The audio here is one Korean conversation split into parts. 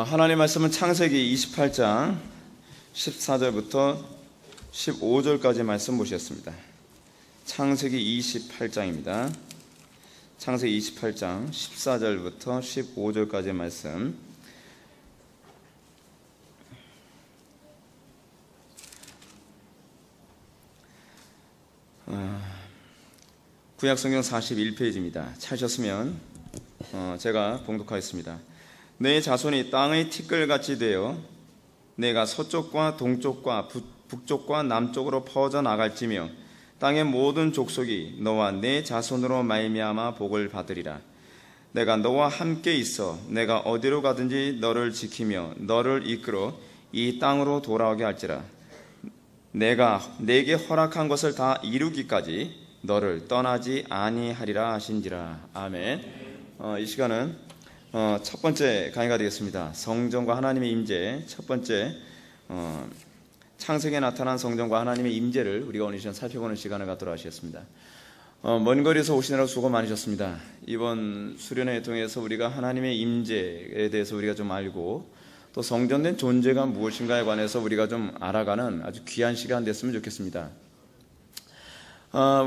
하나님 말씀은 창세기 28장 14절부터 15절까지 말씀 보셨습니다. 창세기 28장입니다. 창세기 28장 14절부터 15절까지 말씀. 구약성경 41페이지입니다. 찾으셨으면 제가 봉독하겠습니다. 내 자손이 땅의 티끌같이 되어 내가 서쪽과 동쪽과 북쪽과 남쪽으로 퍼져나갈지며 땅의 모든 족속이 너와 내 자손으로 말미암아 복을 받으리라. 내가 너와 함께 있어 내가 어디로 가든지 너를 지키며 너를 이끌어 이 땅으로 돌아오게 할지라. 내가 내게 허락한 것을 다 이루기까지 너를 떠나지 아니하리라 하신지라. 아멘. 이 시간은 첫 번째 강의가 되겠습니다. 성전과 하나님의 임재. 첫 번째 창세기에 나타난 성전과 하나님의 임재를 우리가 오늘 시간 살펴보는 시간을 갖도록 하셨습니다. 먼 거리에서 오시느라 수고 많으셨습니다. 이번 수련회 통해서 우리가 하나님의 임재에 대해서 우리가 좀 알고 또 성전된 존재가 무엇인가에 관해서 우리가 좀 알아가는 아주 귀한 시간 됐으면 좋겠습니다.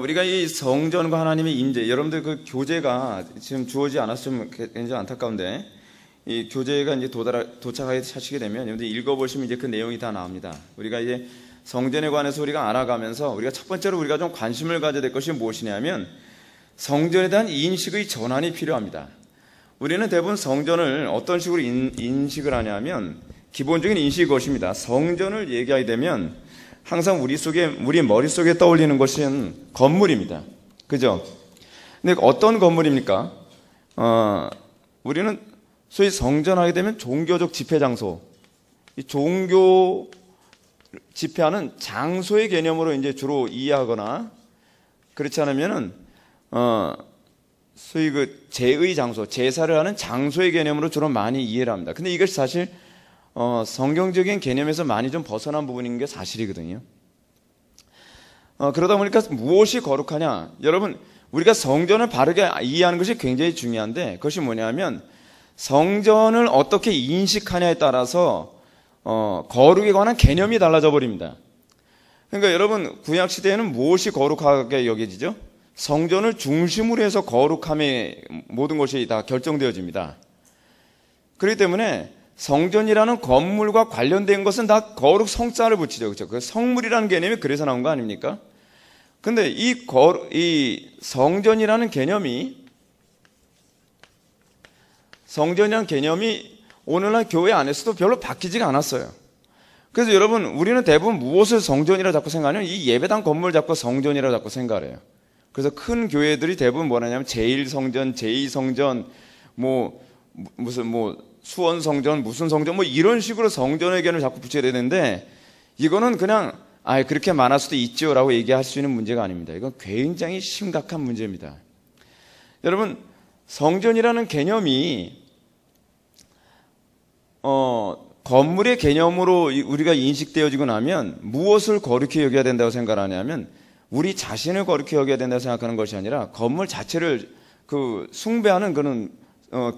우리가 이 성전과 하나님의 임재, 여러분들 그 교재가 지금 주어지지 않아서 좀 굉장히 안타까운데, 이 교재가 이제 도착하게 하시게 되면 여러분들 읽어보시면 이제 그 내용이 다 나옵니다. 우리가 이제 성전에 관해서 우리가 알아가면서 우리가 첫 번째로 우리가 좀 관심을 가져야 될 것이 무엇이냐면 성전에 대한 인식의 전환이 필요합니다. 우리는 대부분 성전을 어떤 식으로 인식을 하냐면 기본적인 인식이 것입니다. 성전을 얘기하게 되면 항상 우리 머릿속에 떠올리는 것은 건물입니다. 그죠? 근데 어떤 건물입니까? 우리는 소위 성전하게 되면 종교적 집회 장소, 이 종교 집회하는 장소의 개념으로 이제 주로 이해하거나, 그렇지 않으면은 소위 그 제의 장소, 제사를 하는 장소의 개념으로 주로 많이 이해를 합니다. 근데 이것이 사실 성경적인 개념에서 많이 좀 벗어난 부분인 게 사실이거든요. 그러다 보니까 무엇이 거룩하냐? 여러분, 우리가 성전을 바르게 이해하는 것이 굉장히 중요한데, 그것이 뭐냐면 성전을 어떻게 인식하냐에 따라서 거룩에 관한 개념이 달라져 버립니다. 그러니까 여러분, 구약시대에는 무엇이 거룩하게 여겨지죠? 성전을 중심으로 해서 거룩함의 모든 것이 다 결정되어집니다. 그렇기 때문에 성전이라는 건물과 관련된 것은 다 거룩 성자를 붙이죠. 그렇죠? 그 성물이라는 개념이 그래서 나온 거 아닙니까? 근데 이 성전이라는 개념이 오늘날 교회 안에서도 별로 바뀌지가 않았어요. 그래서 여러분, 우리는 대부분 무엇을 성전이라 자꾸 생각하냐면 이 예배당 건물 자꾸 성전이라 자꾸 생각을 해요. 그래서 큰 교회들이 대부분 뭐냐면 제1성전, 제2성전, 수원성전, 무슨 성전, 이런 식으로 성전의 개념을 자꾸 붙여야 되는데, 이거는 그냥, 그렇게 많을 수도 있죠 라고 얘기할 수 있는 문제가 아닙니다. 이건 굉장히 심각한 문제입니다. 여러분, 성전이라는 개념이, 건물의 개념으로 우리가 인식되어지고 나면 무엇을 거룩히 여겨야 된다고 생각하냐면, 우리 자신을 거룩히 여겨야 된다고 생각하는 것이 아니라 건물 자체를 숭배하는 그런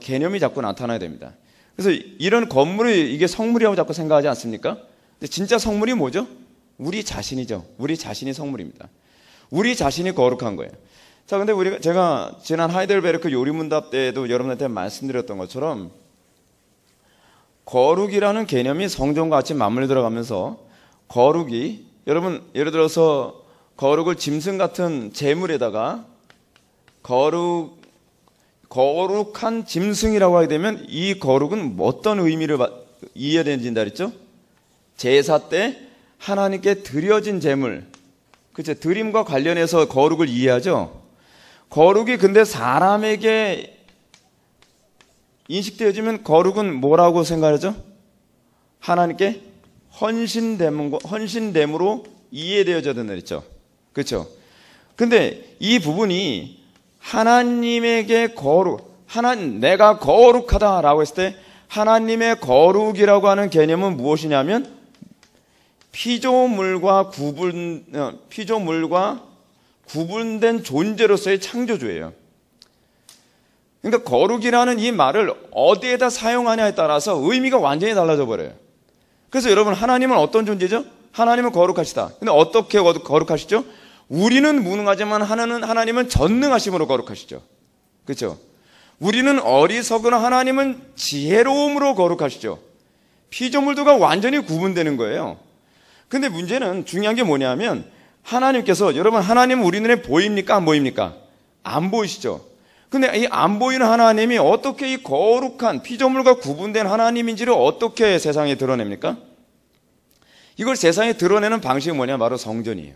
개념이 자꾸 나타나야 됩니다. 그래서 이런 건물이 이게 성물이라고 자꾸 생각하지 않습니까? 근데 진짜 성물이 뭐죠? 우리 자신이죠. 우리 자신이 성물입니다. 우리 자신이 거룩한 거예요. 자, 근데 제가 지난 하이델베르크 요리문답 때도 여러분한테 말씀드렸던 것처럼 거룩이라는 개념이 성전과 같이 맞물려 들어가면서 거룩이, 여러분 예를 들어서 거룩을 짐승 같은 제물에다가 거룩한 짐승이라고 하게 되면 이 거룩은 어떤 의미를 이해해야 되는지 그랬죠? 제사 때 하나님께 드려진 제물, 그렇죠? 드림과 관련해서 거룩을 이해하죠? 거룩이 근데 사람에게 인식되어지면 거룩은 뭐라고 생각하죠? 하나님께 헌신됨으로 이해되어져야 된다 그랬죠? 그렇죠? 근데 이 부분이 하나님에게 내가 거룩하다라고 했을 때 하나님의 거룩이라고 하는 개념은 무엇이냐면 피조물과 구분된 존재로서의 창조주예요. 그러니까 거룩이라는 이 말을 어디에다 사용하냐에 따라서 의미가 완전히 달라져 버려요. 그래서 여러분, 하나님은 어떤 존재죠? 하나님은 거룩하시다. 근데 어떻게 거룩하시죠? 우리는 무능하지만 하나님은 전능하심으로 거룩하시죠. 그렇죠? 우리는 어리석으나 하나님은 지혜로움으로 거룩하시죠. 피조물들과 완전히 구분되는 거예요. 근데 문제는, 중요한 게 뭐냐면, 하나님께서, 여러분, 하나님은 우리 눈에 보입니까? 안 보입니까? 안 보이시죠? 근데 이 안 보이는 하나님이 어떻게 이 거룩한 피조물과 구분된 하나님인지를 어떻게 세상에 드러냅니까? 이걸 세상에 드러내는 방식이 뭐냐? 바로 성전이에요.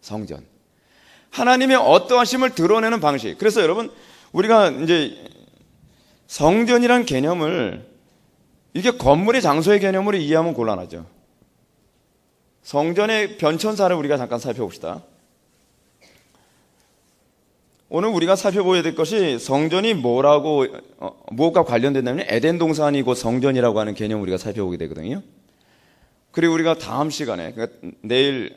성전. 하나님의 어떠하심을 드러내는 방식. 그래서 여러분, 우리가 이제 성전이란 개념을 이게 건물의 장소의 개념으로 이해하면 곤란하죠. 성전의 변천사를 우리가 잠깐 살펴봅시다. 오늘 우리가 살펴보아야 될 것이, 성전이 무엇과 관련된다면 에덴 동산이 곧 성전이라고 하는 개념을 우리가 살펴보게 되거든요. 그리고 우리가 다음 시간에, 그러니까 내일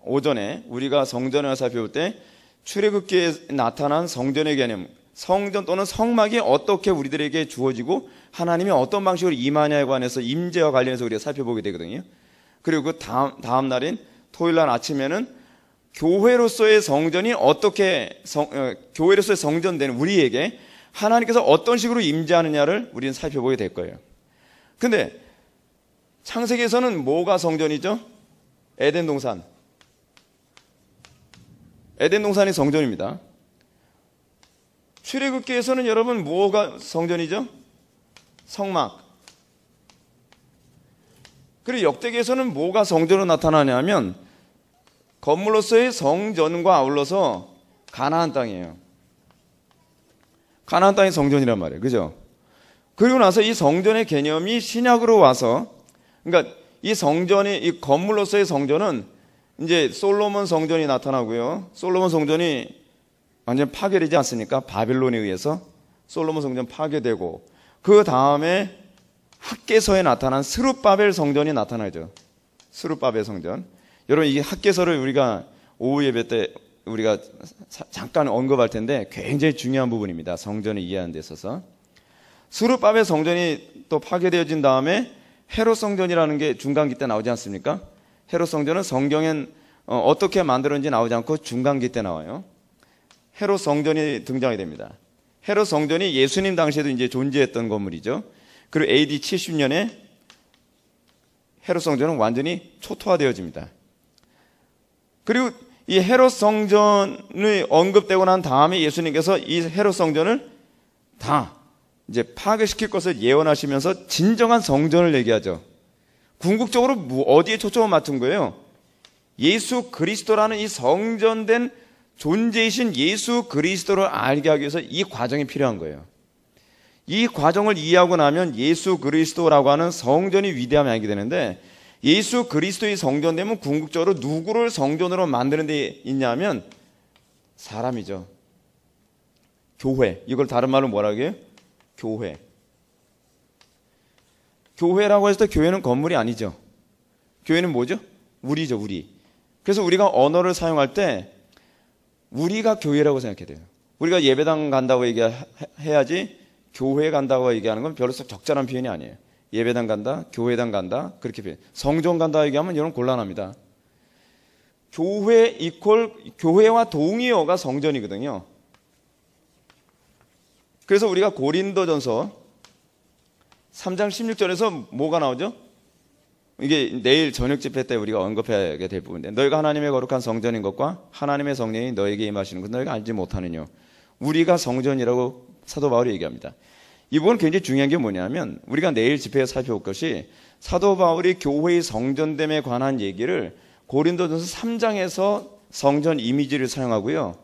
오전에 우리가 성전을 살펴볼 때 출애굽기에 나타난 성전의 개념, 성전 또는 성막이 어떻게 우리들에게 주어지고 하나님이 어떤 방식으로 임하냐에 관해서, 임재와 관련해서 우리가 살펴보게 되거든요. 그리고 그 다음 날인 토요일 날 아침에는 교회로서의 성전이 어떻게 교회로서의 성전된 우리에게 하나님께서 어떤 식으로 임재하느냐를 우리는 살펴보게 될 거예요. 근데 창세기에서는 뭐가 성전이죠? 에덴 동산. 에덴 동산이 성전입니다. 출애굽기에서는 여러분 뭐가 성전이죠? 성막. 그리고 역대기에서는 뭐가 성전으로 나타나냐면 건물로서의 성전과 아울러서 가나안 땅이에요. 가나안 땅이 성전이란 말이에요. 그죠? 그리고 나서 이 성전의 개념이 신약으로 와서, 그러니까 이 건물로서의 성전은 이제 솔로몬 성전이 나타나고요. 솔로몬 성전이 완전 파괴되지 않습니까? 바빌론에 의해서 솔로몬 성전 파괴되고, 그 다음에 학개서에 나타난 스룹바벨 성전이 나타나죠. 스룹바벨 성전. 여러분, 이 학개서를 우리가 오후 예배 때 우리가 잠깐 언급할 텐데 굉장히 중요한 부분입니다. 성전을 이해하는 데 있어서. 스룹바벨 성전이 또 파괴되어진 다음에 헤롯 성전이라는 게 중간기 때 나오지 않습니까? 헤롯 성전은 성경엔 어떻게 만들었는지 나오지 않고 중간기 때 나와요. 헤롯 성전이 등장이 됩니다. 헤롯 성전이 예수님 당시에도 이제 존재했던 건물이죠. 그리고 AD 70년에 헤롯 성전은 완전히 초토화되어집니다. 그리고 이 헤롯 성전이 언급되고 난 다음에 예수님께서 이 헤롯 성전을 다 이제 파괴시킬 것을 예언하시면서 진정한 성전을 얘기하죠. 궁극적으로 어디에 초점을 맞춘 거예요? 예수 그리스도라는 이 성전된 존재이신 예수 그리스도를 알게 하기 위해서 이 과정이 필요한 거예요. 이 과정을 이해하고 나면 예수 그리스도라고 하는 성전이 위대함을 알게 되는데, 예수 그리스도의 성전되면 궁극적으로 누구를 성전으로 만드는 데 있냐면 사람이죠. 교회. 이걸 다른 말로 뭐라고 해요? 교회. 교회라고 했을 때 교회는 건물이 아니죠. 교회는 뭐죠? 우리죠, 우리. 그래서 우리가 언어를 사용할 때 우리가 교회라고 생각해야 돼요. 우리가 예배당 간다고 얘기해야지 교회 간다고 얘기하는 건 별로 적절한 표현이 아니에요. 예배당 간다, 교회당 간다, 그렇게 표현. 성전 간다 얘기하면 여러분 곤란합니다. 교회 이퀄 교회와 동의어가 성전이거든요. 그래서 우리가 고린도전서 3장 16절에서 뭐가 나오죠? 이게 내일 저녁 집회 때 우리가 언급하게 될 부분인데, 너희가 하나님의 거룩한 성전인 것과 하나님의 성령이 너에게 임하시는 것 너희가 알지 못하느냐. 우리가 성전이라고 사도 바울이 얘기합니다. 이 부분은 굉장히 중요한 게 뭐냐면, 우리가 내일 집회에 살펴볼 것이 사도 바울이 교회의 성전됨에 관한 얘기를 고린도전서 3장에서 성전 이미지를 사용하고요,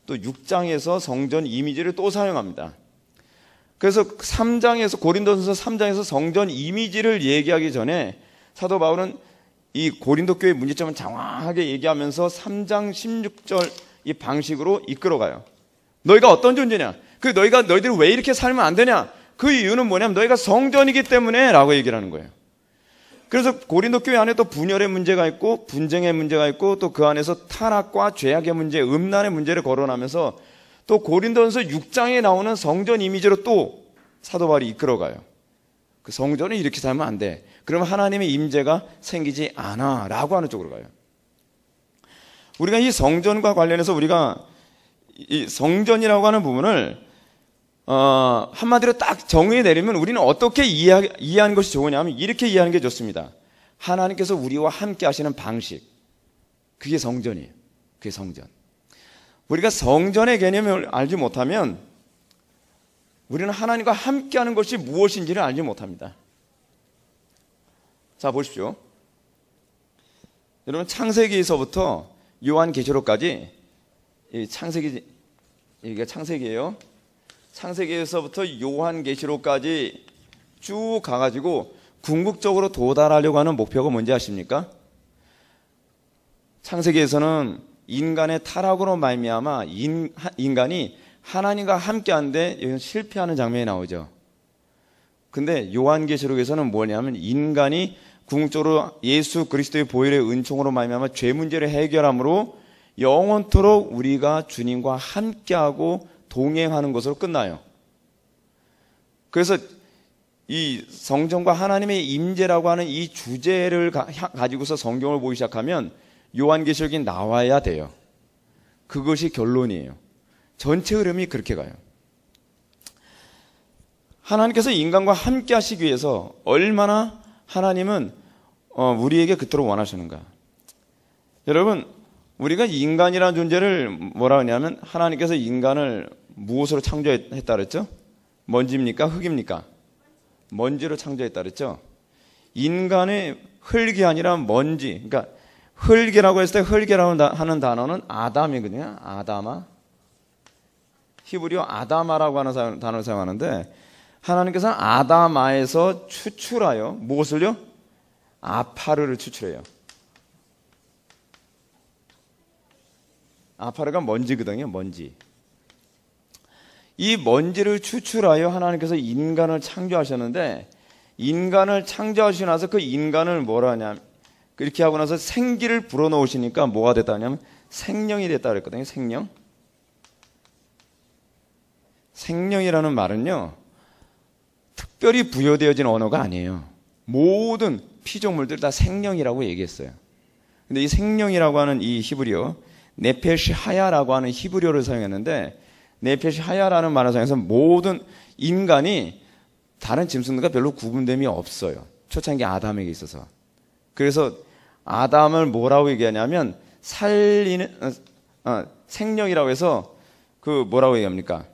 또 6장에서 성전 이미지를 또 사용합니다. 그래서 고린도전서 3장에서 성전 이미지를 얘기하기 전에 사도 바울은 이 고린도 교회의 문제점을 장황하게 얘기하면서 3장 16절 이 방식으로 이끌어가요. 너희가 어떤 존재냐? 너희들이 왜 이렇게 살면 안 되냐? 그 이유는 뭐냐면 너희가 성전이기 때문에 라고 얘기를 하는 거예요. 그래서 고린도 교회 안에 또 분열의 문제가 있고 분쟁의 문제가 있고 또 그 안에서 타락과 죄악의 문제, 음란의 문제를 거론하면서 또 고린도전서 6장에 나오는 성전 이미지로 또 사도 바울이 이끌어가요. 그 성전은 이렇게 살면 안 돼. 그러면 하나님의 임재가 생기지 않아 라고 하는 쪽으로 가요. 우리가 이 성전과 관련해서 우리가 이 성전이라고 하는 부분을 한마디로 딱 정의해 내리면 우리는 어떻게 이해하는 것이 좋으냐면 이렇게 이해하는 게 좋습니다. 하나님께서 우리와 함께 하시는 방식, 그게 성전이에요. 그게 성전. 우리가 성전의 개념을 알지 못하면 우리는 하나님과 함께 하는 것이 무엇인지를 알지 못합니다. 자, 보십시오. 여러분, 창세기에서부터 요한계시록까지, 이게 창세기예요. 창세기에서부터 요한계시록까지 쭉 가가지고 궁극적으로 도달하려고 하는 목표가 뭔지 아십니까? 창세기에서는 인간의 타락으로 말미암아 인간이 하나님과 함께하는데 여기서 실패하는 장면이 나오죠. 근데 요한계시록에서는 뭐냐면 인간이 궁극적으로 예수 그리스도의 보혈의 은총으로 말미암아 죄 문제를 해결함으로 영원토록 우리가 주님과 함께하고 동행하는 것으로 끝나요. 그래서 이 성전과 하나님의 임재라고 하는 이 주제를 가지고서 성경을 보기 시작하면 요한계시록이 나와야 돼요. 그것이 결론이에요. 전체 흐름이 그렇게 가요. 하나님께서 인간과 함께 하시기 위해서 얼마나 하나님은 우리에게 그토록 원하시는가. 여러분, 우리가 인간이라는 존재를 뭐라 하냐면 하나님께서 인간을 무엇으로 창조했다 그랬죠? 먼지입니까? 흙입니까? 먼지로 창조했다 그랬죠? 인간의 흙이 아니라 먼지. 그러니까 흙이라고 했을 때 흙이라고 하는 단어는 아담이거든요. 아담아. 히브리어 아담아라고 하는 단어를 사용하는데 하나님께서는 아담아에서 추출하여 무엇을요? 아파르를 추출해요. 아파르가 먼지거든요. 먼지. 이 먼지를 추출하여 하나님께서 인간을 창조하셨는데 인간을 창조하시고 나서 그 인간을 뭐라 하냐, 그렇게 하고 나서 생기를 불어넣으시니까 뭐가 됐다 하냐면 생명이 됐다 그랬거든요. 생명. 생명이라는 말은요, 특별히 부여되어진 언어가 아니에요. 모든 피조물들 다 생명이라고 얘기했어요. 근데 이 생명이라고 하는 이 히브리어, 네페시 하야라고 하는 히브리어를 사용했는데, 네페시 하야라는 말을 사용해서 모든 인간이 다른 짐승들과 별로 구분됨이 없어요. 초창기 아담에게 있어서. 그래서 아담을 뭐라고 얘기하냐면 살리는 생명이라고 해서 그 뭐라고 얘기합니까?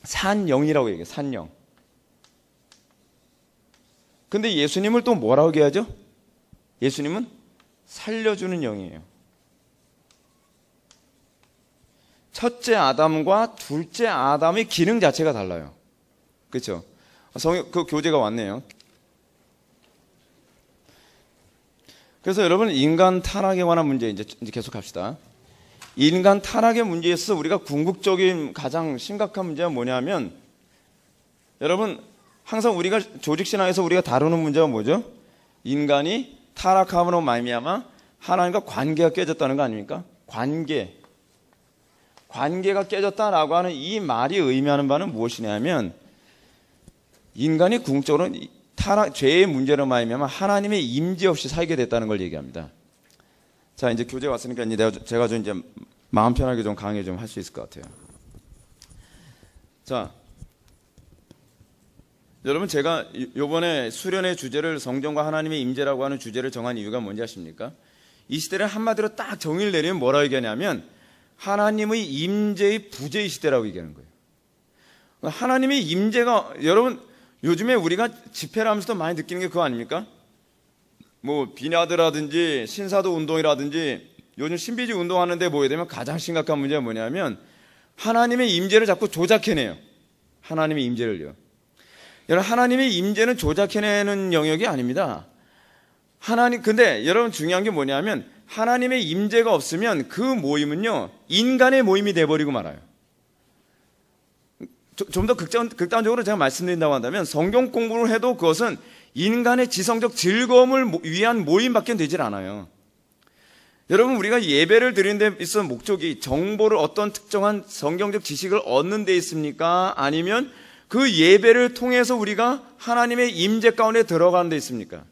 산영이라고 얘기해요. 산영. 근데 예수님을 또 뭐라고 얘기하죠? 예수님은 살려주는 영이에요. 첫째 아담과 둘째 아담의 기능 자체가 달라요. 그렇죠? 그 교재가 왔네요. 그래서 여러분, 인간 타락에 관한 문제 이제 계속 합시다. 인간 타락의 문제에 있어서 우리가 궁극적인 가장 심각한 문제가 뭐냐면, 여러분, 항상 우리가 조직신앙에서 우리가 다루는 문제가 뭐죠? 인간이 타락함으로 말미암아 하나님과 관계가 깨졌다는 거 아닙니까? 관계가 깨졌다라고 하는 이 말이 의미하는 바는 무엇이냐면, 인간이 궁극적으로 죄의 문제로 말미암아 하나님의 임재 없이 살게 됐다는 걸 얘기합니다. 자, 이제 교재 왔으니까 제가 좀 이제 마음 편하게 좀 강의 좀 할 수 있을 것 같아요. 자, 여러분, 제가 이번에 수련의 주제를 성전과 하나님의 임재라고 하는 주제를 정한 이유가 뭔지 아십니까? 이 시대를 한마디로 딱 정의를 내리면 뭐라고 얘기하냐면 하나님의 임재의 부재의 시대라고 얘기하는 거예요. 하나님의 임재가, 여러분, 요즘에 우리가 집회를 하면서도 많이 느끼는 게 그거 아닙니까? 뭐 비나드라든지 신사도 운동이라든지 요즘 신비주의 운동하는데 보게 되면 가장 심각한 문제가 뭐냐면 하나님의 임재를 자꾸 조작해내요. 하나님의 임재를요. 여러분, 하나님의 임재는 조작해내는 영역이 아닙니다. 근데 여러분, 중요한 게 뭐냐면 하나님의 임재가 없으면 그 모임은요, 인간의 모임이 돼버리고 말아요. 좀 더 극단적으로 제가 말씀드린다고 한다면 성경 공부를 해도 그것은 인간의 지성적 즐거움을 위한 모임밖에 되질 않아요. 여러분, 우리가 예배를 드리는 데 있어서 목적이 정보를, 어떤 특정한 성경적 지식을 얻는 데 있습니까? 아니면 그 예배를 통해서 우리가 하나님의 임재 가운데 들어가는 데 있습니까?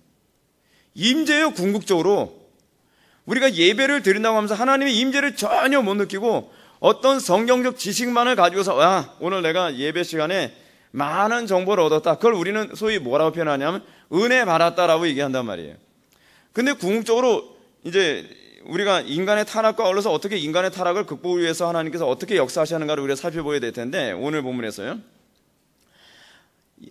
임재요. 궁극적으로 우리가 예배를 드린다고 하면서 하나님의 임재를 전혀 못 느끼고 어떤 성경적 지식만을 가지고서 오늘 내가 예배 시간에 많은 정보를 얻었다, 그걸 우리는 소위 뭐라고 표현하냐면 은혜 받았다라고 얘기한단 말이에요. 근데 궁극적으로 이제 우리가 인간의 타락과 어울려서 어떻게 인간의 타락을 극복을 위해서 하나님께서 어떻게 역사하시는가를 우리가 살펴보아야 될 텐데, 오늘 본문에서요,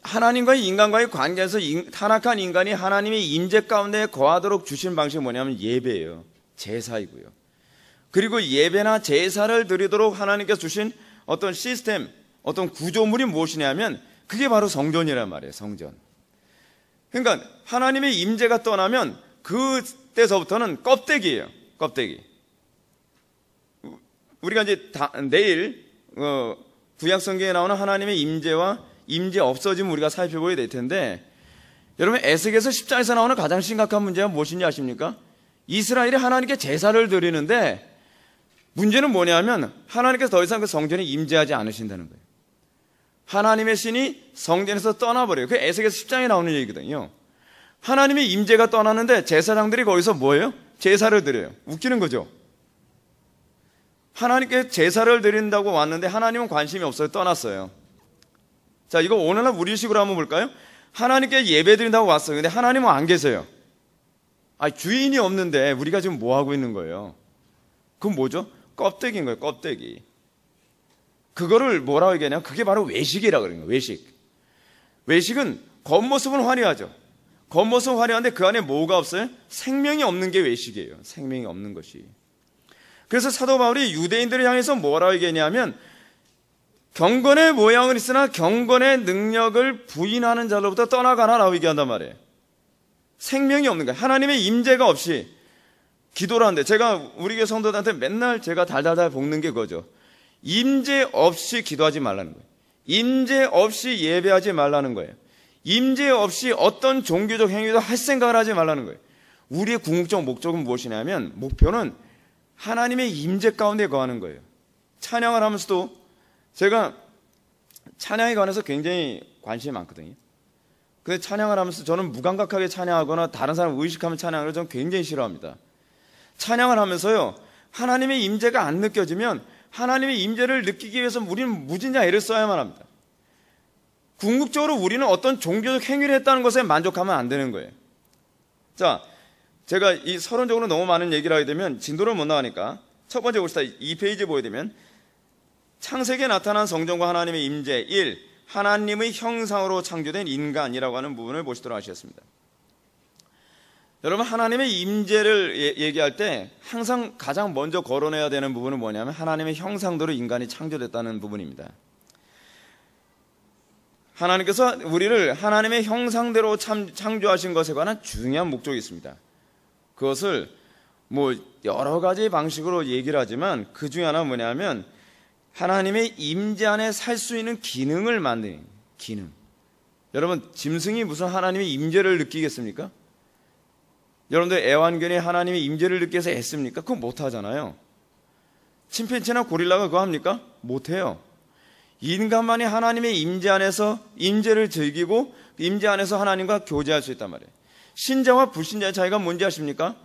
하나님과의 인간과의 관계에서 타락한 인간이 하나님의 임재 가운데 거하도록 주신 방식이 뭐냐면 예배예요. 제사이고요. 그리고 예배나 제사를 드리도록 하나님께서 주신 어떤 시스템, 어떤 구조물이 무엇이냐면 그게 바로 성전이란 말이에요. 성전. 그러니까 하나님의 임재가 떠나면 그때서부터는 껍데기예요. 껍데기. 우리가 이제 내일 구약 성경에 나오는 하나님의 임재와 임재 없어짐을 우리가 살펴보아야 될 텐데, 여러분, 에스겔서 10장에서 나오는 가장 심각한 문제가 무엇인지 아십니까? 이스라엘이 하나님께 제사를 드리는데 문제는 뭐냐면 하나님께서 더 이상 그 성전에 임재하지 않으신다는 거예요. 하나님의 신이 성전에서 떠나버려요. 그게 에스겔서 10장에 나오는 얘기거든요. 하나님의 임재가 떠나는데 제사장들이 거기서 뭐예요? 제사를 드려요. 웃기는 거죠. 하나님께 제사를 드린다고 왔는데 하나님은 관심이 없어요. 떠났어요. 자, 이거 오늘날 우리식으로 한번 볼까요? 하나님께 예배 드린다고 왔어요. 근데 하나님은 안 계세요. 주인이 없는데 우리가 지금 뭐 하고 있는 거예요? 그건 뭐죠? 껍데기인 거예요. 껍데기. 그거를 뭐라고 얘기하냐면 그게 바로 외식이라고 그러는 거예요. 외식. 외식은 겉모습은 화려하죠. 겉모습은 화려한데 그 안에 뭐가 없어요? 생명이 없는 게 외식이에요. 생명이 없는 것이. 그래서 사도 바울이 유대인들을 향해서 뭐라고 얘기하냐면 경건의 모양은 있으나 경건의 능력을 부인하는 자로부터 떠나가라라고 얘기한단 말이에요. 생명이 없는 거예요. 하나님의 임재가 없이 기도를 하는데, 제가 우리 교회 성도들한테 맨날 제가 달달달 볶는 게 그거죠. 임재 없이 기도하지 말라는 거예요. 임재 없이 예배하지 말라는 거예요. 임재 없이 어떤 종교적 행위도 할 생각을 하지 말라는 거예요. 우리의 궁극적 목적은 무엇이냐면, 목표는 하나님의 임재 가운데 거하는 거예요. 찬양을 하면서도 제가 찬양에 관해서 굉장히 관심이 많거든요. 근데 찬양을 하면서 저는 무감각하게 찬양하거나 다른 사람 의식하면 찬양을 저는 굉장히 싫어합니다. 찬양을 하면서요, 하나님의 임재가 안 느껴지면 하나님의 임재를 느끼기 위해서 우리는 무진장 애를 써야만 합니다. 궁극적으로 우리는 어떤 종교적 행위를 했다는 것에 만족하면 안 되는 거예요. 자, 제가 이 서론적으로 너무 많은 얘기를 하게 되면 진도를 못 나가니까 첫 번째 봅시다. 2페이지 보게 되면 창세기에 나타난 성전과 하나님의 임재 1. 하나님의 형상으로 창조된 인간이라고 하는 부분을 보시도록 하시겠습니다. 여러분, 하나님의 임재를 얘기할 때 항상 가장 먼저 거론해야 되는 부분은 뭐냐면 하나님의 형상대로 인간이 창조됐다는 부분입니다. 하나님께서 우리를 하나님의 형상대로 창조하신 것에 관한 중요한 목적이 있습니다. 그것을 여러 가지 방식으로 얘기를 하지만 그 중에 하나는 뭐냐면 하나님의 임재 안에 살 수 있는 기능을 만드는 기능. 여러분, 짐승이 무슨 하나님의 임재를 느끼겠습니까? 여러분들 애완견이 하나님의 임재를 느끼기 위해서 애씁니까? 그거 못하잖아요. 침팬지나 고릴라가 그거 합니까? 못해요. 인간만이 하나님의 임재 안에서 임재를 즐기고 임재 안에서 하나님과 교제할 수 있단 말이에요. 신자와 불신자의 차이가 뭔지 아십니까?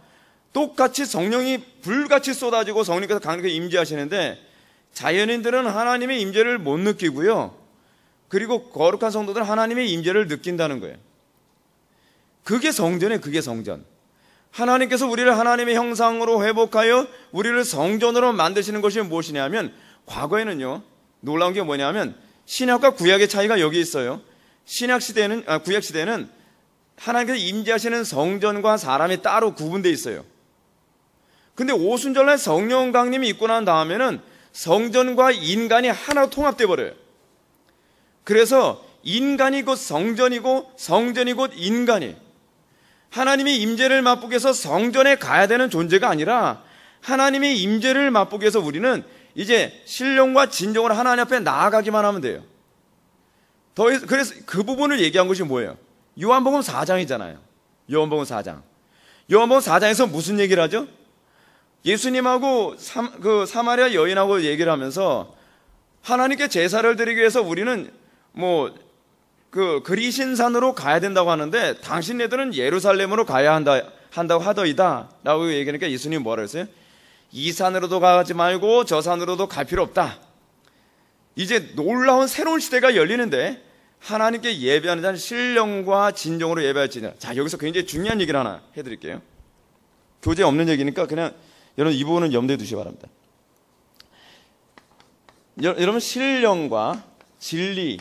똑같이 성령이 불같이 쏟아지고 성령께서 강력하게 임재하시는데 자연인들은 하나님의 임재를 못 느끼고요. 그리고 거룩한 성도들은 하나님의 임재를 느낀다는 거예요. 그게 성전이에요. 그게 성전. 하나님께서 우리를 하나님의 형상으로 회복하여 우리를 성전으로 만드시는 것이 무엇이냐면, 과거에는요, 놀라운 게 뭐냐면 신약과 구약의 차이가 여기 있어요. 구약 시대는 하나님께서 임재하시는 성전과 사람이 따로 구분되어 있어요. 근데 오순절날 성령 강림이 있고 난 다음에는 성전과 인간이 하나로 통합돼 버려요. 그래서 인간이 곧 성전이고 성전이 곧 인간이, 하나님의 임재를 맛보기 위해서 성전에 가야 되는 존재가 아니라 하나님의 임재를 맛보기 위해서 우리는 이제 신령과 진정으로 하나님 앞에 나아가기만 하면 돼요. 그래서 그 부분을 얘기한 것이 뭐예요? 요한복음 4장이잖아요. 요한복음 4장. 요한복음 4장에서 무슨 얘기를 하죠? 예수님하고 그 사마리아 여인하고 얘기를 하면서 하나님께 제사를 드리기 위해서 우리는 그리신산으로 가야 된다고 하는데 당신네들은 예루살렘으로 가야 한다고 하더이다 라고 얘기하니까 예수님이 뭐라 했어요? 이 산으로도 가지 말고 저 산으로도 갈 필요 없다. 이제 놀라운 새로운 시대가 열리는데 하나님께 예배하는 자는 신령과 진정으로 예배할지니라. 자, 여기서 굉장히 중요한 얘기를 하나 해드릴게요. 교재 없는 얘기니까 그냥 여러분 이 부분은 염두에 두시기 바랍니다. 여러분 신령과 진리로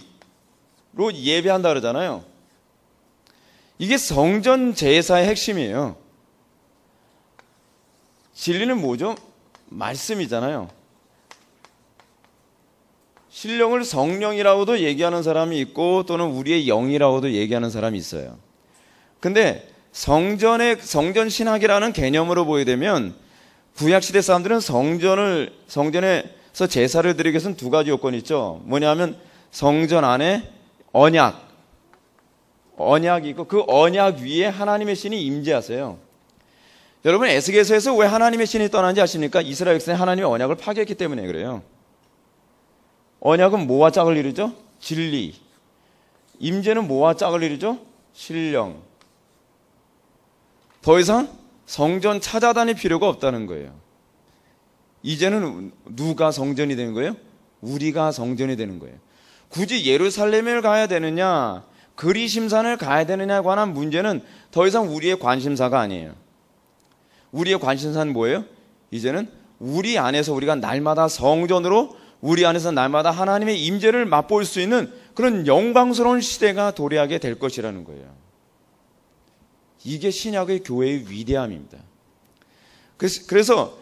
예배한다 그러잖아요. 이게 성전 제사의 핵심이에요. 진리는 뭐죠? 말씀이잖아요. 신령을 성령이라고도 얘기하는 사람이 있고 또는 우리의 영이라고도 얘기하는 사람이 있어요. 근데 성전 신학이라는 개념으로 보게 되면 구약시대 사람들은 성전에서 제사를 드리기 위해서는 두 가지 요건이 있죠. 뭐냐면 성전 안에 언약이 있고 그 언약 위에 하나님의 신이 임재하세요. 여러분 에스겔서에서 왜 하나님의 신이 떠난지 아십니까? 이스라엘 백성이 하나님의 언약을 파괴했기 때문에 그래요. 언약은 뭐와 짝을 이루죠? 진리. 임재는 뭐와 짝을 이루죠? 신령. 더 이상 성전 찾아다닐 필요가 없다는 거예요. 이제는 누가 성전이 되는 거예요? 우리가 성전이 되는 거예요. 굳이 예루살렘을 가야 되느냐 그리심산을 가야 되느냐에 관한 문제는 더 이상 우리의 관심사가 아니에요. 우리의 관심사는 뭐예요? 이제는 우리 안에서 우리가 날마다 성전으로 우리 안에서 날마다 하나님의 임재를 맛볼 수 있는 그런 영광스러운 시대가 도래하게 될 것이라는 거예요. 이게 신약의 교회의 위대함입니다. 그래서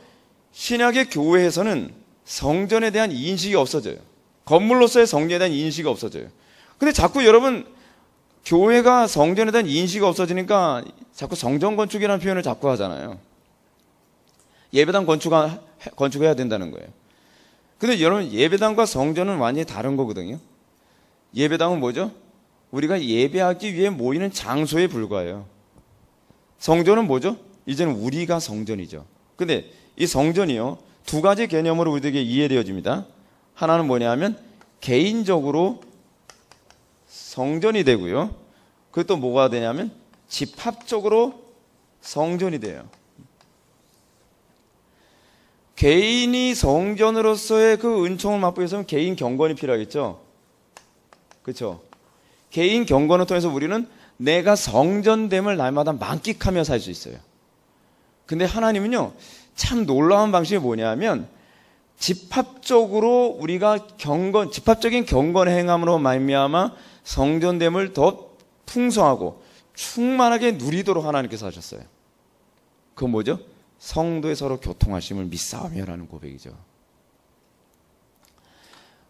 신약의 교회에서는 성전에 대한 인식이 없어져요. 건물로서의 성전에 대한 인식이 없어져요. 근데 자꾸 여러분 교회가 성전에 대한 인식이 없어지니까 자꾸 성전 건축이라는 표현을 자꾸 하잖아요. 예배당 건축해야 된다는 거예요. 근데 여러분 예배당과 성전은 완전히 다른 거거든요. 예배당은 뭐죠? 우리가 예배하기 위해 모이는 장소에 불과해요. 성전은 뭐죠? 이제는 우리가 성전이죠. 근데 이 성전이요 두 가지 개념으로 우리에게 이해되어집니다. 하나는 뭐냐면 개인적으로 성전이 되고요. 그리고 또 뭐가 되냐면 집합적으로 성전이 돼요. 개인이 성전으로서의 그 은총을 맛보기 위해서는 개인 경건이 필요하겠죠. 그렇죠? 개인 경건을 통해서 우리는 내가 성전됨을 날마다 만끽하며 살 수 있어요. 근데 하나님은요 참 놀라운 방식이 뭐냐면 집합적으로 우리가 집합적인 경건의 행함으로 말미암아 성전됨을 더 풍성하고 충만하게 누리도록 하나님께서 하셨어요. 그건 뭐죠? 성도의 서로 교통하심을 믿사오며라는 고백이죠.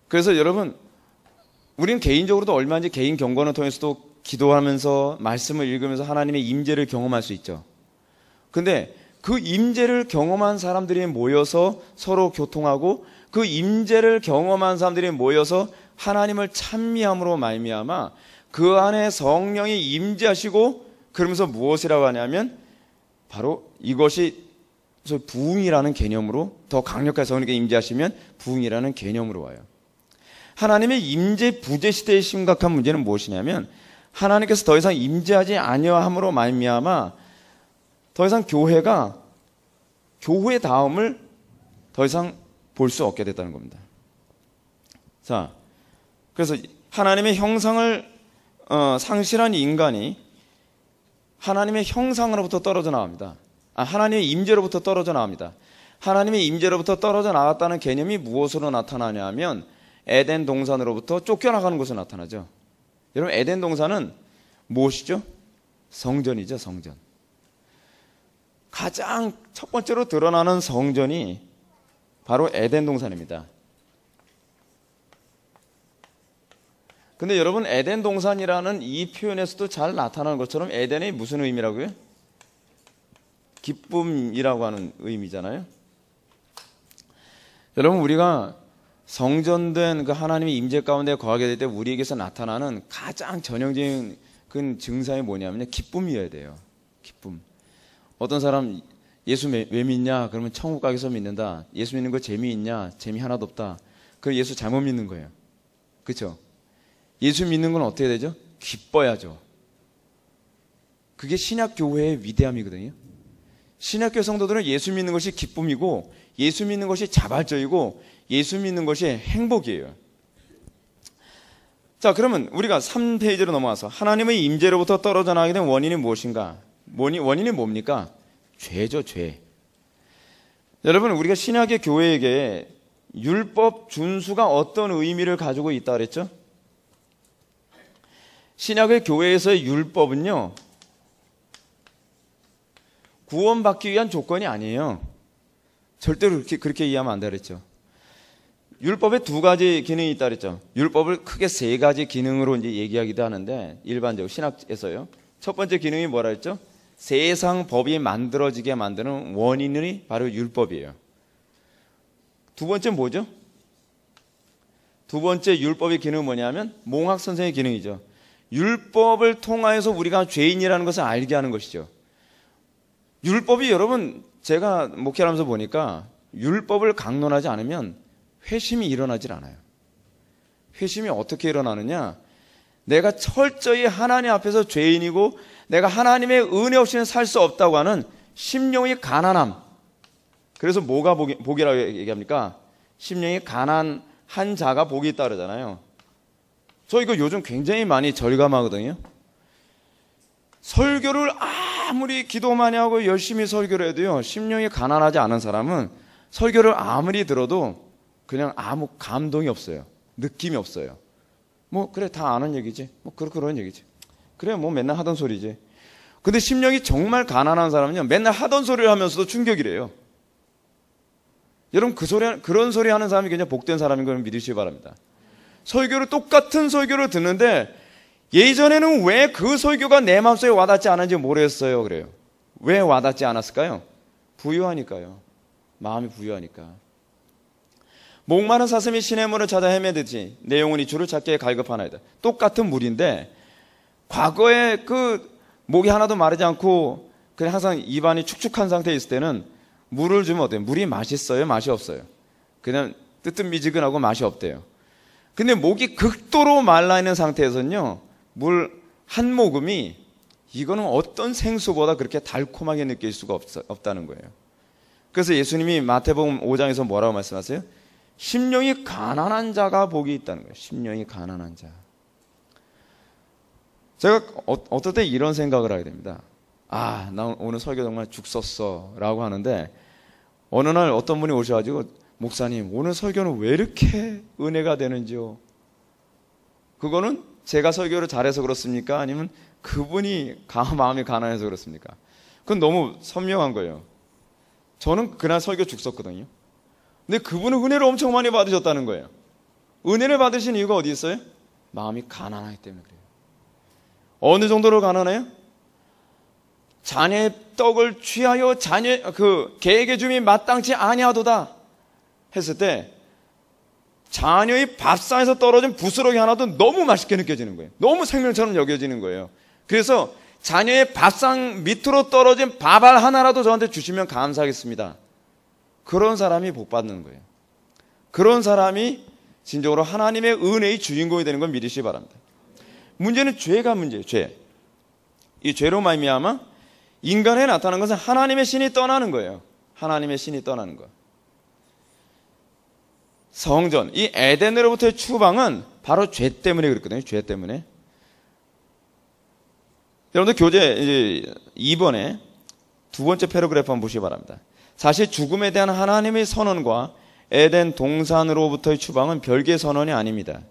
그래서 여러분 우리는 개인적으로도 얼마든지 개인 경건을 통해서도 기도하면서 말씀을 읽으면서 하나님의 임재를 경험할 수 있죠. 근데 그 임재를 경험한 사람들이 모여서 서로 교통하고 그 임재를 경험한 사람들이 모여서 하나님을 찬미함으로 말미암아 그 안에 성령이 임재하시고 그러면서 무엇이라고 하냐면 바로 이것이 부흥이라는 개념으로 더 강력하게 성령이 임재하시면 부흥이라는 개념으로 와요. 하나님의 임재 부재 시대의 심각한 문제는 무엇이냐면 하나님께서 더 이상 임재하지 아니함으로 말미암아 더 이상 교회가 교회 다음을 더 이상 볼 수 없게 됐다는 겁니다. 자, 그래서 하나님의 형상을 상실한 인간이 하나님의 형상으로부터 떨어져 나옵니다. 하나님의 임재로부터 떨어져 나옵니다. 하나님의 임재로부터 떨어져 나왔다는 개념이 무엇으로 나타나냐면 에덴 동산으로부터 쫓겨나가는 것으로 나타나죠. 여러분 에덴 동산은 무엇이죠? 성전이죠. 성전. 가장 첫 번째로 드러나는 성전이 바로 에덴 동산입니다. 근데 여러분 에덴 동산이라는 이 표현에서도 잘 나타나는 것처럼 에덴이 무슨 의미라고요? 기쁨이라고 하는 의미잖아요. 여러분 우리가 성전된 그 하나님의 임재 가운데 거하게 될 때 우리에게서 나타나는 가장 전형적인 그 증상이 뭐냐면 기쁨이어야 돼요. 기쁨. 어떤 사람 예수 왜 믿냐? 그러면 천국 가기서 믿는다. 예수 믿는 거 재미있냐? 재미 하나도 없다. 그럼 예수 잘못 믿는 거예요. 그렇죠? 예수 믿는 건 어떻게 되죠? 기뻐야죠. 그게 신약교회의 위대함이거든요. 신약교회 성도들은 예수 믿는 것이 기쁨이고 예수 믿는 것이 자발적이고 예수 믿는 것이 행복이에요. 자, 그러면 우리가 3페이지로 넘어가서 하나님의 임재로부터 떨어져 나가게 된 원인이 무엇인가? 원인이 뭡니까? 죄죠, 죄. 여러분, 우리가 신약의 교회에게 율법 준수가 어떤 의미를 가지고 있다 그랬죠? 신약의 교회에서의 율법은요, 구원받기 위한 조건이 아니에요. 절대로 그렇게 이해하면 안 된다 그랬죠. 율법에 두 가지 기능이 있다 그랬죠. 율법을 크게 세 가지 기능으로 이제 얘기하기도 하는데, 일반적으로 신학에서요. 첫 번째 기능이 뭐라 했죠? 세상 법이 만들어지게 만드는 원인이 바로 율법이에요. 두 번째 뭐죠? 두 번째 율법의 기능은 뭐냐면 몽학 선생의 기능이죠. 율법을 통하여서 우리가 죄인이라는 것을 알게 하는 것이죠. 율법이 여러분, 제가 목회하면서 보니까 율법을 강론하지 않으면 회심이 일어나질 않아요. 회심이 어떻게 일어나느냐? 내가 철저히 하나님 앞에서 죄인이고 내가 하나님의 은혜 없이는 살 수 없다고 하는 심령의 가난함. 그래서 뭐가 복이라고 얘기합니까? 심령이 가난한 자가 복이 있다 그러잖아요. 저 이거 요즘 굉장히 많이 절감하거든요. 설교를 아무리 기도 많이 하고 열심히 설교를 해도요, 심령이 가난하지 않은 사람은 설교를 아무리 들어도 그냥 아무 감동이 없어요. 느낌이 없어요. 뭐 그래, 다 아는 얘기지. 뭐 그런 얘기지. 그래, 뭐 맨날 하던 소리지. 근데 심령이 정말 가난한 사람은요, 맨날 하던 소리를 하면서도 충격이래요. 여러분, 그런 소리 하는 사람이 그냥 복된 사람인 걸 믿으시기 바랍니다. 똑같은 설교를 듣는데 예전에는 왜 그 설교가 내 마음속에 와닿지 않은지 모르겠어요. 그래요. 왜 와닿지 않았을까요? 부유하니까요. 마음이 부유하니까. 목마른 사슴이 시냇물을 찾아 헤매듯이 내 영혼이 주를 찾기에 갈급하나이다. 똑같은 물인데 과거에 그 목이 하나도 마르지 않고 그냥 항상 입안이 축축한 상태에 있을 때는 물을 주면 어때요? 물이 맛있어요? 맛이 없어요? 그냥 뜨뜻미지근하고 맛이 없대요. 근데 목이 극도로 말라있는 상태에서는요, 물 한 모금이 이거는 어떤 생수보다 그렇게 달콤하게 느낄 수가 없다는 거예요. 그래서 예수님이 마태복음 5장에서 뭐라고 말씀하세요? 심령이 가난한 자가 복이 있다는 거예요. 심령이 가난한 자. 제가 어떨 때 이런 생각을 하게 됩니다. 아, 나 오늘 설교 정말 죽 썼어 라고 하는데, 어느 날 어떤 분이 오셔가지고, 목사님, 오늘 설교는 왜 이렇게 은혜가 되는지요? 그거는 제가 설교를 잘해서 그렇습니까? 아니면 그분이 마음이 가난해서 그렇습니까? 그건 너무 선명한 거예요. 저는 그날 설교 죽 썼거든요. 근데 그분은 은혜를 엄청 많이 받으셨다는 거예요. 은혜를 받으신 이유가 어디 있어요? 마음이 가난하기 때문에 그래요. 어느 정도로 가난해요? 자녀의 떡을 취하여 개에게 줌이 마땅치 아니하도다 했을 때 자녀의 밥상에서 떨어진 부스러기 하나도 너무 맛있게 느껴지는 거예요. 너무 생명처럼 여겨지는 거예요. 그래서 자녀의 밥상 밑으로 떨어진 밥알 하나라도 저한테 주시면 감사하겠습니다. 그런 사람이 복 받는 거예요. 그런 사람이 진정으로 하나님의 은혜의 주인공이 되는 걸 믿으시기 바랍니다. 문제는 죄가 문제예요. 죄. 이 죄로 말미암아 인간에 나타나는 것은 하나님의 신이 떠나는 거예요. 하나님의 신이 떠나는 거. 성전, 이 에덴으로부터의 추방은 바로 죄 때문에 그랬거든요. 죄 때문에. 여러분들 교재 이제 2번에 두 번째 패러그래프 한번 보시기 바랍니다. 사실 죽음에 대한 하나님의 선언과 에덴 동산으로부터의 추방은 별개의 선언이 아닙니다.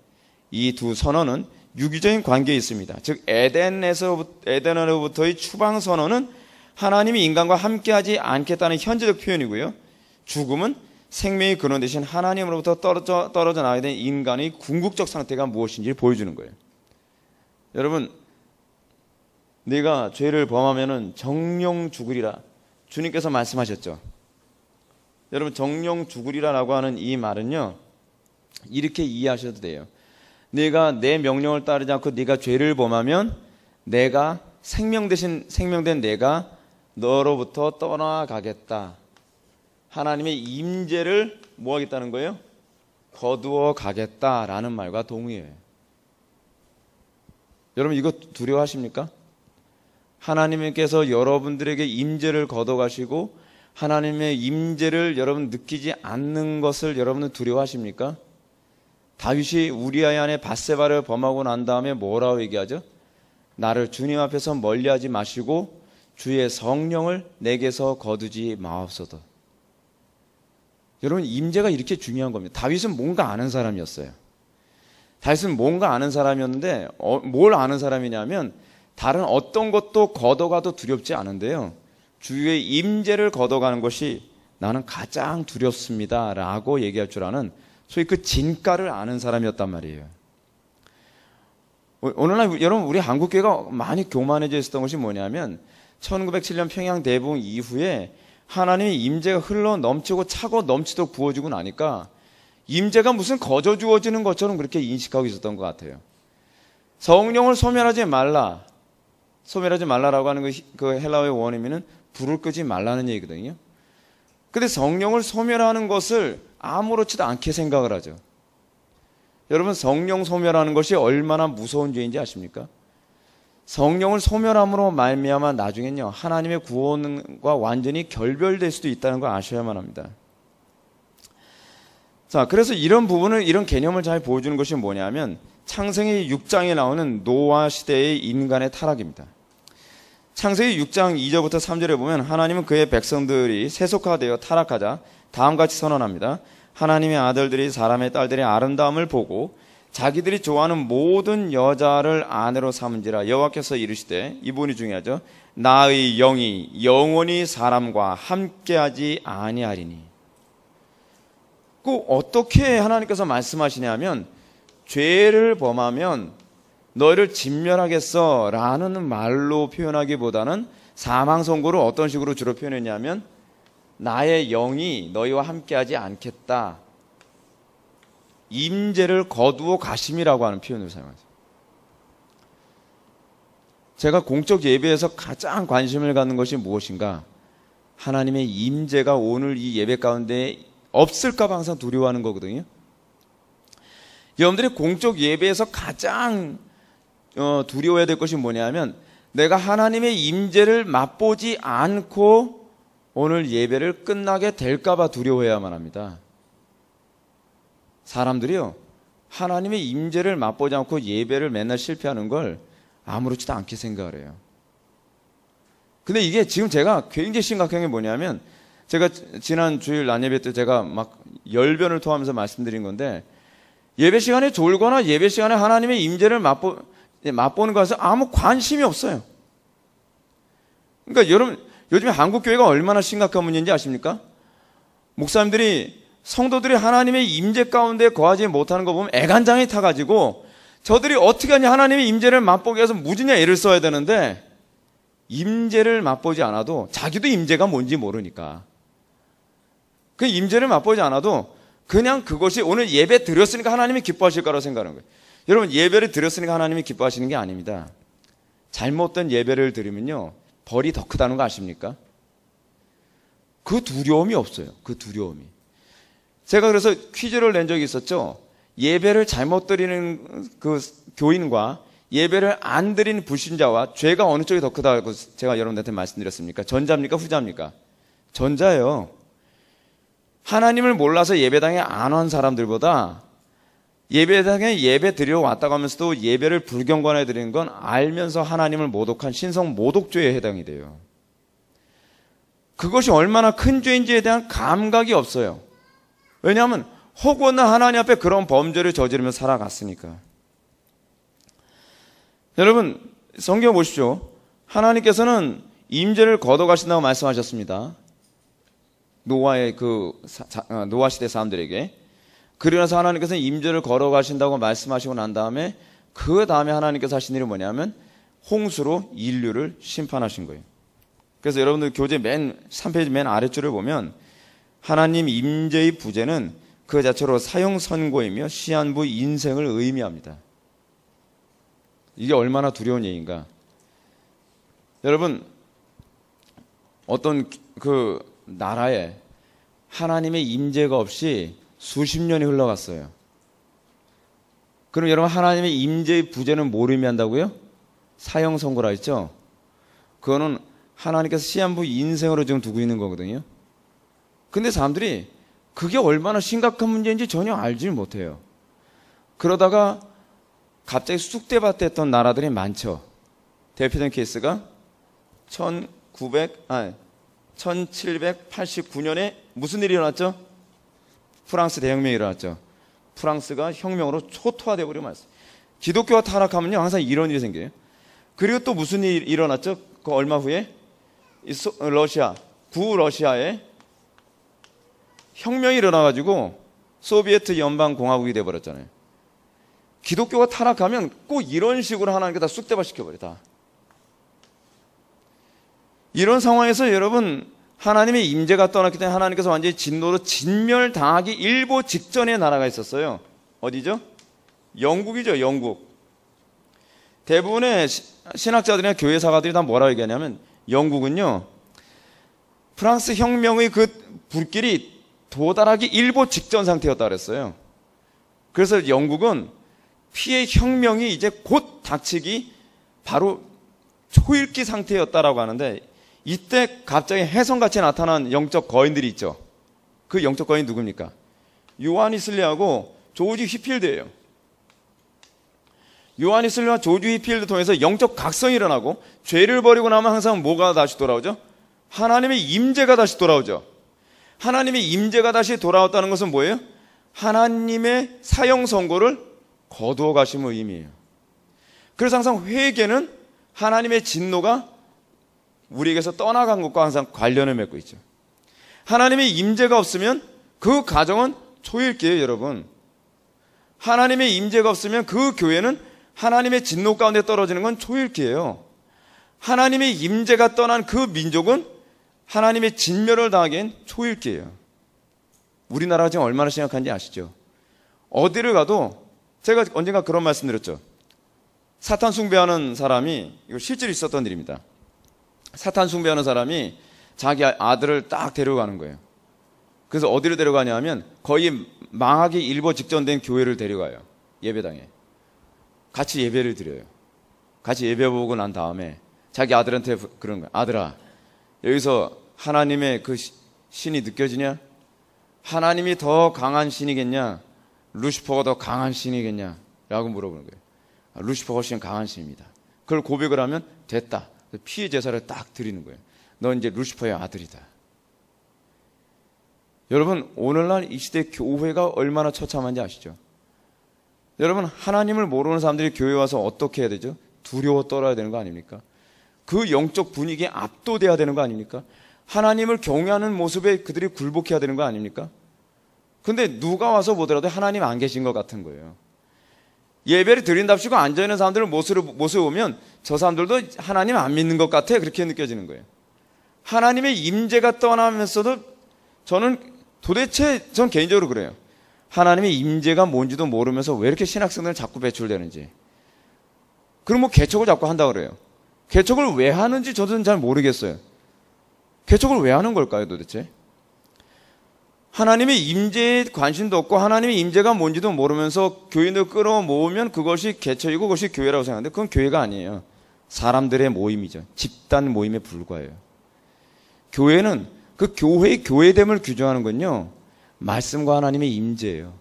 이 두 선언은 유기적인 관계에 있습니다. 즉 에덴으로부터의 추방 선언은 하나님이 인간과 함께하지 않겠다는 현재적 표현이고요. 죽음은 생명의 근원 대신 하나님으로부터 떨어져 나가게 된 인간의 궁극적 상태가 무엇인지를 보여주는 거예요. 여러분, 네가 죄를 범하면은 정령 죽으리라. 주님께서 말씀하셨죠. 여러분, 정령 죽으리라라고 하는 이 말은요, 이렇게 이해하셔도 돼요. 네가 내 명령을 따르지 않고 네가 죄를 범하면 내가 생명 대신 생명된 내가 너로부터 떠나가겠다. 하나님의 임재를 뭐 하겠다는 거예요? 거두어 가겠다라는 말과 동의해요. 여러분 이거 두려워하십니까? 하나님께서 여러분들에게 임재를 거둬가시고 하나님의 임재를 여러분 느끼지 않는 것을 여러분은 두려워하십니까? 다윗이 우리아의 아내 밧세바를 범하고 난 다음에 뭐라고 얘기하죠? 나를 주님 앞에서 멀리하지 마시고 주의 성령을 내게서 거두지 마옵소서. 여러분 임재가 이렇게 중요한 겁니다. 다윗은 뭔가 아는 사람이었어요. 다윗은 뭔가 아는 사람이었는데 뭘 아는 사람이냐면 다른 어떤 것도 걷어가도 두렵지 않은데요. 주의 임재를 걷어가는 것이 나는 가장 두렵습니다 라고 얘기할 줄 아는 소위 그 진가를 아는 사람이었단 말이에요. 오늘날 여러분 우리 한국교회가 많이 교만해져 있었던 것이 뭐냐면 1907년 평양 대붕 이후에 하나님의 임재가 흘러 넘치고 차고 넘치도록 부어지고 나니까 임재가 무슨 거저 주어지는 것처럼 그렇게 인식하고 있었던 것 같아요. 성령을 소멸하지 말라. 소멸하지 말라라고 하는 그 헬라어의 원어민은 불을 끄지 말라는 얘기거든요. 근데 성령을 소멸하는 것을 아무렇지도 않게 생각을 하죠. 여러분 성령 소멸하는 것이 얼마나 무서운 죄인지 아십니까? 성령을 소멸함으로 말미암아 나중엔요 하나님의 구원과 완전히 결별될 수도 있다는 걸 아셔야만 합니다. 자, 그래서 이런 부분을 이런 개념을 잘 보여주는 것이 뭐냐면 창세기 6장에 나오는 노아 시대의 인간의 타락입니다. 창세기 6장 2절부터 3절에 보면 하나님은 그의 백성들이 세속화되어 타락하자 다음같이 선언합니다. 하나님의 아들들이 사람의 딸들의 아름다움을 보고 자기들이 좋아하는 모든 여자를 아내로 삼은지라 여호와께서 이르시되, 이 부분이 중요하죠. 나의 영이 영원히 사람과 함께하지 아니하리니. 그 어떻게 하나님께서 말씀하시냐면 죄를 범하면 너희를 진멸하겠어 라는 말로 표현하기보다는 사망 선고를 어떤 식으로 주로 표현했냐면 나의 영이 너희와 함께하지 않겠다, 임재를 거두어 가심이라고 하는 표현을 사용하죠. 제가 공적 예배에서 가장 관심을 갖는 것이 무엇인가? 하나님의 임재가 오늘 이 예배 가운데 없을까 봐 항상 두려워하는 거거든요. 여러분들이 공적 예배에서 가장 두려워해야 될 것이 뭐냐면 내가 하나님의 임재를 맛보지 않고 오늘 예배를 끝나게 될까 봐 두려워해야만 합니다. 사람들이요 하나님의 임재를 맛보지 않고 예배를 맨날 실패하는 걸 아무렇지도 않게 생각을 해요. 근데 이게 지금 제가 굉장히 심각한 게 뭐냐면 제가 지난 주일 낮예배 때 제가 막 열변을 토하면서 말씀드린 건데 예배 시간에 졸거나 예배 시간에 하나님의 임재를 맛보는 것에 아무 관심이 없어요. 그러니까 여러분 요즘에 한국 교회가 얼마나 심각한 문제인지 아십니까? 목사님들이 성도들이 하나님의 임재 가운데 거하지 못하는 거 보면 애간장이 타가지고 저들이 어떻게 하냐 하나님의 임재를 맛보기 위해서 무지냐 애를 써야 되는데 임재를 맛보지 않아도 자기도 임재가 뭔지 모르니까 그 임재를 맛보지 않아도 그냥 그것이 오늘 예배 드렸으니까 하나님이 기뻐하실 거라고 생각하는 거예요. 여러분 예배를 드렸으니까 하나님이 기뻐하시는 게 아닙니다. 잘못된 예배를 드리면요 벌이 더 크다는 거 아십니까? 그 두려움이 없어요. 그 두려움이. 제가 그래서 퀴즈를 낸 적이 있었죠. 예배를 잘못 드리는 그 교인과 예배를 안 드리는 불신자와 죄가 어느 쪽이 더 크다고 제가 여러분들한테 말씀드렸습니까? 전자입니까? 후자입니까? 전자예요. 하나님을 몰라서 예배당에 안 온 사람들보다 예배당에 예배 드리러 왔다고 하면서도 예배를 불경건해 드리는 건 알면서 하나님을 모독한 신성 모독죄에 해당이 돼요. 그것이 얼마나 큰 죄인지에 대한 감각이 없어요. 왜냐하면 혹은 하나님 앞에 그런 범죄를 저지르며 살아갔으니까. 여러분 성경 보십시오. 하나님께서는 임재를 거둬가신다고 말씀하셨습니다. 노아의 노아 시대 사람들에게. 그러면서 하나님께서는 임재를 걸어가신다고 말씀하시고 난 다음에 그 다음에 하나님께서 하신 일이 뭐냐면 홍수로 인류를 심판하신 거예요. 그래서 여러분들 교재 맨 3페이지 맨 아래줄을 보면 하나님 임재의 부재는 그 자체로 사형 선고이며 시한부 인생을 의미합니다. 이게 얼마나 두려운 얘기인가. 여러분 어떤 그 나라에 하나님의 임재가 없이 수십 년이 흘러갔어요. 그럼 여러분, 하나님의 임재의 부재는 뭘 의미한다고요? 사형 선고라 했죠? 그거는 하나님께서 시한부 인생으로 지금 두고 있는 거거든요. 근데 사람들이 그게 얼마나 심각한 문제인지 전혀 알지 못해요. 그러다가 갑자기 쑥대밭됐던 나라들이 많죠. 대표적인 케이스가 1789년에 무슨 일이 일어났죠? 프랑스 대혁명이 일어났죠. 프랑스가 혁명으로 초토화되어 버리고 말았어요. 기독교가 타락하면요, 항상 이런 일이 생겨요. 그리고 또 무슨 일이 일어났죠? 그 얼마 후에 러시아, 구러시아에 혁명이 일어나가지고 소비에트 연방공화국이 돼버렸잖아요. 기독교가 타락하면 꼭 이런 식으로 하나님께 다 쑥대밭 시켜버려. 다. 이런 상황에서 여러분, 하나님의 임재가 떠났기 때문에 하나님께서 완전히 진노로 진멸당하기 일보 직전의 나라가 있었어요. 어디죠? 영국이죠. 영국. 대부분의 신학자들이나 교회 사가들이 다 뭐라고 얘기하냐면, 영국은요, 프랑스 혁명의 그 불길이 도달하기 일보 직전 상태였다 그랬어요. 그래서 영국은 피해 혁명이 이제 곧 닥치기 바로 초읽기 상태였다라고 하는데, 이때 갑자기 혜성같이 나타난 영적 거인들이 있죠. 그 영적 거인 누굽니까? 요한 웨슬리하고 조지 휘필드예요. 요한 웨슬리와 조지 휘필드 통해서 영적 각성이 일어나고, 죄를 버리고 나면 항상 뭐가 다시 돌아오죠? 하나님의 임재가 다시 돌아오죠. 하나님의 임재가 다시 돌아왔다는 것은 뭐예요? 하나님의 사형 선고를 거두어 가심의 의미예요. 그래서 항상 회개는 하나님의 진노가 우리에게서 떠나간 것과 항상 관련을 맺고 있죠. 하나님의 임재가 없으면 그 가정은 초일기예요, 여러분. 하나님의 임재가 없으면 그 교회는 하나님의 진노 가운데 떨어지는 건 초일기예요. 하나님의 임재가 떠난 그 민족은 하나님의 진멸을 당하기엔 초일기예요. 우리나라가 지금 얼마나 심각한지 아시죠? 어디를 가도, 제가 언젠가 그런 말씀 드렸죠. 사탄 숭배하는 사람이, 이거 실제로 있었던 일입니다. 사탄 숭배하는 사람이 자기 아들을 딱 데려가는 거예요. 그래서 어디를 데려가냐 하면 거의 망하기 일보 직전 된 교회를 데려가요. 예배당에. 같이 예배를 드려요. 같이 예배 보고 난 다음에 자기 아들한테 그런 거예요. 아들아, 여기서 하나님의 그 신이 느껴지냐? 하나님이 더 강한 신이겠냐? 루시퍼가 더 강한 신이겠냐? 라고 물어보는 거예요. 루시퍼가 훨씬 강한 신입니다. 그걸 고백을 하면 됐다. 피의 제사를 딱 드리는 거예요. 너 이제 루시퍼의 아들이다. 여러분, 오늘날 이 시대 교회가 얼마나 처참한지 아시죠? 여러분, 하나님을 모르는 사람들이 교회 와서 어떻게 해야 되죠? 두려워 떨어야 되는 거 아닙니까? 그 영적 분위기에 압도돼야 되는 거 아닙니까? 하나님을 경외하는 모습에 그들이 굴복해야 되는 거 아닙니까? 근데 누가 와서 보더라도 하나님 안 계신 것 같은 거예요. 예배를 드린답시고 앉아있는 사람들을 모습을 보면 저 사람들도 하나님 안 믿는 것 같아, 그렇게 느껴지는 거예요. 하나님의 임재가 떠나면서도 전 개인적으로 그래요. 하나님의 임재가 뭔지도 모르면서 왜 이렇게 신학생들은 자꾸 배출되는지. 그럼 뭐 개척을 자꾸 한다고 그래요. 개척을 왜 하는지 저는 잘 모르겠어요. 개척을 왜 하는 걸까요, 도대체? 하나님의 임재에 관심도 없고 하나님의 임재가 뭔지도 모르면서 교인을 끌어모으면 그것이 개척이고 그것이 교회라고 생각하는데, 그건 교회가 아니에요. 사람들의 모임이죠. 집단 모임에 불과해요. 교회는 그 교회의 교회됨을 규정하는 건요, 말씀과 하나님의 임재예요.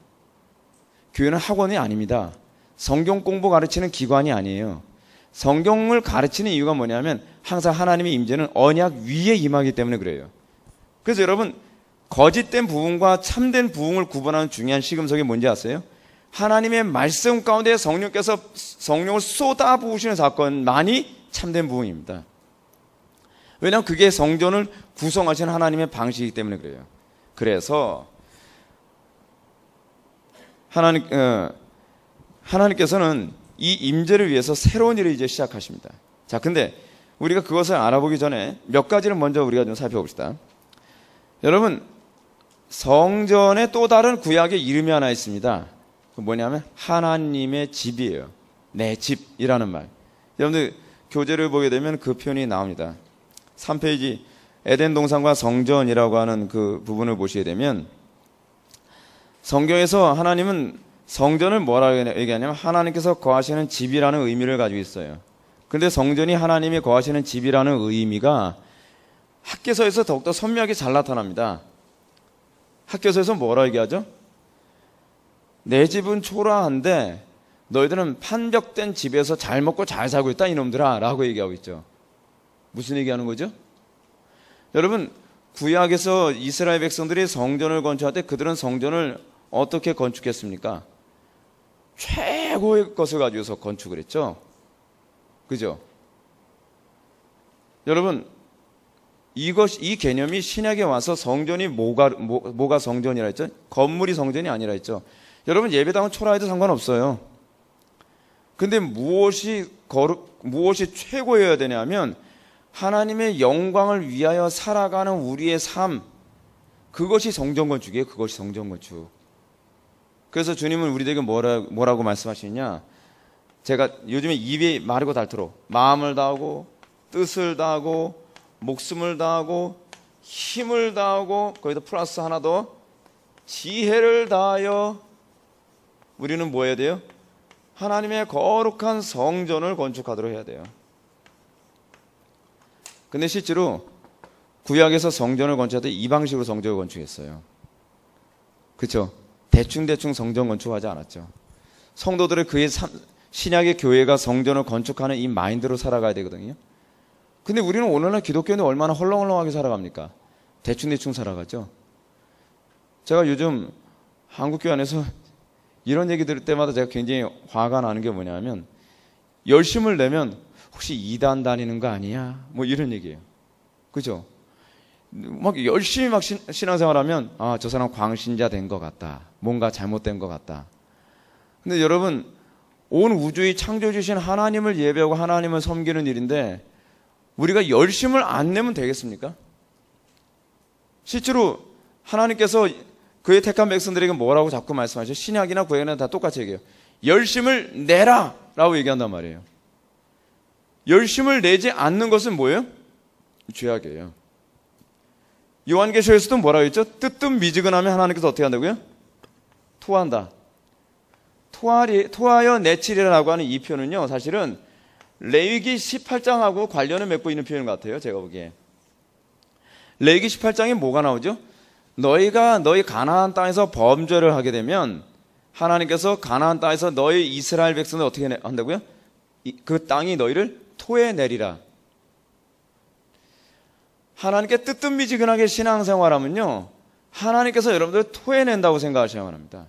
교회는 학원이 아닙니다. 성경 공부 가르치는 기관이 아니에요. 성경을 가르치는 이유가 뭐냐면 항상 하나님의 임재는 언약 위에 임하기 때문에 그래요. 그래서 여러분, 거짓된 부흥과 참된 부흥을 구분하는 중요한 시금석이 뭔지 아세요? 하나님의 말씀 가운데 성령께서 성령을 쏟아 부으시는 사건만이 참된 부흥입니다. 왜냐하면 그게 성전을 구성하시는 하나님의 방식이기 때문에 그래요. 그래서 하나님께서는 이 임재를 위해서 새로운 일을 이제 시작하십니다. 자, 근데 우리가 그것을 알아보기 전에 몇 가지를 먼저 우리가 좀 살펴봅시다. 여러분, 성전에 또 다른 구약의 이름이 하나 있습니다. 그 뭐냐면 하나님의 집이에요. 내 집이라는 말. 여러분들 교재를 보게 되면 그 표현이 나옵니다. 3페이지 에덴 동산과 성전이라고 하는 그 부분을 보시게 되면 성경에서 하나님은 성전을 뭐라고 얘기하냐면 하나님께서 거하시는 집이라는 의미를 가지고 있어요. 그런데 성전이 하나님이 거하시는 집이라는 의미가 학개서에서 더욱더 선명하게 잘 나타납니다. 학개서에서 뭐라고 얘기하죠? 내 집은 초라한데 너희들은 판벽된 집에서 잘 먹고 잘 살고 있다 이놈들아 라고 얘기하고 있죠. 무슨 얘기하는 거죠? 여러분, 구약에서 이스라엘 백성들이 성전을 건축할 때 그들은 성전을 어떻게 건축했습니까? 최고의 것을 가지고서 건축을 했죠. 그죠? 여러분, 이 개념이 신약에 와서 성전이 뭐가 성전이라 했죠? 건물이 성전이 아니라 했죠. 여러분, 예배당은 초라해도 상관없어요. 근데 무엇이 최고여야 되냐면 하나님의 영광을 위하여 살아가는 우리의 삶, 그것이 성전 건축이에요. 그것이 성전 건축. 그래서 주님은 우리에게 뭐라고 말씀하시느냐? 제가 요즘에 입이 마르고 닳도록 마음을 다하고 뜻을 다하고 목숨을 다하고 힘을 다하고 거기다 플러스 하나 더 지혜를 다하여 우리는 뭐 해야 돼요? 하나님의 거룩한 성전을 건축하도록 해야 돼요. 근데 실제로 구약에서 성전을 건축할 때 이 방식으로 성전을 건축했어요. 그렇죠? 대충 성전 건축하지 않았죠. 성도들의 그의 신약의 교회가 성전을 건축하는 이 마인드로 살아가야 되거든요. 근데 우리는 오늘날 기독교는 얼마나 헐렁헐렁하게 살아갑니까? 대충 살아가죠. 제가 요즘 한국교회 안에서 이런 얘기 들을 때마다 제가 굉장히 화가 나는 게 뭐냐면 열심을 내면 혹시 이단 다니는 거 아니야? 뭐 이런 얘기예요. 그죠? 막 열심히 막 신앙생활하면 아, 저 사람 광신자 된 것 같다. 뭔가 잘못된 것 같다. 근데 여러분, 온 우주의 창조주신 하나님을 예배하고 하나님을 섬기는 일인데 우리가 열심을 안 내면 되겠습니까? 실제로 하나님께서 그의 택한 백성들에게 뭐라고 자꾸 말씀하셔요? 신약이나 구약이나 다 똑같이 얘기해요. 열심을 내라! 라고 얘기한단 말이에요. 열심을 내지 않는 것은 뭐예요? 죄악이에요. 요한계시록에서도 뭐라고 했죠? 뜨뜻미지근하면 하나님께서 어떻게 한다고요? 토한다. 토하여 내치리라고 하는 이 표현은요, 사실은 레위기 18장하고 관련을 맺고 있는 표현 같아요. 제가 보기에. 레위기 18장에 뭐가 나오죠? 너희가 너희 가나안 땅에서 범죄를 하게 되면 하나님께서 가나안 땅에서 너희 이스라엘 백성을 어떻게 한다고요? 그 땅이 너희를 토해내리라. 하나님께 뜨뜻미지근하게 신앙생활하면요, 하나님께서 여러분들을 토해낸다고 생각하셔야 합니다.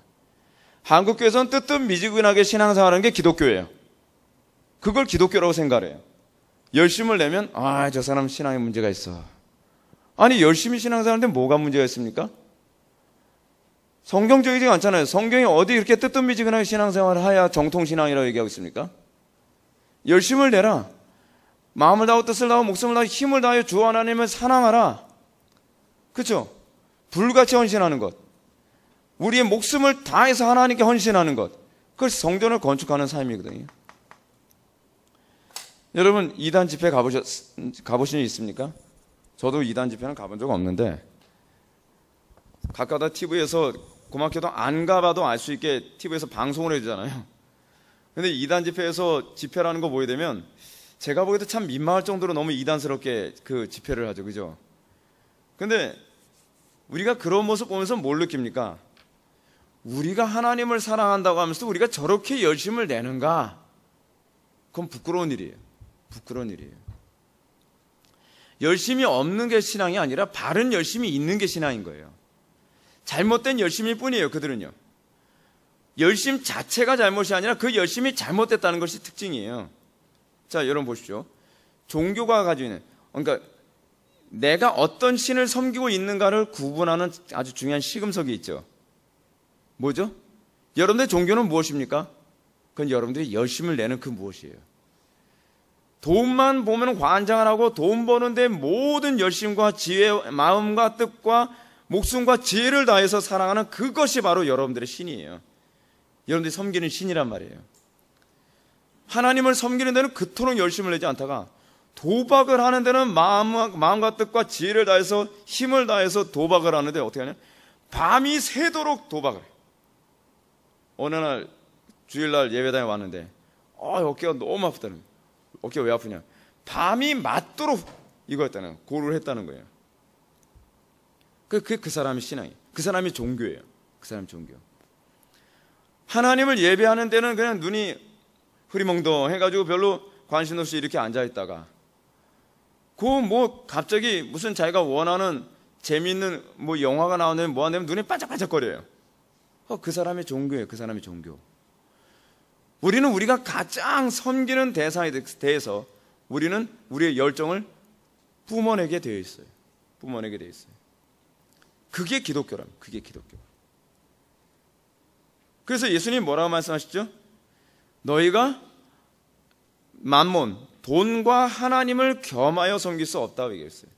한국교회에서는 뜨뜻미지근하게 신앙생활하는 게 기독교예요. 그걸 기독교라고 생각해요. 열심을 내면 아, 저 사람 신앙에 문제가 있어. 아니, 열심히 신앙생활하는데 뭐가 문제가 있습니까? 성경적이지 않잖아요. 성경이 어디 이렇게 뜨뜻미지근하게 신앙생활을 해야 정통신앙이라고 얘기하고 있습니까? 열심을 내라. 마음을 다하고 뜻을 다하고 목숨을 다하고 힘을 다하여 주 하나님을 사랑하라. 그렇죠? 불같이 헌신하는 것, 우리의 목숨을 다해서 하나님께 헌신하는 것, 그것이 성전을 건축하는 삶이거든요. 여러분, 이단 집회 가보신 일 있습니까? 저도 이단 집회는 가본 적 없는데 가까다 TV에서 고맙게도 안 가봐도 알 수 있게 TV에서 방송을 해주잖아요. 근데 이단 집회에서 집회라는 거 보게 되면 제가 보기에도 참 민망할 정도로 너무 이단스럽게 그 집회를 하죠. 그죠? 근데 우리가 그런 모습 보면서 뭘 느낍니까? 우리가 하나님을 사랑한다고 하면서도 우리가 저렇게 열심을 내는가? 그건 부끄러운 일이에요. 부끄러운 일이에요. 열심이 없는 게 신앙이 아니라 바른 열심이 있는 게 신앙인 거예요. 잘못된 열심일 뿐이에요. 그들은요. 열심 자체가 잘못이 아니라 그 열심이 잘못됐다는 것이 특징이에요. 자, 여러분 보십시오. 종교가 가지고 있는, 그러니까 내가 어떤 신을 섬기고 있는가를 구분하는 아주 중요한 시금석이 있죠. 뭐죠? 여러분들의 종교는 무엇입니까? 그건 여러분들이 열심을 내는 그 무엇이에요. 돈만 보면 환장을 하고 돈 버는데 모든 열심과 지혜, 마음과 뜻과 목숨과 지혜를 다해서 살아가는 그것이 바로 여러분들의 신이에요. 여러분들이 섬기는 신이란 말이에요. 하나님을 섬기는 데는 그토록 열심을 내지 않다가 도박을 하는 데는 마음과 뜻과 지혜를 다해서 힘을 다해서 도박을 하는데 어떻게 하냐? 밤이 새도록 도박을 해요. 어느 날 주일날 예배당에 왔는데 어깨가 너무 아프다는 거예요. 어깨가 왜 아프냐? 밤이 맞도록 이거였다는 고를 했다는 거예요. 그 사람이 신앙이에요. 그 사람이 종교예요. 그 사람이 종교. 하나님을 예배하는 데는 그냥 눈이 흐리멍덩해가지고 별로 관심 없이 이렇게 앉아있다가 갑자기 무슨 자기가 원하는 재미있는 영화가 나오면 뭐 하냐면 눈이 반짝반짝거려요. 그 사람이 종교예요. 그 사람이 종교. 우리는 우리가 가장 섬기는 대상에 대해서 우리는 우리의 열정을 뿜어내게 되어 있어요. 뿜어내게 되어 있어요. 그게 기독교랍니다. 그게 기독교. 그래서 예수님 뭐라고 말씀하시죠? 너희가 만몬, 돈과 하나님을 겸하여 섬길 수 없다고 얘기했어요.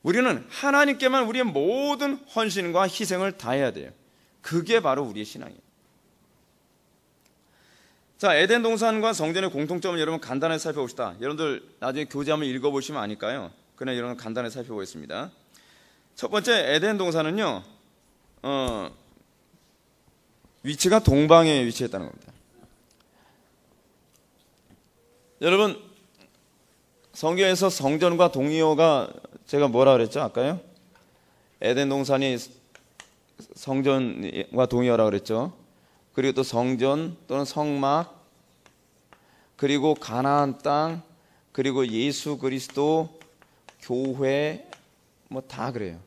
우리는 하나님께만 우리의 모든 헌신과 희생을 다해야 돼요. 그게 바로 우리의 신앙이에요. 자, 에덴 동산과 성전의 공통점을 여러분 간단하게 살펴봅시다. 여러분들 나중에 교재 한번 읽어보시면 아니까요. 그냥 여러분 간단하게 살펴보겠습니다. 첫 번째 에덴 동산은요, 위치가 동방에 위치했다는 겁니다. 여러분 성경에서 성전과 동의어가 제가 뭐라 그랬죠? 아까요? 에덴 동산이 성전과 동의어라 그랬죠. 그리고 또 성전 또는 성막, 그리고 가나안 땅, 그리고 예수 그리스도, 교회, 다 그래요.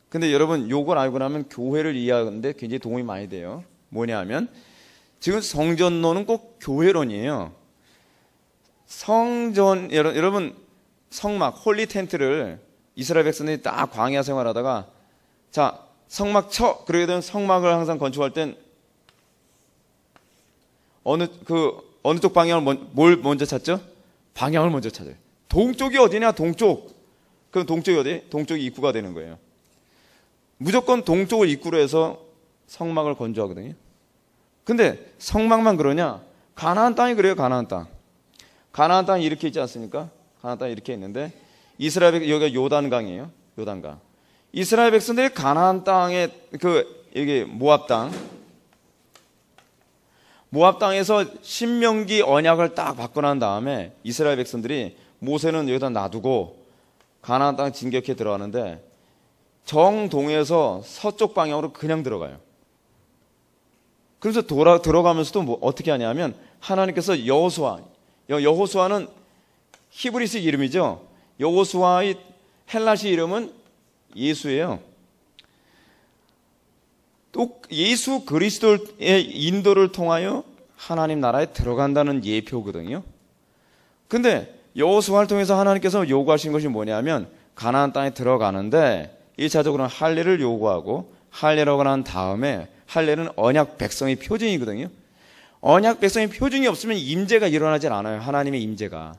근데 여러분 요걸 알고 나면 교회를 이해하는데 굉장히 도움이 많이 돼요. 뭐냐 하면 지금 성전론은 꼭 교회론이에요. 성전, 여러분 성막, 홀리 텐트를 이스라엘 백성들이 딱 광야 생활하다가 자 성막 그러게 되면 성막을 항상 건축할 땐 어느 쪽 방향을 뭘 먼저 찾죠? 방향을 먼저 찾아요. 동쪽이 어디냐? 동쪽. 그럼 동쪽이 어디? 동쪽이 입구가 되는 거예요. 무조건 동쪽을 입구로 해서 성막을 건조하거든요. 근데 성막만 그러냐? 가나안 땅이 그래요. 가나안 땅. 가나안 땅이 이렇게 있지 않습니까? 가나안 땅이 이렇게 있는데 이스라엘 여기가 요단강이에요. 요단강. 이스라엘 백성들이 가나안 땅에 이게 모압 땅에서 신명기 언약을 딱 받고 난 다음에 이스라엘 백성들이 모세는 여기다 놔두고 가나안 땅 진격해 들어가는데 정동에서 서쪽 방향으로 그냥 들어가요. 그래서 들어가면서도 어떻게 하냐면 하나님께서 여호수아는 히브리스 이름이죠. 여호수아의 헬라시 이름은 예수예요. 또 예수 그리스도의 인도를 통하여 하나님 나라에 들어간다는 예표거든요. 근데 여호수아를 통해서 하나님께서 요구하신 것이 뭐냐면 가나안 땅에 들어가는데 1차적으로는 할례를 요구하고 할례라고 난 다음에 할례는 언약 백성의 표징이거든요. 언약 백성의 표징이 없으면 임재가 일어나질 않아요. 하나님의 임재가.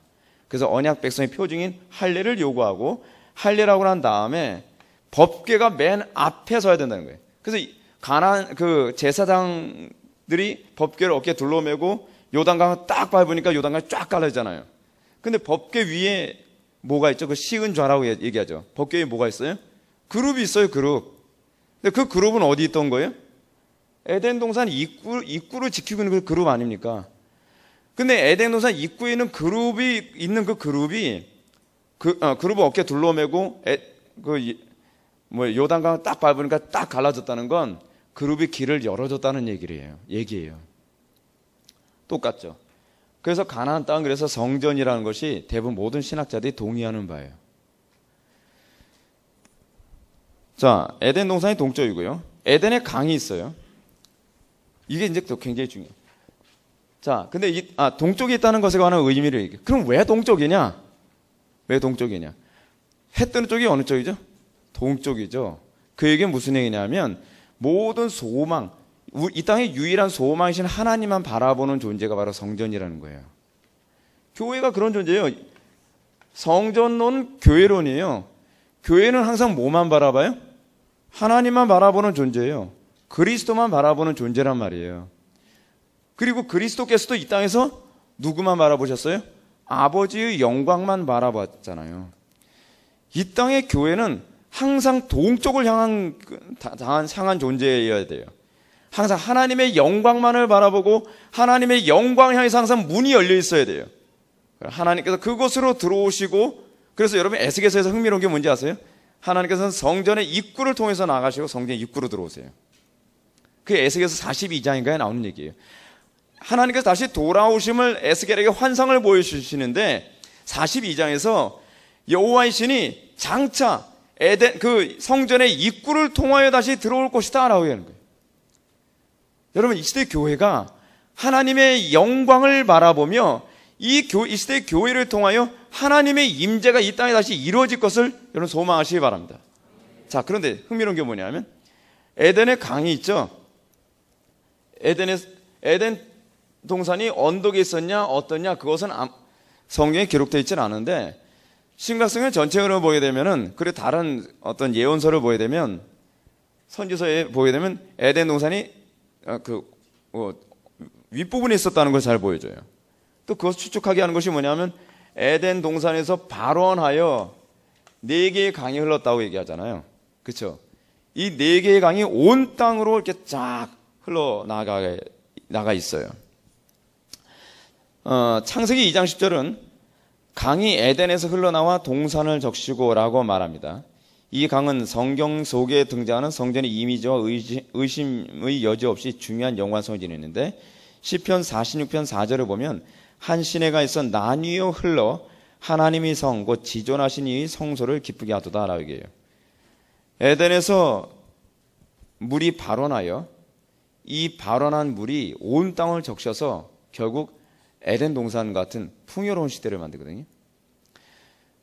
그래서 언약 백성의 표징인 할례를 요구하고 할례라고 난 다음에 법궤가 맨 앞에 서야 된다는 거예요. 그래서 가나안 제사장들이 법궤를 어깨에 둘러매고 요단강을 딱 밟으니까 요단강이 쫙 갈라지잖아요. 근데 법궤 위에 뭐가 있죠? 그 시은좌라고 얘기하죠. 법궤 위에 뭐가 있어요? 그룹이 있어요. 그룹. 근데 그 그룹은 어디 있던 거예요? 에덴 동산 입구를 지키고 있는 그 그룹 아닙니까? 근데 에덴 동산 입구에 있는 그룹이 있는 그 그룹이 그룹을 어깨에 둘러매고 요단강을 딱 밟으니까 딱 갈라졌다는 건 그룹이 길을 열어줬다는 얘기예요. 똑같죠. 그래서 가나안 땅은 그래서 성전이라는 것이 대부분 모든 신학자들이 동의하는 바예요. 자, 에덴 동산이 동쪽이고요. 에덴에 강이 있어요. 이게 이제 또 굉장히 중요해요. 자, 근데 동쪽에 있다는 것에 관한 의미를 얘기해요. 그럼 왜 동쪽이냐? 왜 동쪽이냐? 해 뜨는 쪽이 어느 쪽이죠? 동쪽이죠. 그 얘기는 무슨 얘기냐면 모든 소망, 이 땅의 유일한 소망이신 하나님만 바라보는 존재가 바로 성전이라는 거예요. 교회가 그런 존재예요. 성전론, 교회론이에요. 교회는 항상 뭐만 바라봐요? 하나님만 바라보는 존재예요. 그리스도만 바라보는 존재란 말이에요. 그리고 그리스도께서도 이 땅에서 누구만 바라보셨어요? 아버지의 영광만 바라봤잖아요. 이 땅의 교회는 항상 동쪽을 향한 존재여야 돼요. 항상 하나님의 영광만을 바라보고 하나님의 영광을 향해서 항상 문이 열려 있어야 돼요. 하나님께서 그곳으로 들어오시고, 그래서 여러분 에스겔서에서 흥미로운 게 뭔지 아세요? 하나님께서는 성전의 입구를 통해서 나가시고 성전의 입구로 들어오세요. 그게 에스겔서 42장인가에 나오는 얘기예요. 하나님께서 다시 돌아오심을 에스겔에게 환상을 보여주시는데 42장에서 여호와의 신이 장차 에덴 그 성전의 입구를 통하여 다시 들어올 것이다 라고 하는 거예요. 여러분, 이 시대 교회가 하나님의 영광을 바라보며 이 시대 교회를 통하여 하나님의 임재가 이 땅에 다시 이루어질 것을 여러분 소망하시기 바랍니다. 자, 그런데 흥미로운 게 뭐냐면 에덴의 강이 있죠. 에덴 동산이 언덕에 있었냐 어떠냐 그것은 성경에 기록되어 있지는 않은데, 신약성경 전체로 보게 되면은, 그리고 다른 어떤 예언서를 보게 되면, 선지서에 보게 되면 에덴 동산이 윗부분에 있었다는 걸 잘 보여줘요. 또 그것을 추측하게 하는 것이 뭐냐면 에덴 동산에서 발원하여 4개의 강이 흘렀다고 얘기하잖아요. 그렇죠? 이 4개의 강이 온 땅으로 이렇게 쫙 흘러나가 있어요. 창세기 2장 10절은 강이 에덴에서 흘러나와 동산을 적시고라고 말합니다. 이 강은 성경 속에 등장하는 성전의 이미지와 의심의 여지 없이 중요한 연관성을 지니는데, 시편 46편 4절을 보면 한 시내가 있어 나뉘어 흘러 하나님의 성 곧 지존하신 이의 성소를 기쁘게 하도다 라고 얘기해요. 에덴에서 물이 발원하여 이 발원한 물이 온 땅을 적셔서 결국 에덴 동산 같은 풍요로운 시대를 만들거든요.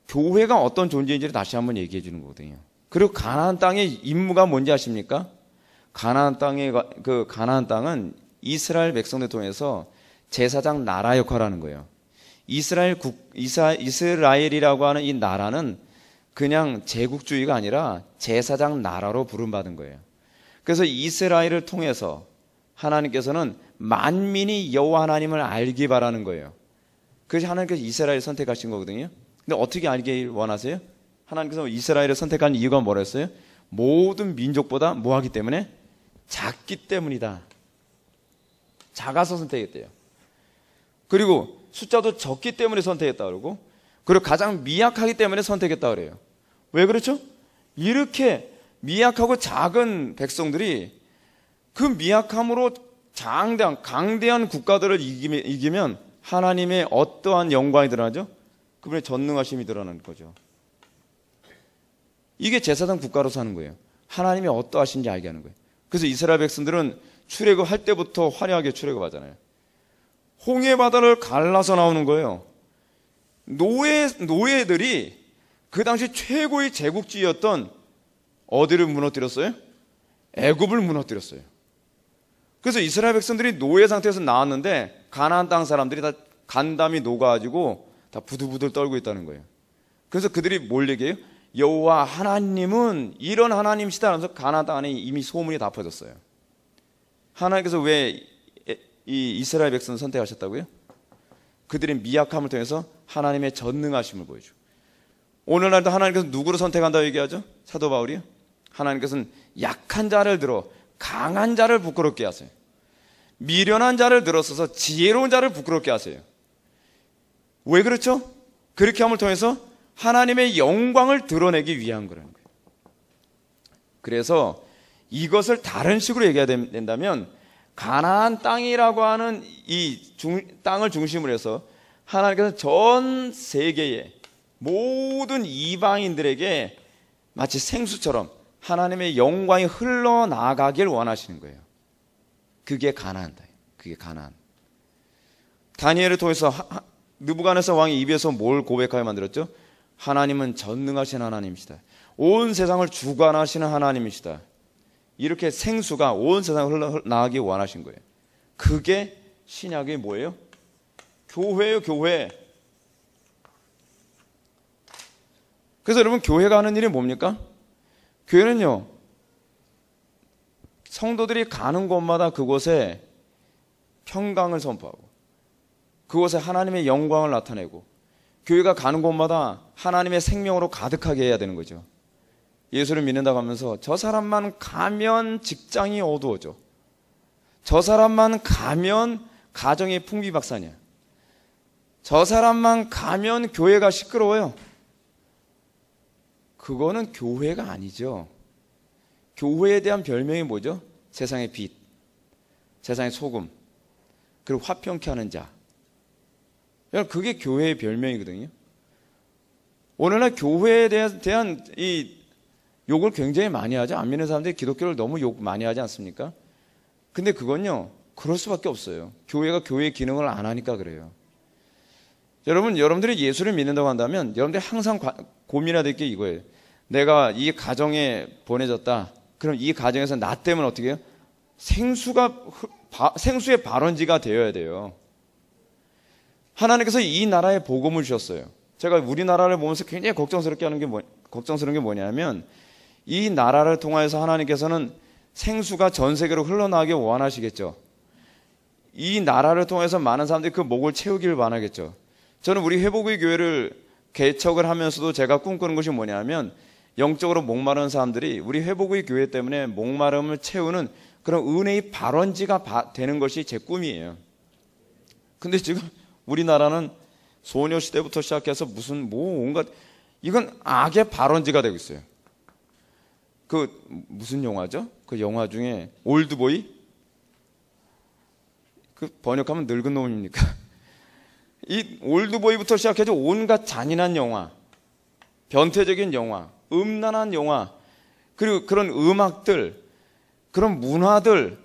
교회가 어떤 존재인지를 다시 한번 얘기해 주는 거거든요. 그리고 가나안 땅의 임무가 뭔지 아십니까? 가나안 땅은 이스라엘 백성들 통해서 제사장 나라 역할을 하는 거예요. 이스라엘이라고 하는 이 나라는 그냥 제국주의가 아니라 제사장 나라로 부름받은 거예요. 그래서 이스라엘을 통해서 하나님께서는 만민이 여호와 하나님을 알기 바라는 거예요. 그래서 하나님께서 이스라엘을 선택하신 거거든요. 근데 어떻게 알길 원하세요? 하나님께서 이스라엘을 선택한 이유가 뭐랬어요? 모든 민족보다 뭐하기 때문에? 작기 때문이다. 작아서 선택했대요. 그리고 숫자도 적기 때문에 선택했다 그러고, 그리고 가장 미약하기 때문에 선택했다 그래요. 왜 그렇죠? 이렇게 미약하고 작은 백성들이 그 미약함으로 강대한 국가들을 이기면 하나님의 어떠한 영광이 드러나죠? 그분의 전능하심이 드러나는 거죠. 이게 제사장 국가로 사는 거예요. 하나님이 어떠하신지 알게 하는 거예요. 그래서 이스라엘 백성들은 출애굽할 때부터 화려하게 출애굽하잖아요. 홍해 바다를 갈라서 나오는 거예요. 노예들이 그 당시 최고의 제국주의였던 어디를 무너뜨렸어요? 애굽을 무너뜨렸어요. 그래서 이스라엘 백성들이 노예 상태에서 나왔는데 가나안 땅 사람들이 다 간담이 녹아가지고 다 부들부들 떨고 있다는 거예요. 그래서 그들이 뭘 얘기해요? 여호와 하나님은 이런 하나님이시다 하면서 가나안 땅 안에 이미 소문이 다 퍼졌어요. 하나님께서 왜 이 이스라엘 백성을 선택하셨다고요? 그들의 미약함을 통해서 하나님의 전능하심을 보여줘. 오늘날도 하나님께서 누구를 선택한다고 얘기하죠? 사도 바울이요. 하나님께서는 약한 자를 들어 강한 자를 부끄럽게 하세요. 미련한 자를 들어서서 지혜로운 자를 부끄럽게 하세요. 왜 그렇죠? 그렇게 함을 통해서 하나님의 영광을 드러내기 위한 거라는 거예요. 그래서 이것을 다른 식으로 얘기한다면 가나안 땅이라고 하는 이 땅을 중심으로 해서 하나님께서 전 세계의 모든 이방인들에게 마치 생수처럼 하나님의 영광이 흘러나가길 원하시는 거예요. 그게 가나안 땅이에요. 그게 가나안. 다니엘을 통해서 느부갓네살 왕의 입에서 뭘 고백하여 만들었죠? 하나님은 전능하신 하나님이시다. 온 세상을 주관하시는 하나님이시다. 이렇게 생수가 온 세상을 흘러나가기 원하신 거예요. 그게 신약이 뭐예요? 교회예요, 교회. 그래서 여러분, 교회가 하는 일이 뭡니까? 교회는요, 성도들이 가는 곳마다 그곳에 평강을 선포하고 그곳에 하나님의 영광을 나타내고 교회가 가는 곳마다 하나님의 생명으로 가득하게 해야 되는 거죠. 예수를 믿는다고 하면서 저 사람만 가면 직장이 어두워져. 저 사람만 가면 가정이 풍비박산이야. 저 사람만 가면 교회가 시끄러워요. 그거는 교회가 아니죠. 교회에 대한 별명이 뭐죠? 세상의 빛, 세상의 소금, 그리고 화평케 하는 자. 그게 교회의 별명이거든요. 오늘날 교회에 대한 이 욕을 굉장히 많이 하죠. 안 믿는 사람들이 기독교를 너무 욕 많이 하지 않습니까? 근데 그건요, 그럴 수밖에 없어요. 교회가 교회의 기능을 안 하니까 그래요. 여러분들이 예수를 믿는다고 한다면 여러분들이 항상 고민해야 될 게 이거예요. 내가 이 가정에 보내졌다. 그럼 이 가정에서 나 때문에 어떻게 해요? 생수의 발원지가 되어야 돼요. 하나님께서 이 나라에 복음을 주셨어요. 제가 우리나라를 보면서 굉장히 걱정스러운 게 뭐냐면 이 나라를 통해서 하나님께서는 생수가 전 세계로 흘러나가게 원하시겠죠. 이 나라를 통해서 많은 사람들이 그 목을 채우기를 원하겠죠. 저는 우리 회복의 교회를 개척을 하면서도 제가 꿈꾸는 것이 뭐냐면 영적으로 목마른 사람들이 우리 회복의 교회 때문에 목마름을 채우는 그런 은혜의 발원지가 되는 것이 제 꿈이에요. 근데 지금 우리나라는 소녀시대부터 시작해서 온갖 이건 악의 발원지가 되고 있어요. 무슨 영화죠? 그 영화 중에 올드보이? 그 번역하면 늙은 놈입니까? 이 올드보이부터 시작해서 온갖 잔인한 영화, 변태적인 영화, 음란한 영화, 그리고 그런 음악들, 그런 문화들,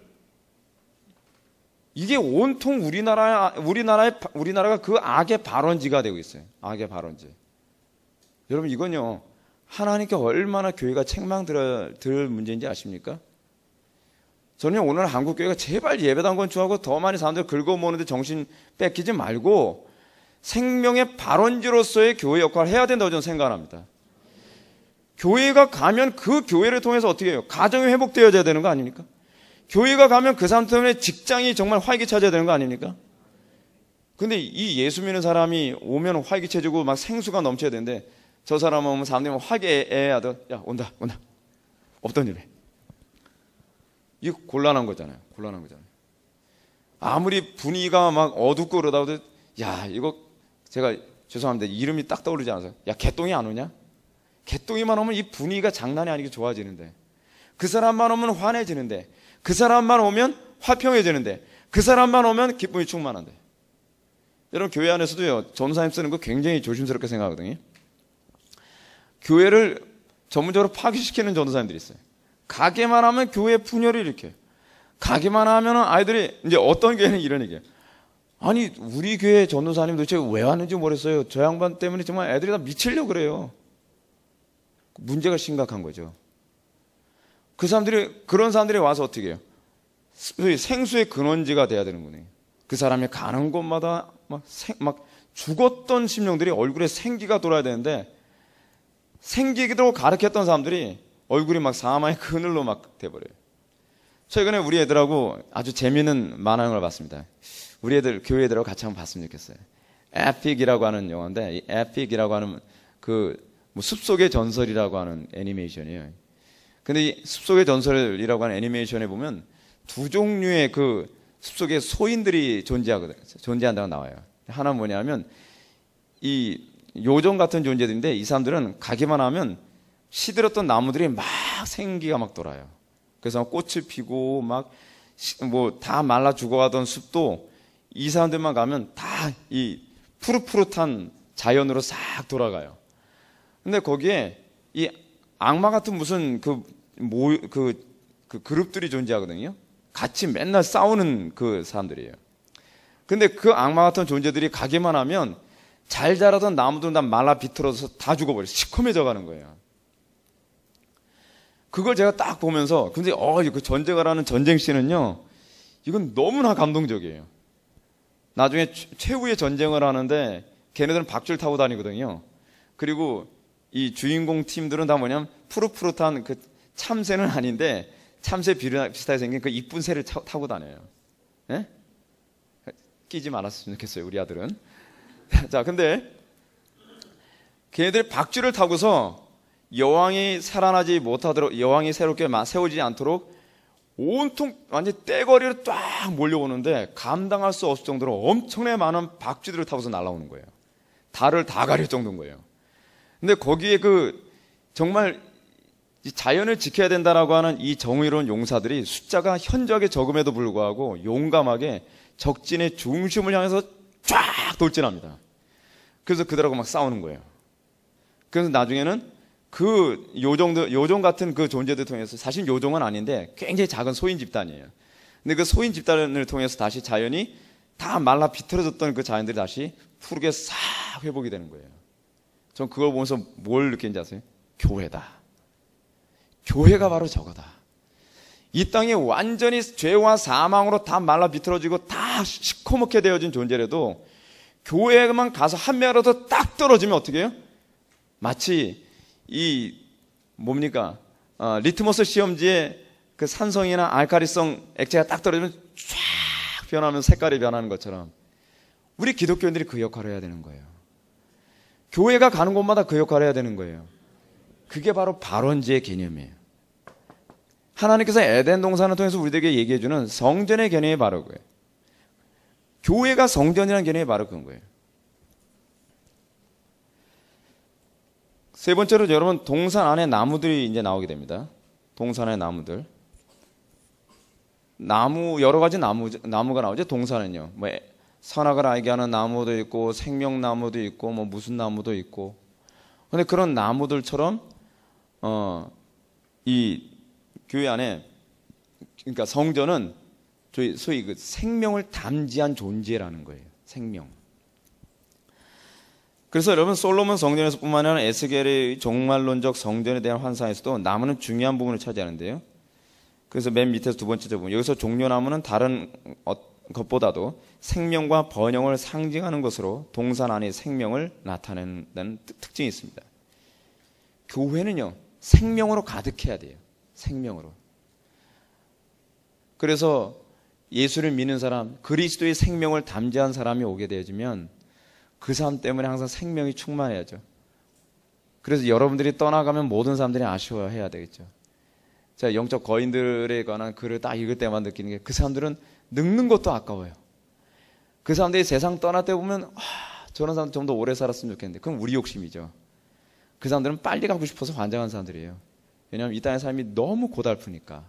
이게 온통 우리나라가 그 악의 발원지가 되고 있어요. 악의 발원지. 여러분 이건요, 하나님께 얼마나 교회가 책망들 문제인지 아십니까? 저는 오늘 한국교회가 제발 예배당 건축하고 더 많이 사람들 긁어모으는데 정신 뺏기지 말고 생명의 발원지로서의 교회 역할을 해야 된다고 저는 생각합니다. 교회가 가면 그 교회를 통해서 어떻게 해요? 가정이 회복되어야 되는 거 아닙니까? 교회가 가면 그 사람 때문에 직장이 정말 활기차져야 되는 거 아닙니까? 근데 이 예수 믿는 사람이 오면 활기차지고 막 생수가 넘쳐야 되는데 저 사람 오면 사람들이 화기애애하던 야 온다 없던 일에 이거 곤란한 거잖아요. 아무리 분위기가 막 어둡고 그러다 보도 야 이거 제가 죄송합니다. 이름이 딱 떠오르지 않아서 야 개똥이 안 오냐? 개똥이만 오면 이 분위기가 장난이 아니게 좋아지는데 그 사람만 오면 환해지는데 그 사람만 오면 화평해지는데 그 사람만 오면 기쁨이 충만한데 여러분 교회 안에서도요 전도사님 쓰는 거 굉장히 조심스럽게 생각하거든요. 교회를 전문적으로 파괴시키는 전도사님들이 있어요. 가게만 하면 교회 분열을 일으켜요. 가게만 하면 아이들이 이제 어떤 교회는 이런 얘기예요. 아니 우리 교회 전도사님 도대체 왜 왔는지 모르겠어요. 저 양반 때문에 정말 애들이 다 미치려고 그래요. 문제가 심각한 거죠. 그런 사람들이 와서 어떻게 해요? 생수의 근원지가 돼야 되는 거네요. 그 사람이 가는 곳마다 막 죽었던 심령들이 얼굴에 생기가 돌아야 되는데 생기기도 가르쳤던 사람들이 얼굴이 막 사망의 그늘로 막 돼버려요. 최근에 우리 애들하고 아주 재미있는 만화영화를 봤습니다. 우리 애들 교회 애들하고 같이 한번 봤으면 좋겠어요. 에픽이라고 하는 영화인데 이 에픽이라고 하는 뭐 숲속의 전설이라고 하는 애니메이션이에요. 근데 이 숲속의 전설이라고 하는 애니메이션에 보면 두 종류의 그 숲속의 소인들이 존재한다고 나와요. 하나는 뭐냐면 이 요정 같은 존재들인데 이 사람들은 가기만 하면 시들었던 나무들이 막 생기가 막 돌아요. 그래서 꽃을 피고 막 뭐 다 말라 죽어가던 숲도 이 사람들만 가면 다 이 푸릇푸릇한 자연으로 싹 돌아가요. 근데 거기에 이 악마 같은 무슨 그룹들이 존재하거든요. 같이 맨날 싸우는 그 사람들이에요. 근데 그 악마 같은 존재들이 가기만 하면 잘 자라던 나무들은 다 말라 비틀어서 다 죽어버려요. 시커매져 가는 거예요. 그걸 제가 딱 보면서 근데 그 전쟁을 하는 전쟁씬은요 이건 너무나 감동적이에요. 나중에 최후의 전쟁을 하는데 걔네들은 박줄 타고 다니거든요. 그리고 이 주인공 팀들은 다 뭐냐면 푸릇푸릇한 그 참새는 아닌데 참새 비슷하게 생긴 그 이쁜 새를 타고 다녀요. 네? 끼지 말았으면 좋겠어요 우리 아들은. 자 근데 걔네들이 박쥐를 타고서 여왕이 살아나지 못하도록, 여왕이 새롭게 세워지지 않도록 온통 완전 떼거리로 쫙 몰려오는데 감당할 수 없을 정도로 엄청나게 많은 박쥐들을 타고서 날아오는 거예요. 달을 다 가릴 정도인 거예요. 근데 거기에 정말 이 자연을 지켜야 된다라고 하는 이 정의로운 용사들이 숫자가 현저하게 적음에도 불구하고 용감하게 적진의 중심을 향해서 쫙 돌진합니다. 그래서 그들하고 막 싸우는 거예요. 그래서 나중에는 요정 같은 그 존재들 통해서, 사실 요정은 아닌데 굉장히 작은 소인 집단이에요. 근데 그 소인 집단을 통해서 다시 자연이 다 말라 비틀어졌던 그 자연들이 다시 푸르게 싹 회복이 되는 거예요. 전 그걸 보면서 뭘 느끼는지 아세요? 교회다. 교회가 바로 저거다. 이 땅이 완전히 죄와 사망으로 다 말라 비틀어지고 다 시커멓게 되어진 존재라도 교회만 가서 한 명이라도 딱 떨어지면 어떻게 해요? 마치 리트머스 시험지에 그 산성이나 알카리성 액체가 딱 떨어지면 쫙 변하면 색깔이 변하는 것처럼 우리 기독교인들이 그 역할을 해야 되는 거예요. 교회가 가는 곳마다 그 역할을 해야 되는 거예요. 그게 바로 발원지의 개념이에요. 하나님께서 에덴 동산을 통해서 우리들에게 얘기해주는 성전의 개념이 바로 그거예요. 교회가 성전이라는 개념이 바로 그런 거예요. 세 번째로 여러분, 동산 안에 나무들이 이제 나오게 됩니다. 동산 안에 나무들. 여러 가지 나무가 나오죠. 동산은요. 선악을 알게 하는 나무도 있고, 생명나무도 있고, 무슨 나무도 있고. 근데 그런 나무들처럼, 이 교회 안에, 그러니까 성전은 소위 그 생명을 담지한 존재라는 거예요. 생명. 그래서 여러분, 솔로몬 성전에서 뿐만 아니라 에스겔의 종말론적 성전에 대한 환상에서도 나무는 중요한 부분을 차지하는데요. 그래서 맨 밑에서 두 번째 부분, 여기서 종려나무는 다른 것보다도 생명과 번영을 상징하는 것으로 동산 안의 생명을 나타내는 특징이 있습니다. 교회는요, 생명으로 가득해야 돼요. 생명으로. 그래서 예수를 믿는 사람, 그리스도의 생명을 담지한 사람이 오게 되어지면 그 사람 때문에 항상 생명이 충만해야죠. 그래서 여러분들이 떠나가면 모든 사람들이 아쉬워해야 되겠죠. 제가 영적 거인들에 관한 글을 딱 읽을 때만 느끼는 게, 그 사람들은 늙는 것도 아까워요. 그 사람들이 세상 떠날 때 보면 저런 사람 좀 더 오래 살았으면 좋겠는데, 그건 우리 욕심이죠. 그 사람들은 빨리 가고 싶어서 환장한 사람들이에요. 왜냐하면 이 땅의 삶이 너무 고달프니까.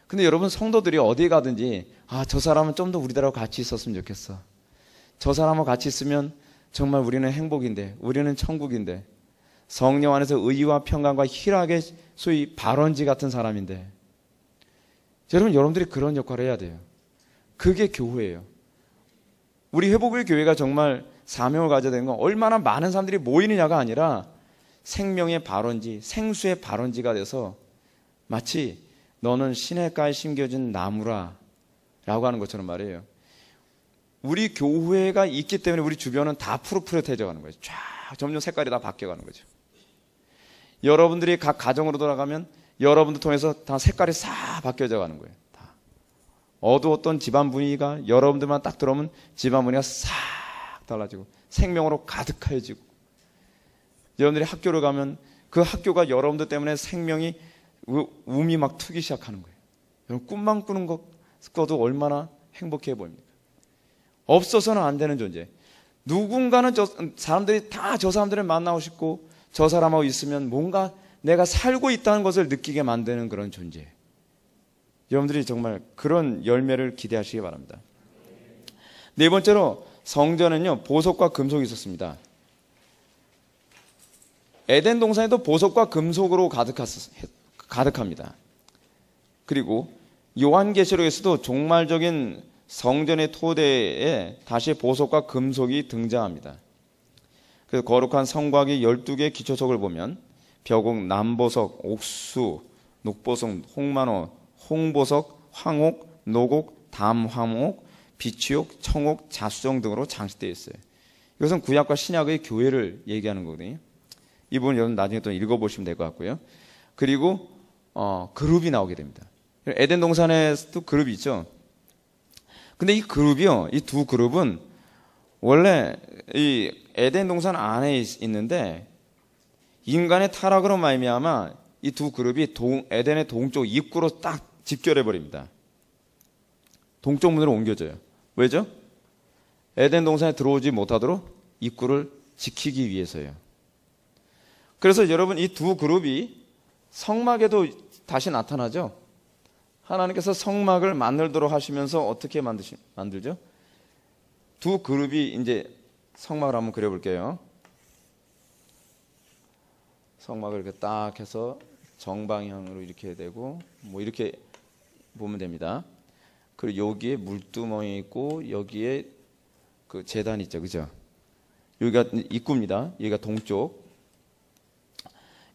근데 여러분, 성도들이 어디에 가든지 저 사람은 좀 더 우리들하고 같이 있었으면 좋겠어. 저 사람하고 같이 있으면 정말 우리는 행복인데, 우리는 천국인데, 성령 안에서 의와 평강과 희락의 소위 발원지 같은 사람인데, 여러분들이 그런 역할을 해야 돼요. 그게 교회예요. 우리 회복의 교회가 정말 사명을 가져야 되는 건 얼마나 많은 사람들이 모이느냐가 아니라 생명의 발원지, 생수의 발원지가 돼서 마치 너는 시냇가에 심겨진 나무라 라고 하는 것처럼 말이에요. 우리 교회가 있기 때문에 우리 주변은 다 푸릇푸릇해져 가는 거예요. 쫙 점점 색깔이 다 바뀌어가는 거죠. 여러분들이 각 가정으로 돌아가면 여러분들 통해서 다 색깔이 싹 바뀌어져 가는 거예요. 다. 어두웠던 집안 분위기가 여러분들만 딱 들어오면 집안 분위기가 싹 달라지고 생명으로 가득해지고, 여러분들이 학교를 가면 그 학교가 여러분들 때문에 생명이 움이 막 트기 시작하는 거예요. 여러분, 꿈만 꾸는 것도 얼마나 행복해 보입니까? 없어서는 안 되는 존재. 누군가는 사람들이 다 저 사람들을 만나고 싶고 저 사람하고 있으면 뭔가 내가 살고 있다는 것을 느끼게 만드는 그런 존재. 여러분들이 정말 그런 열매를 기대하시기 바랍니다. 네 번째로, 성전은요, 보석과 금속이 있었습니다. 에덴 동산에도 보석과 금속으로 가득합니다. 그리고 요한계시록에서도 종말적인 성전의 토대에 다시 보석과 금속이 등장합니다. 그래서 거룩한 성곽의 12개의 기초석을 보면 벽옥, 남보석, 옥수, 녹보석, 홍만호, 홍보석, 황옥, 노곡, 담황옥, 비취옥, 청옥, 자수정 등으로 장식되어 있어요. 이것은 구약과 신약의 교회를 얘기하는 거거든요. 이 부분 여러분 나중에 또 읽어보시면 될 것 같고요. 그리고 그룹이 나오게 됩니다. 에덴 동산에도 그룹이 있죠. 근데 이 그룹이요, 이 두 그룹은 원래 이 에덴 동산 안에 있는데 인간의 타락으로 말미암아 이 두 그룹이 에덴의 동쪽 입구로 딱 집결해 버립니다. 동쪽 문으로 옮겨져요. 왜죠? 에덴 동산에 들어오지 못하도록 입구를 지키기 위해서예요. 그래서 여러분, 이 두 그룹이 성막에도 다시 나타나죠. 하나님께서 성막을 만들도록 하시면서 어떻게 만들죠? 두 그룹이 이제 성막을 한번 그려볼게요. 성막을 이렇게 딱 해서 정방향으로 이렇게 되고 뭐 이렇게 보면 됩니다. 그리고 여기에 물두멍이 있고 여기에 그 제단이 있죠, 그죠? 여기가 입구입니다. 여기가 동쪽.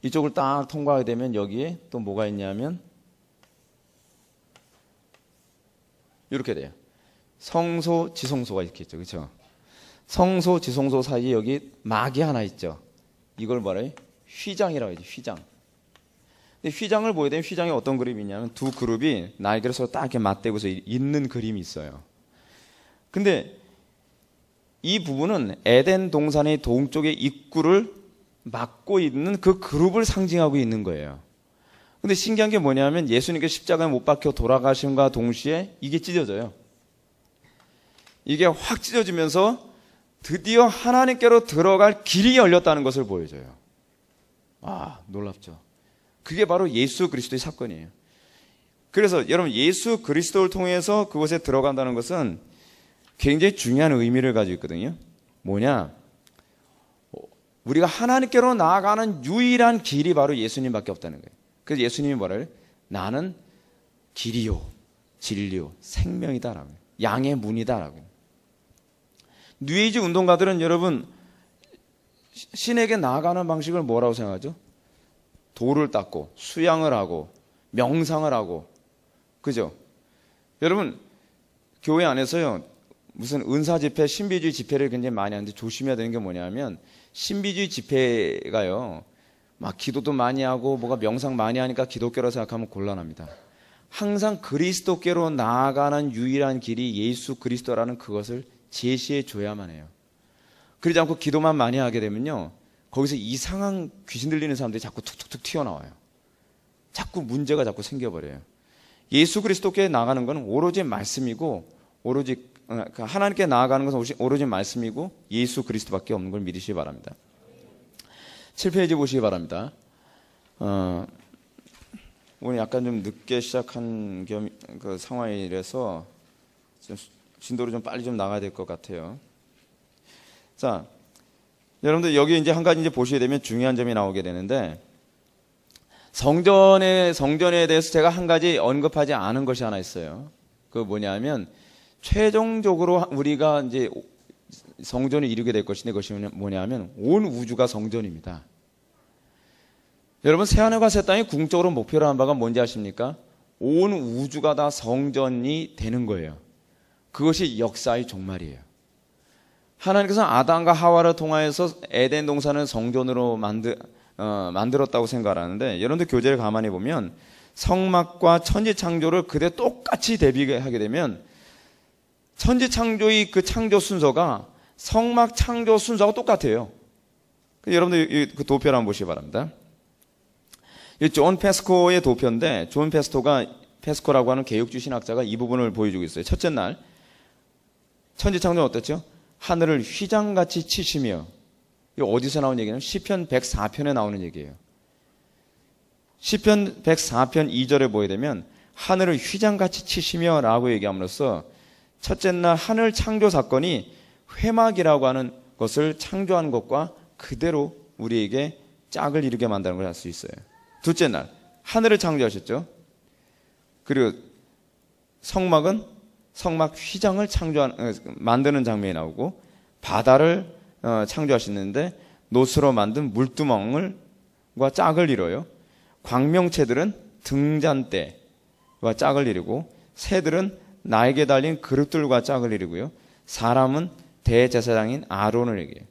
이쪽을 딱 통과하게 되면 여기에 또 뭐가 있냐면 이렇게 돼요. 성소, 지성소가 이렇게 있죠, 그렇죠? 성소, 지성소 사이에 여기 막이 하나 있죠. 이걸 뭐래요? 휘장이라고 하죠. 휘장. 근데 휘장을 보게 되면 휘장에 어떤 그림이 있냐면 두 그룹이 날개를 서로 딱 이렇게 맞대고서 있는 그림이 있어요. 근데 이 부분은 에덴 동산의 동쪽의 입구를 막고 있는 그 그룹을 상징하고 있는 거예요. 근데 신기한 게 뭐냐면 예수님께 십자가에 못 박혀 돌아가심과 동시에 이게 찢어져요. 이게 확 찢어지면서 드디어 하나님께로 들어갈 길이 열렸다는 것을 보여줘요. 아, 놀랍죠. 그게 바로 예수 그리스도의 사건이에요. 그래서 여러분, 예수 그리스도를 통해서 그곳에 들어간다는 것은 굉장히 중요한 의미를 가지고 있거든요. 뭐냐? 우리가 하나님께로 나아가는 유일한 길이 바로 예수님밖에 없다는 거예요. 그래서 예수님이 뭐래요? 나는 길이요, 진리요, 생명이다라고. 양의 문이다라고. 뉴에이지 운동가들은 여러분, 신에게 나아가는 방식을 뭐라고 생각하죠? 돌을 닦고 수양을 하고 명상을 하고, 그죠? 여러분, 교회 안에서요 무슨 은사 집회, 신비주의 집회를 굉장히 많이 하는데 조심해야 되는 게 뭐냐면 신비주의 집회가요 막 기도도 많이 하고 뭐가 명상 많이 하니까 기독교라고 생각하면 곤란합니다. 항상 그리스도께로 나아가는 유일한 길이 예수 그리스도라는 그것을 제시해 줘야만 해요. 그러지 않고 기도만 많이 하게 되면요 거기서 이상한 귀신 들리는 사람들이 자꾸 툭툭툭 튀어나와요. 자꾸 문제가 자꾸 생겨버려요. 예수 그리스도께 나가는 건 오로지 말씀이고, 오로지 하나님께 나아가는 것은 오로지 말씀이고 예수 그리스도밖에 없는 걸 믿으시기 바랍니다. 7페이지 보시기 바랍니다. 오늘 약간 좀 늦게 시작한 그 상황이라서 좀 진도로 좀 빨리 좀 나가야 될 것 같아요. 자, 여러분들 여기 이제 한 가지 이제 보시게 되면 중요한 점이 나오게 되는데, 성전에 대해서 제가 한 가지 언급하지 않은 것이 하나 있어요. 그 뭐냐면 최종적으로 우리가 이제 성전을 이루게 될 것인데, 그것이 뭐냐면 온 우주가 성전입니다. 여러분, 새하늘과 새 땅이 궁극적으로 목표로 한 바가 뭔지 아십니까? 온 우주가 다 성전이 되는 거예요. 그것이 역사의 종말이에요. 하나님께서 아담과 하와를 통하여서 에덴 동산을 성전으로 만들었다고 생각하는데, 여러분들 교재를 가만히 보면 성막과 천지창조를 그대로 똑같이 대비하게 되면 천지창조의 그 창조 순서가 성막 창조 순서하고 똑같아요. 여러분들 그 도표를 한번 보시기 바랍니다. 이 존 페스코의 도표인데, 존 페스코라고 하는 개혁주의 신학자가 이 부분을 보여주고 있어요. 첫째 날 천지창조는 어땠죠? 하늘을 휘장같이 치시며, 이거 어디서 나온 얘기냐면 시편 104편에 나오는 얘기예요. 시편 104편 2절에 보게 되면 하늘을 휘장같이 치시며 라고 얘기함으로써 첫째 날 하늘 창조 사건이 회막이라고 하는 것을 창조한 것과 그대로 우리에게 짝을 이루게 만드는 걸 알 수 있어요. 둘째 날 하늘을 창조하셨죠. 그리고 성막은 성막 휘장을 만드는 장면이 나오고, 바다를 창조하시는데 노스로 만든 물두멍과 짝을 이뤄요. 광명체들은 등잔대와 짝을 이루고, 새들은 날개 달린 그릇들과 짝을 이루고요. 사람은 대제사장인 아론을 얘기해요.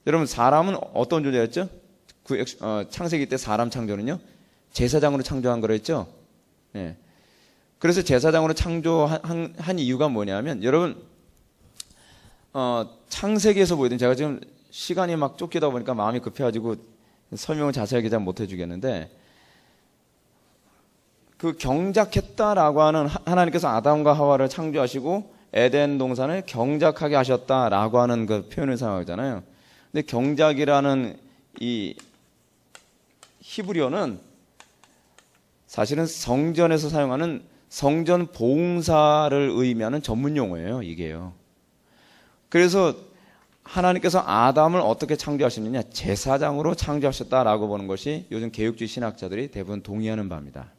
여러분, 사람은 어떤 존재였죠? 창세기 때 사람 창조는요 제사장으로 창조한 거랬죠. 네. 그래서 제사장으로 창조한 이유가 뭐냐면, 여러분, 창세기에서 보이던, 제가 지금 시간이 막 쫓기다 보니까 마음이 급해가지고 설명을 자세하게 잘 못 해주겠는데, 그 경작했다라고 하는, 하나님께서 아담과 하와를 창조하시고 에덴 동산을 경작하게 하셨다라고 하는 그 표현을 사용하잖아요. 근데 경작이라는 이 히브리어는 사실은 성전에서 사용하는 성전 봉사를 의미하는 전문 용어예요, 이게요. 그래서 하나님께서 아담을 어떻게 창조하셨느냐, 제사장으로 창조하셨다라고 보는 것이 요즘 개혁주의 신학자들이 대부분 동의하는 바입니다.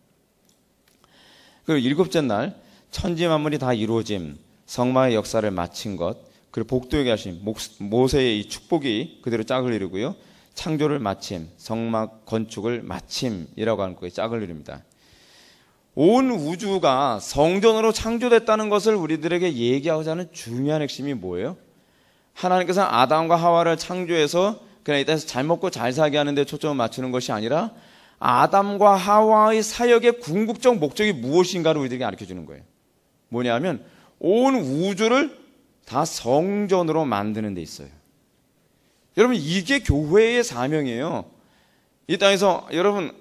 그리고 일곱째 날 천지 만물이 다 이루어짐, 성막의 역사를 마친 것, 그리고 복도에게 하신 모세의 이 축복이 그대로 짝을 이루고요, 창조를 마침, 성막 건축을 마침이라고 하는 것이 짝을 이룹니다. 온 우주가 성전으로 창조됐다는 것을 우리들에게 얘기하고자 하는 중요한 핵심이 뭐예요? 하나님께서 아담과 하와를 창조해서 그냥 이 땅에서 잘 먹고 잘 살게 하는 데 초점을 맞추는 것이 아니라 아담과 하와의 사역의 궁극적 목적이 무엇인가를 우리들에게 가르쳐주는 거예요. 뭐냐면 온 우주를 다 성전으로 만드는 데 있어요. 여러분, 이게 교회의 사명이에요. 이 땅에서 여러분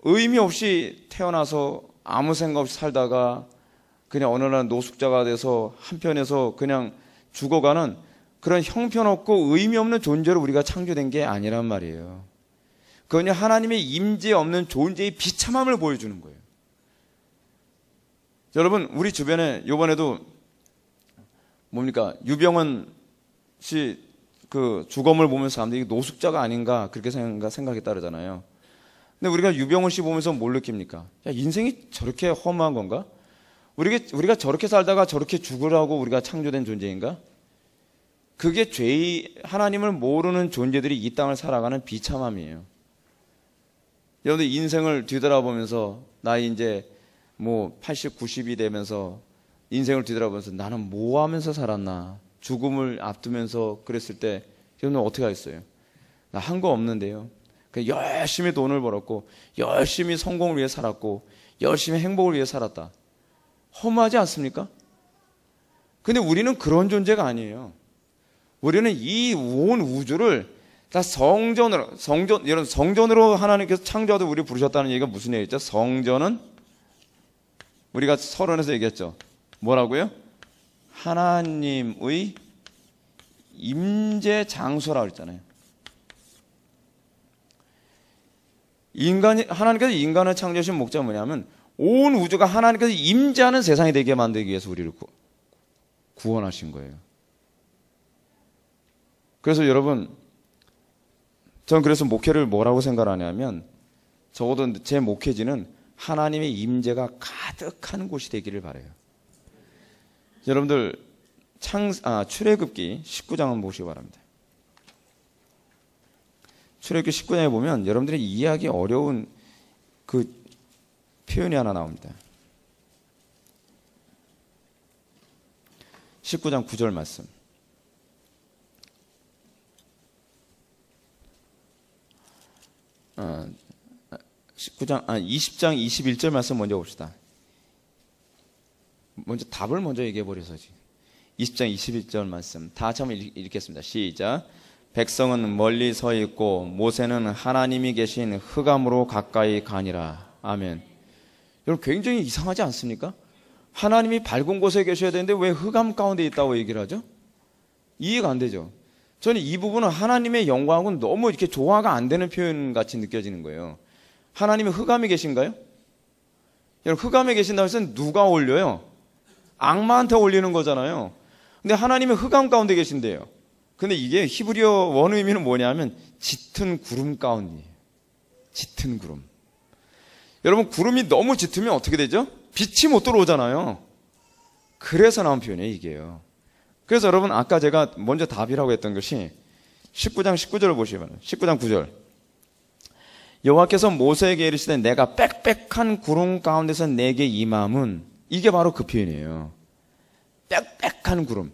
의미 없이 태어나서 아무 생각 없이 살다가 그냥 어느 날 노숙자가 돼서 한편에서 그냥 죽어가는 그런 형편없고 의미 없는 존재로 우리가 창조된 게 아니란 말이에요. 그건 하나님의 임재 없는 존재의 비참함을 보여주는 거예요. 여러분, 우리 주변에 이번에도 뭡니까, 유병헌 씨 그 주검을 보면서 사람들이 노숙자가 아닌가 그렇게 생각이 따르잖아요. 근데 우리가 유병헌 씨 보면서 뭘 느낍니까? 야, 인생이 저렇게 험한 건가? 우리가 저렇게 살다가 저렇게 죽으라고 우리가 창조된 존재인가? 그게 하나님을 모르는 존재들이 이 땅을 살아가는 비참함이에요. 여러분들 인생을 뒤돌아보면서 나이 이제 뭐 80, 90이 되면서 인생을 뒤돌아보면서 나는 뭐 하면서 살았나, 죽음을 앞두면서 그랬을 때 여러분 어떻게 하겠어요? 나 한 거 없는데요. 그냥 열심히 돈을 벌었고 열심히 성공을 위해 살았고 열심히 행복을 위해 살았다. 허무하지 않습니까? 근데 우리는 그런 존재가 아니에요. 우리는 이 온 우주를 다 여러분 성전으로 하나님께서 창조하듯 우리 부르셨다는 얘기가 무슨 얘기죠? 성전은 우리가 서론에서 얘기했죠. 뭐라고요? 하나님의 임재 장소라고 했잖아요. 하나님께서 인간을 창조하신 목적은 뭐냐면 온 우주가 하나님께서 임재하는 세상이 되게 만들기 위해서 우리를 구원하신 거예요. 그래서 여러분, 저는 그래서 목회를 뭐라고 생각하냐면 적어도 제 목회지는 하나님의 임재가 가득한 곳이 되기를 바라요. 여러분들 출애굽기 19장을 보시기 바랍니다. 출애굽기 19장에 보면 여러분들이 이해하기 어려운 그 표현이 하나 나옵니다. 19장 9절 말씀. 20장 21절 말씀 먼저 봅시다. 먼저 답을 먼저 얘기해 버려서지. 20장 21절 말씀 다 같이 한번 읽겠습니다. 시작. 백성은 멀리 서 있고 모세는 하나님이 계신 흑암으로 가까이 가니라. 아멘. 여러분, 굉장히 이상하지 않습니까? 하나님이 밝은 곳에 계셔야 되는데 왜 흑암 가운데 있다고 얘기를 하죠? 이해가 안 되죠. 저는 이 부분은 하나님의 영광하고는 너무 이렇게 조화가 안 되는 표현 같이 느껴지는 거예요. 하나님이 흑암에 계신가요? 여러분, 흑암에 계신다고 해서 누가 올려요? 악마한테 올리는 거잖아요. 근데 하나님이 흑암 가운데 계신대요. 근데 이게 히브리어 원 의미는 뭐냐면 짙은 구름 가운데예요. 짙은 구름. 여러분, 구름이 너무 짙으면 어떻게 되죠? 빛이 못 들어오잖아요. 그래서 나온 표현이에요, 이게요. 그래서 여러분, 아까 제가 먼저 답이라고 했던 것이 19장 19절을 보시면 19장 9절. 여호와께서 모세에게 이르시되 내가 빽빽한 구름 가운데서 내게 임함은, 이게 바로 그 표현이에요. 빽빽한 구름.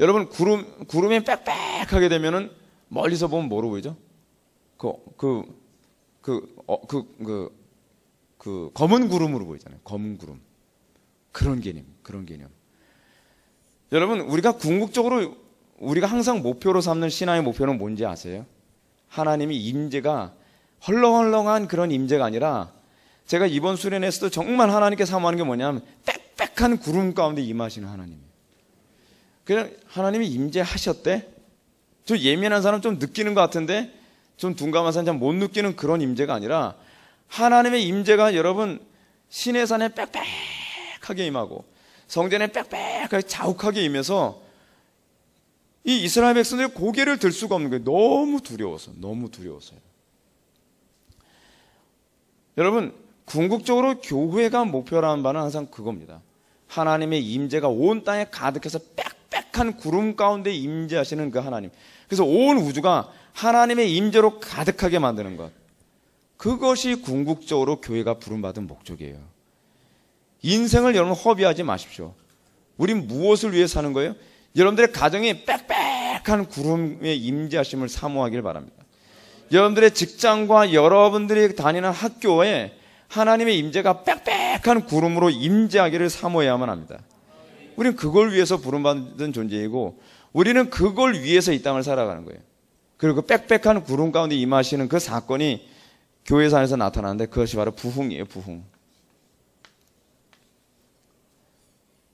여러분, 구름이 빽빽하게 되면은 멀리서 보면 뭐로 보이죠? 검은 구름으로 보이잖아요. 검은 구름. 그런 개념. 여러분, 우리가 궁극적으로 우리가 항상 목표로 삼는 신앙의 목표는 뭔지 아세요? 하나님의 임재가 헐렁헐렁한 그런 임재가 아니라, 제가 이번 수련회에서도 정말 하나님께 사모하는 게 뭐냐면 빽빽한 구름 가운데 임하시는 하나님이에요. 그냥 하나님이 임재하셨대. 좀 예민한 사람 좀 느끼는 것 같은데 좀 둔감한 사람 잘 못 느끼는 그런 임재가 아니라, 하나님의 임재가 여러분 시내 산에 빽빽하게 임하고 성전에 빽빽하게 자욱하게 임해서 이 이스라엘 백성들이 고개를 들 수가 없는 거예요. 너무 두려워서요. 여러분, 궁극적으로 교회가 목표라는 바는 항상 그겁니다. 하나님의 임재가 온 땅에 가득해서 빽빽한 구름 가운데 임재하시는 그 하나님. 그래서 온 우주가 하나님의 임재로 가득하게 만드는 것. 그것이 궁극적으로 교회가 부름받은 목적이에요. 인생을 여러분 허비하지 마십시오. 우린 무엇을 위해 사는 거예요? 여러분들의 가정이 빽빽한 구름의 임재하심을 사모하길 바랍니다. 여러분들의 직장과 여러분들이 다니는 학교에 하나님의 임재가 빽빽한 구름으로 임재하기를 사모해야만 합니다. 우리는 그걸 위해서 부름받은 존재이고, 우리는 그걸 위해서 이 땅을 살아가는 거예요. 그리고 그 빽빽한 구름 가운데 임하시는 그 사건이 교회 안에서 나타나는데, 그것이 바로 부흥이에요.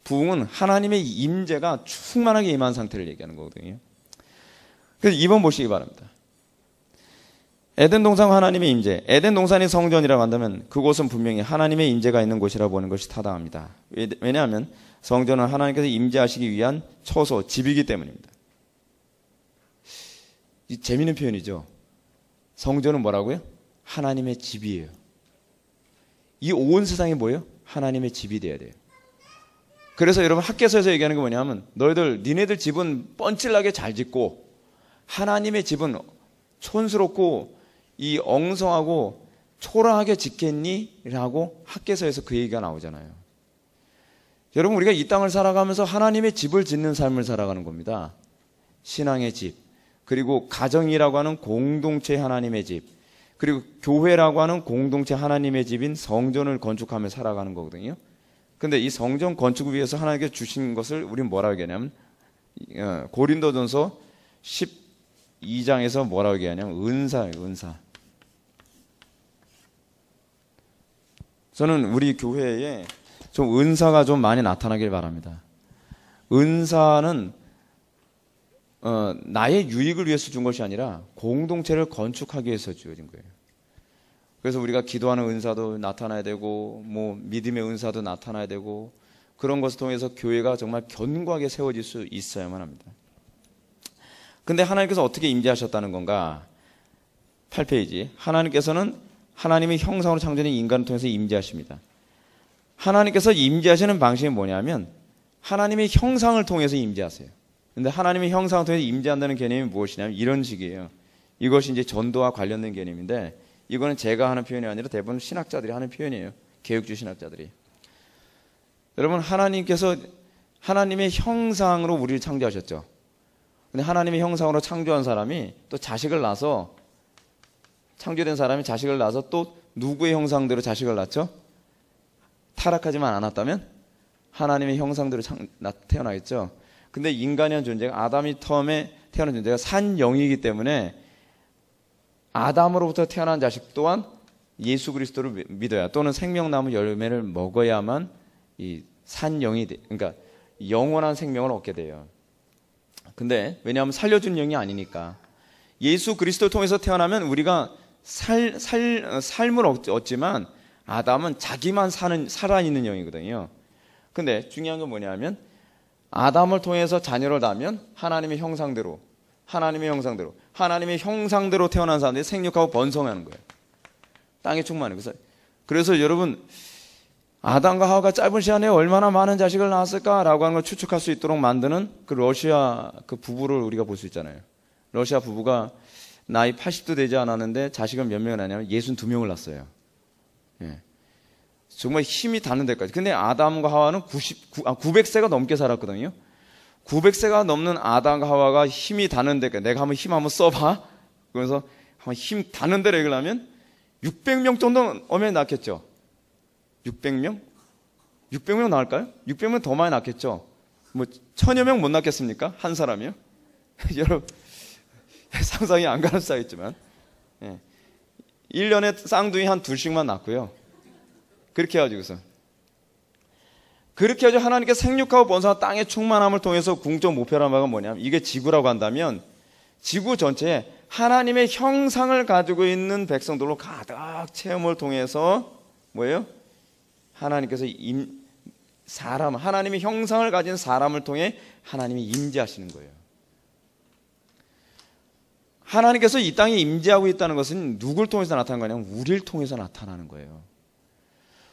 부흥은 하나님의 임재가 충만하게 임한 상태를 얘기하는 거거든요. 그래서 2번 보시기 바랍니다. 에덴 동산 하나님의 임재. 에덴 동산이 성전이라고 한다면 그곳은 분명히 하나님의 임재가 있는 곳이라고 보는 것이 타당합니다. 왜냐하면 성전은 하나님께서 임재하시기 위한 처소, 집이기 때문입니다. 이 재미있는 표현이죠. 성전은 뭐라고요? 하나님의 집이에요. 이 온 세상이 뭐예요? 하나님의 집이 돼야 돼요. 그래서 여러분, 학개서에서 얘기하는 게 뭐냐면, 니네들 집은 뻔질나게 잘 짓고 하나님의 집은 촌스럽고 이 엉성하고 초라하게 짓겠니? 라고 학개서에서 그 얘기가 나오잖아요. 여러분, 우리가 이 땅을 살아가면서 하나님의 집을 짓는 삶을 살아가는 겁니다. 신앙의 집, 그리고 가정이라고 하는 공동체 하나님의 집, 그리고 교회라고 하는 공동체 하나님의 집인 성전을 건축하며 살아가는 거거든요. 근데 이 성전 건축을 위해서 하나님께 주신 것을 우리는 뭐라고 얘기하냐면, 고린도전서 12장에서 뭐라고 얘기하냐면 은사예요. 은사. 저는 우리 교회에 좀 은사가 좀 많이 나타나길 바랍니다. 은사는 나의 유익을 위해서 준 것이 아니라 공동체를 건축하기 위해서 주어진 거예요. 그래서 우리가 기도하는 은사도 나타나야 되고, 믿음의 은사도 나타나야 되고, 그런 것을 통해서 교회가 정말 견고하게 세워질 수 있어야만 합니다. 근데 하나님께서 어떻게 임재하셨다는 건가? 8페이지. 하나님께서는 하나님의 형상으로 창조된 인간을 통해서 임재하십니다. 하나님께서 임재하시는 방식이 뭐냐면, 하나님의 형상을 통해서 임재하세요. 근데 하나님의 형상을 통해서 임재한다는 개념이 무엇이냐면 이런 식이에요. 이것이 이제 전도와 관련된 개념인데, 이거는 제가 하는 표현이 아니라 대부분 신학자들이 하는 표현이에요. 개혁주의 신학자들이. 여러분, 하나님께서 하나님의 형상으로 우리를 창조하셨죠. 근데 하나님의 형상으로 창조한 사람이 또 자식을 낳아서, 창조된 사람이 자식을 낳아서 또 누구의 형상대로 자식을 낳죠? 타락하지만 않았다면 하나님의 형상대로 태어나겠죠. 근데 인간이란 존재가, 아담이 처음에 태어난 존재가 산영이기 때문에 아담으로부터 태어난 자식 또한 예수 그리스도를 믿어야, 또는 생명나무 열매를 먹어야만 이 산영이 그러니까 영원한 생명을 얻게 돼요. 근데 왜냐하면 살려준 영이 아니니까. 예수 그리스도를 통해서 태어나면 우리가 삶을 얻지만, 아담은 자기만 살아있는 영이거든요. 근데 중요한 건 뭐냐면, 아담을 통해서 자녀를 낳으면 하나님의 형상대로 태어난 사람들이 생육하고 번성하는 거예요. 땅에 충만해. 그래서 여러분, 아담과 하와가 짧은 시간에 얼마나 많은 자식을 낳았을까라고 하는 걸 추측할 수 있도록 만드는 그 러시아 그 부부를 우리가 볼 수 있잖아요. 러시아 부부가 나이 80도 되지 않았는데 자식을 몇 명을 낳냐면 62명을 낳았어요. 예. 정말 힘이 닿는 데까지. 근데 아담과 하와는 900세가 넘게 살았거든요. 900세가 넘는 아담과 하와가 힘이 닿는 데까지, 내가 힘 한번 써봐. 그래서 한번 힘 닿는 데를 얘기하면 600명 정도 오면 낳겠죠. 600명? 600명 낳을까요? 600명 더 많이 낳겠죠. 1000여 명 못 낳겠습니까? 한 사람이요? 여러분 상상이 안 가는 사이지만 1년에 쌍둥이 한 2씩만 낳고요. 그렇게 해가지고서 하나님께 생육하고 번성한 땅의 충만함을 통해서 궁극적 목표란 바가 뭐냐면, 이게 지구라고 한다면 지구 전체에 하나님의 형상을 가지고 있는 백성들로 가득 체험을 통해서 뭐예요? 하나님께서 하나님의 형상을 가진 사람을 통해 하나님이 임재하시는 거예요. 하나님께서 이 땅에 임재하고 있다는 것은 누굴 통해서 나타나는 거냐면 우리를 통해서 나타나는 거예요.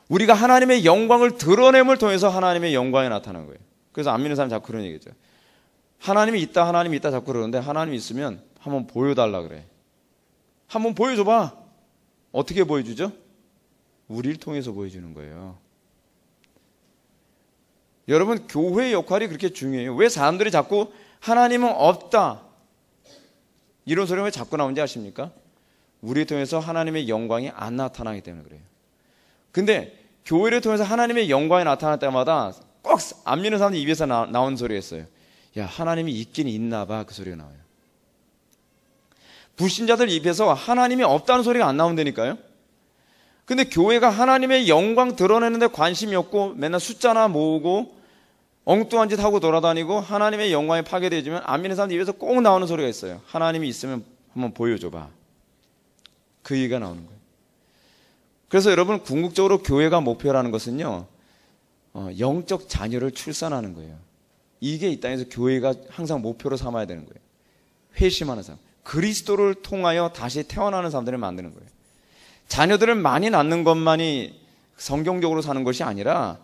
우리가 하나님의 영광을 드러냄을 통해서 하나님의 영광이 나타나는 거예요. 그래서 안 믿는 사람이 자꾸 그런 얘기죠. 하나님이 있다 자꾸 그러는데, 하나님이 있으면 한번 보여달라 그래. 한번 보여줘봐. 어떻게 보여주죠? 우리를 통해서 보여주는 거예요. 여러분, 교회의 역할이 그렇게 중요해요. 왜 사람들이 자꾸 하나님은 없다 이런 소리가 왜 자꾸 나오는지 아십니까? 우리를 통해서 하나님의 영광이 안 나타나기 때문에 그래요. 근데 교회를 통해서 하나님의 영광이 나타날 때마다 꼭 안 믿는 사람들 입에서 나오는 소리가 있어요. 야, 하나님이 있긴 있나 봐. 그 소리가 나와요. 불신자들 입에서 하나님이 없다는 소리가 안 나온다니까요. 근데 교회가 하나님의 영광 드러내는데 관심이 없고 맨날 숫자나 모으고 엉뚱한 짓 하고 돌아다니고 하나님의 영광이 파괴되어지면 안 믿는 사람들 입에서 꼭 나오는 소리가 있어요. 하나님이 있으면 한번 보여줘봐. 그 얘기가 나오는 거예요. 그래서 여러분, 궁극적으로 교회가 목표라는 것은요, 영적 자녀를 출산하는 거예요. 이게 이 땅에서 교회가 항상 목표로 삼아야 되는 거예요. 회심하는 사람, 그리스도를 통하여 다시 태어나는 사람들을 만드는 거예요. 자녀들을 많이 낳는 것만이 성경적으로 사는 것이 아니라,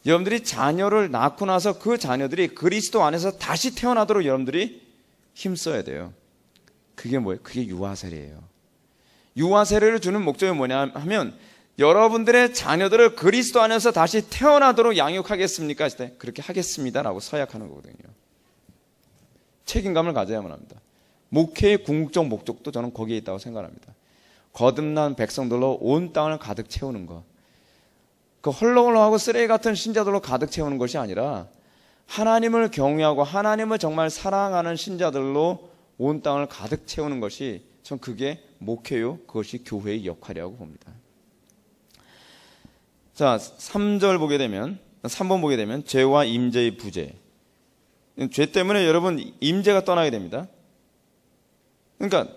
여러분들이 자녀를 낳고 나서 그 자녀들이 그리스도 안에서 다시 태어나도록 여러분들이 힘써야 돼요. 그게 뭐예요? 그게 유아 세례예요. 유아 세례를 주는 목적이 뭐냐 하면, 여러분들의 자녀들을 그리스도 안에서 다시 태어나도록 양육하겠습니까? 했을 때 그렇게 하겠습니다라고 서약하는 거거든요. 책임감을 가져야만 합니다. 목회의 궁극적 목적도 저는 거기에 있다고 생각합니다. 거듭난 백성들로 온 땅을 가득 채우는 것. 그 헐렁헐렁하고 쓰레기 같은 신자들로 가득 채우는 것이 아니라 하나님을 경외하고 하나님을 정말 사랑하는 신자들로 온 땅을 가득 채우는 것이, 전 그게 목회요, 그것이 교회의 역할이라고 봅니다. 자, 3번 보게 되면 죄와 임재의 부재. 죄 때문에 여러분 임재가 떠나게 됩니다. 그러니까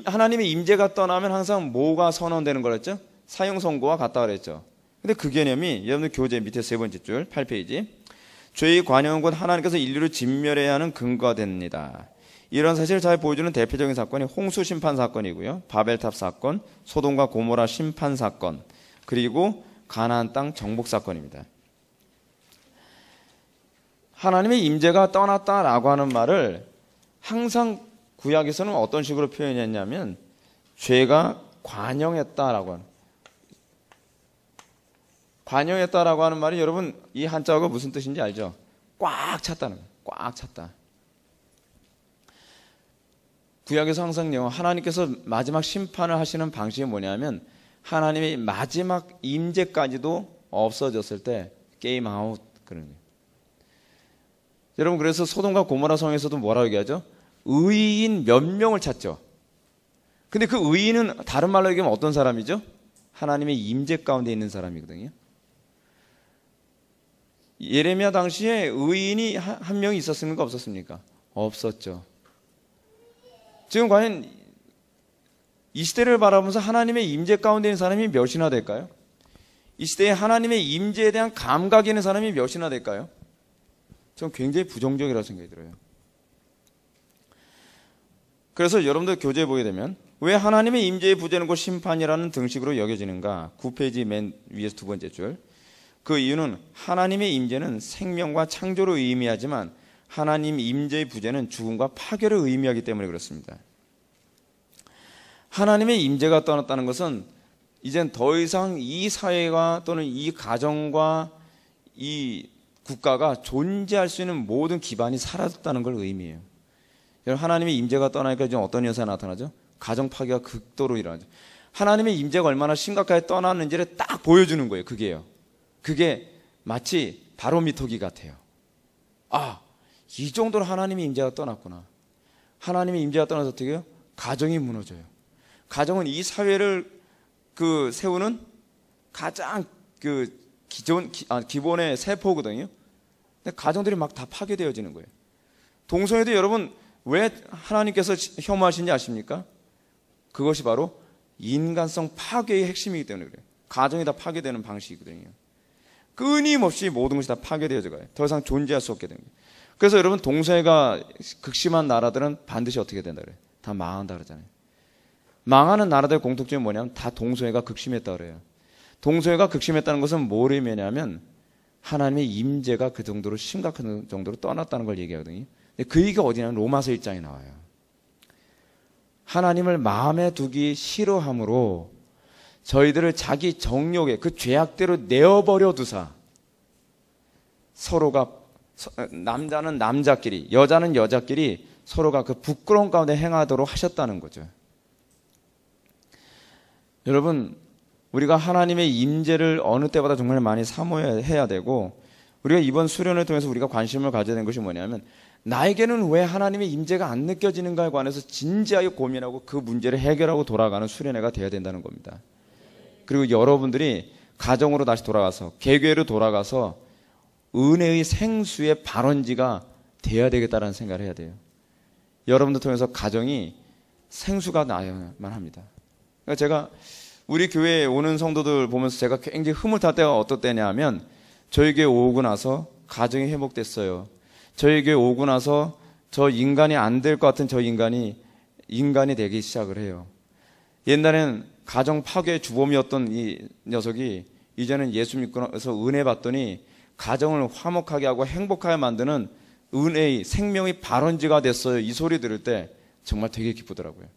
하나님의 임재가 떠나면 항상 뭐가 선언되는 거랬죠? 사형 선고와 같다 그랬죠. 근데 그 개념이 여러분들 교재 밑에 3번째 줄 8페이지, 죄의 관영은 곧 하나님께서 인류를 진멸해야 하는 근거가 됩니다. 이런 사실을 잘 보여주는 대표적인 사건이 홍수 심판 사건이고요, 바벨탑 사건, 소돔과 고모라 심판 사건, 그리고 가나안 땅 정복 사건입니다. 하나님의 임재가 떠났다라고 하는 말을 항상 구약에서는 어떤 식으로 표현했냐면, 죄가 관영했다라고 하는, 관영했다라고 하는 말이 여러분 이 한자어가 무슨 뜻인지 알죠? 꽉 찼다는 거예요. 꽉 찼다. 구약에서 항상요, 하나님께서 마지막 심판을 하시는 방식이 뭐냐면, 하나님의 마지막 임재까지도 없어졌을 때 게임 아웃, 그런 거예요. 여러분, 그래서 소돔과 고모라 성에서도 뭐라고 얘기하죠? 의인 몇 명을 찾죠. 근데 그 의인은 다른 말로 얘기하면 어떤 사람이죠? 하나님의 임재 가운데 있는 사람이거든요. 예레미야 당시에 의인이 한 명이 있었습니까? 없었습니까? 없었죠. 지금 과연 이 시대를 바라보면서 하나님의 임재 가운데 있는 사람이 몇이나 될까요? 이 시대에 하나님의 임재에 대한 감각이 있는 사람이 몇이나 될까요? 저는 굉장히 부정적이라고 생각이 들어요. 그래서 여러분들 교재에 보게 되면 왜 하나님의 임재의 부재는 곧 심판이라는 등식으로 여겨지는가? 9페이지 맨 위에서 2번째 줄. 그 이유는 하나님의 임재는 생명과 창조를 의미하지만 하나님 임재의 부재는 죽음과 파괴를 의미하기 때문에 그렇습니다. 하나님의 임재가 떠났다는 것은 이젠 더 이상 이 사회가 또는 이 가정과 이 국가가 존재할 수 있는 모든 기반이 사라졌다는 걸 의미해요. 여러분, 하나님의 임재가 떠나니까 좀 어떤 현상이 나타나죠? 가정 파괴가 극도로 일어나죠. 하나님의 임재가 얼마나 심각하게 떠났는지를 딱 보여주는 거예요. 그게요. 그게 마치 바로미터기 같아요. 아, 이 정도로 하나님의 임재가 떠났구나. 하나님의 임재가 떠나서 어떻게 해요? 가정이 무너져요. 가정은 이 사회를 세우는 가장 기본의 세포거든요. 근데 가정들이 막 다 파괴되어지는 거예요. 동성애도 여러분 왜 하나님께서 혐오하신지 아십니까? 그것이 바로 인간성 파괴의 핵심이기 때문에 그래요. 가정이 다 파괴되는 방식이거든요. 끊임없이 모든 것이 다 파괴되어져 가요. 더 이상 존재할 수 없게 됩니다. 그래서 여러분 동성애가 극심한 나라들은 반드시 어떻게 된다 그래요? 다 망한다 그러잖아요. 망하는 나라들의 공통점이 뭐냐면 다 동성애가 극심했다 그래요. 동성애가 극심했다는 것은 뭘 의미하냐면 하나님의 임재가 그 정도로 심각한 정도로 떠났다는 걸 얘기하거든요. 그 얘기가 어디냐면 로마서 1장에 나와요. 하나님을 마음에 두기 싫어함으로 저희들을 자기 정욕에 그 죄악대로 내어버려 두사 서로가 남자는 남자끼리 여자는 여자끼리 서로가 그 부끄러운 가운데 행하도록 하셨다는 거죠. 여러분 우리가 하나님의 임재를 어느 때보다 정말 많이 사모해야 되고 우리가 이번 수련을 통해서 우리가 관심을 가져야 되는 것이 뭐냐면 나에게는 왜 하나님의 임재가 안 느껴지는가에 관해서 진지하게 고민하고 그 문제를 해결하고 돌아가는 수련회가 되어야 된다는 겁니다. 그리고 여러분들이 가정으로 다시 돌아가서 개교회로 돌아가서 은혜의 생수의 발원지가 되어야 되겠다는 생각을 해야 돼요. 여러분들 통해서 가정이 생수가 나야만 합니다. 그러니까 제가 우리 교회에 오는 성도들 보면서 제가 굉장히 흐뭇할 때가 어떤 때냐 하면 저희 교회 오고 나서 가정이 회복됐어요. 저희 교회 오고 나서 저 인간이 안 될 것 같은 저 인간이 되기 시작을 해요. 옛날에는 가정 파괴의 주범이었던 이 녀석이 이제는 예수 믿고 나서 은혜 받더니 가정을 화목하게 하고 행복하게 만드는 은혜의 생명의 발원지가 됐어요. 이 소리 들을 때 정말 되게 기쁘더라고요.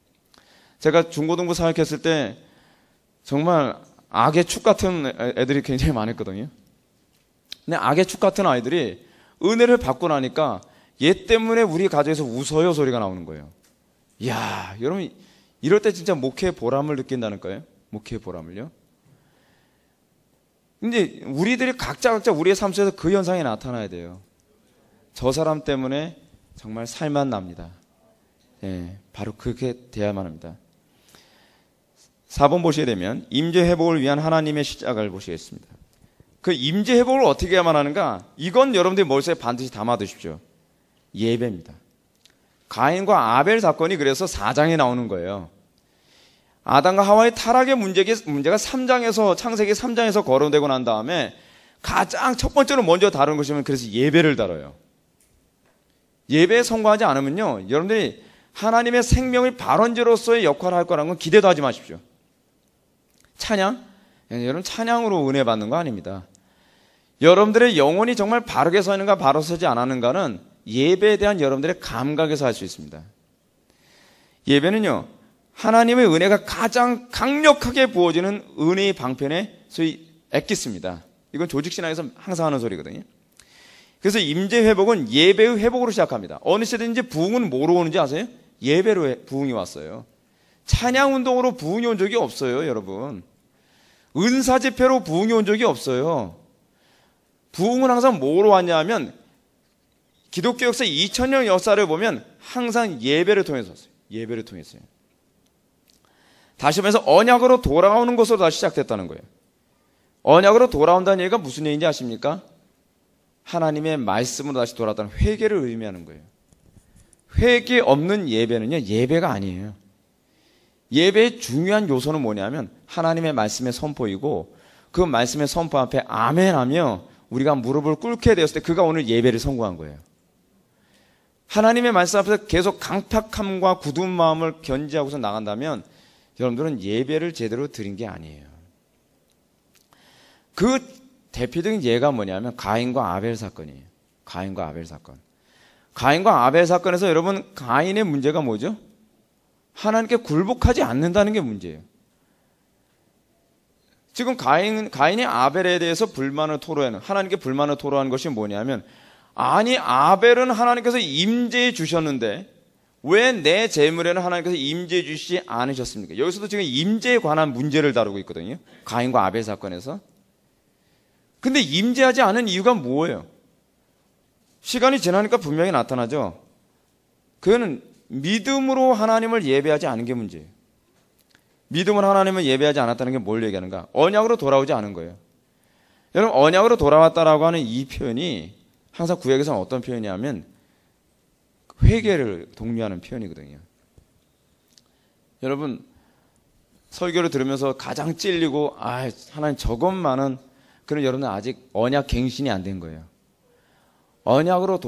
제가 중고등부 사역했을 때 정말 악의 축 같은 애들이 굉장히 많았거든요. 근데 악의 축 같은 아이들이 은혜를 받고 나니까 얘 때문에 우리 가정에서 웃어요 소리가 나오는 거예요. 이야, 여러분 이럴 때 진짜 목회의 보람을 느낀다는 거예요. 목회의 보람을요. 근데 우리들이 각자 우리의 삶 속에서 그 현상이 나타나야 돼요. 저 사람 때문에 정말 살만 납니다. 예, 바로 그렇게 돼야만 합니다. 4번 보시게 되면 임재 회복을 위한 하나님의 시작을 보시겠습니다. 그 임재 회복을 어떻게 해야만 하는가? 이건 여러분들이 머릿속에 반드시 담아두십시오. 예배입니다. 가인과 아벨 사건이 그래서 4장에 나오는 거예요. 아담과 하와의 타락의 문제가 3장에서 창세기 3장에서 거론되고 난 다음에 가장 첫 번째로 먼저 다루는 것이면 그래서 예배를 다뤄요. 예배에 성공하지 않으면요, 여러분들이 하나님의 생명의 발원지로서의 역할을 할 거라는 건 기대도 하지 마십시오. 찬양? 여러분 찬양으로 은혜 받는 거 아닙니다. 여러분들의 영혼이 정말 바르게 서 있는가 바로 서지 않았는가는 예배에 대한 여러분들의 감각에서 알 수 있습니다. 예배는요, 하나님의 은혜가 가장 강력하게 부어지는 은혜의 방편에 소위 엑기스입니다. 이건 조직신앙에서 항상 하는 소리거든요. 그래서 임재 회복은 예배의 회복으로 시작합니다. 어느 시대든지 부흥은 뭐로 오는지 아세요? 예배로 부흥이 왔어요. 찬양 운동으로 부흥이 온 적이 없어요, 여러분. 은사 집회로 부흥이 온 적이 없어요. 부흥은 항상 뭐로 왔냐 하면 기독교 역사 2000년 역사를 보면 항상 예배를 통해서 왔어요. 예배를 통해서요. 다시 말해서 언약으로 돌아오는 것으로 다시 시작됐다는 거예요. 언약으로 돌아온다는 얘기가 무슨 얘기인지 아십니까? 하나님의 말씀으로 다시 돌아왔다는 회개를 의미하는 거예요. 회개 없는 예배는요, 예배가 아니에요. 예배의 중요한 요소는 뭐냐면 하나님의 말씀의 선포이고 그 말씀의 선포 앞에 아멘하며 우리가 무릎을 꿇게 되었을 때 그가 오늘 예배를 성공한 거예요. 하나님의 말씀 앞에서 계속 강팍함과 굳은 마음을 견지하고서 나간다면 여러분들은 예배를 제대로 드린 게 아니에요. 그 대표적인 예가 뭐냐면 가인과 아벨 사건이에요. 가인과 아벨 사건. 가인과 아벨 사건에서 여러분 가인의 문제가 뭐죠? 하나님께 굴복하지 않는다는 게 문제예요. 지금 가인이 아벨에 대해서 불만을 토로하는, 하나님께 불만을 토로하는 것이 뭐냐면, 아니 아벨은 하나님께서 임재해 주셨는데 왜 내 재물에는 하나님께서 임재해 주시지 않으셨습니까? 여기서도 지금 임재에 관한 문제를 다루고 있거든요. 가인과 아벨 사건에서. 근데 임재하지 않은 이유가 뭐예요? 시간이 지나니까 분명히 나타나죠. 그거는 믿음으로 하나님을 예배하지 않은 게 문제예요. 믿음으로 하나님을 예배하지 않았다는 게 뭘 얘기하는가? 언약으로 돌아오지 않은 거예요. 여러분, 언약으로 돌아왔다라고 하는 이 표현이 항상 구약에서는 어떤 표현이냐면 회개를 독려하는 표현이거든요. 여러분, 설교를 들으면서 가장 찔리고 하나님 저것만은, 그럼 여러분은 아직 언약 갱신이 안 된 거예요. 언약으로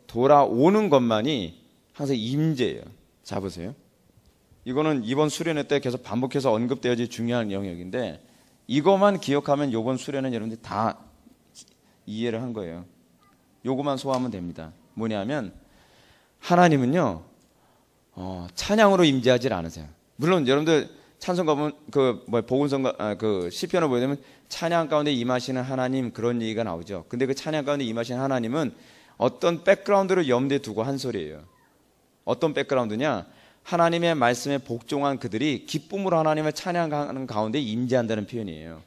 돌아오는 것만이 항상 임재예요. 자, 보세요. 이거는 이번 수련회 때 계속 반복해서 언급되어질 중요한 영역인데, 이것만 기억하면 이번 수련회는 여러분들이 다 이해를 한 거예요. 요것만 소화하면 됩니다. 뭐냐면 하나님은요, 찬양으로 임재하지 않으세요. 물론 여러분들 찬송가 보면 복음성가 시편을 보게 되면 찬양 가운데 임하시는 하나님, 그런 얘기가 나오죠. 근데 그 찬양 가운데 임하시는 하나님은 어떤 백그라운드를 염두에 두고 한 소리예요. 어떤 백그라운드냐? 하나님의 말씀에 복종한 그들이 기쁨으로 하나님을 찬양하는 가운데 임재한다는 표현이에요.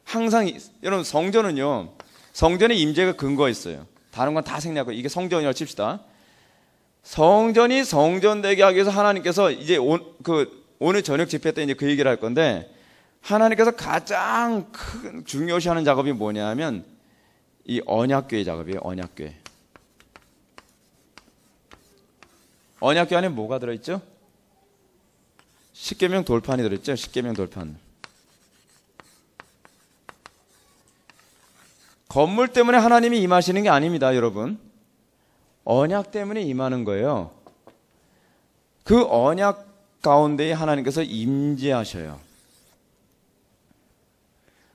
항상 여러분, 성전은요, 성전의 임재가 근거가 있어요. 다른 건 다 생략하고 이게 성전이라고 칩시다. 성전이 성전되게 하기 위해서 하나님께서 이제 오늘 저녁 집회 때 이제 그 얘기를 할 건데, 하나님께서 가장 중요시하는 작업이 뭐냐면 이 언약궤 작업이에요. 언약궤. 언약궤 안에 뭐가 들어있죠? 십계명 돌판이 들어있죠. 십계명 돌판. 건물 때문에 하나님이 임하시는 게 아닙니다, 여러분. 언약 때문에 임하는 거예요. 그 언약 가운데에 하나님께서 임재하셔요.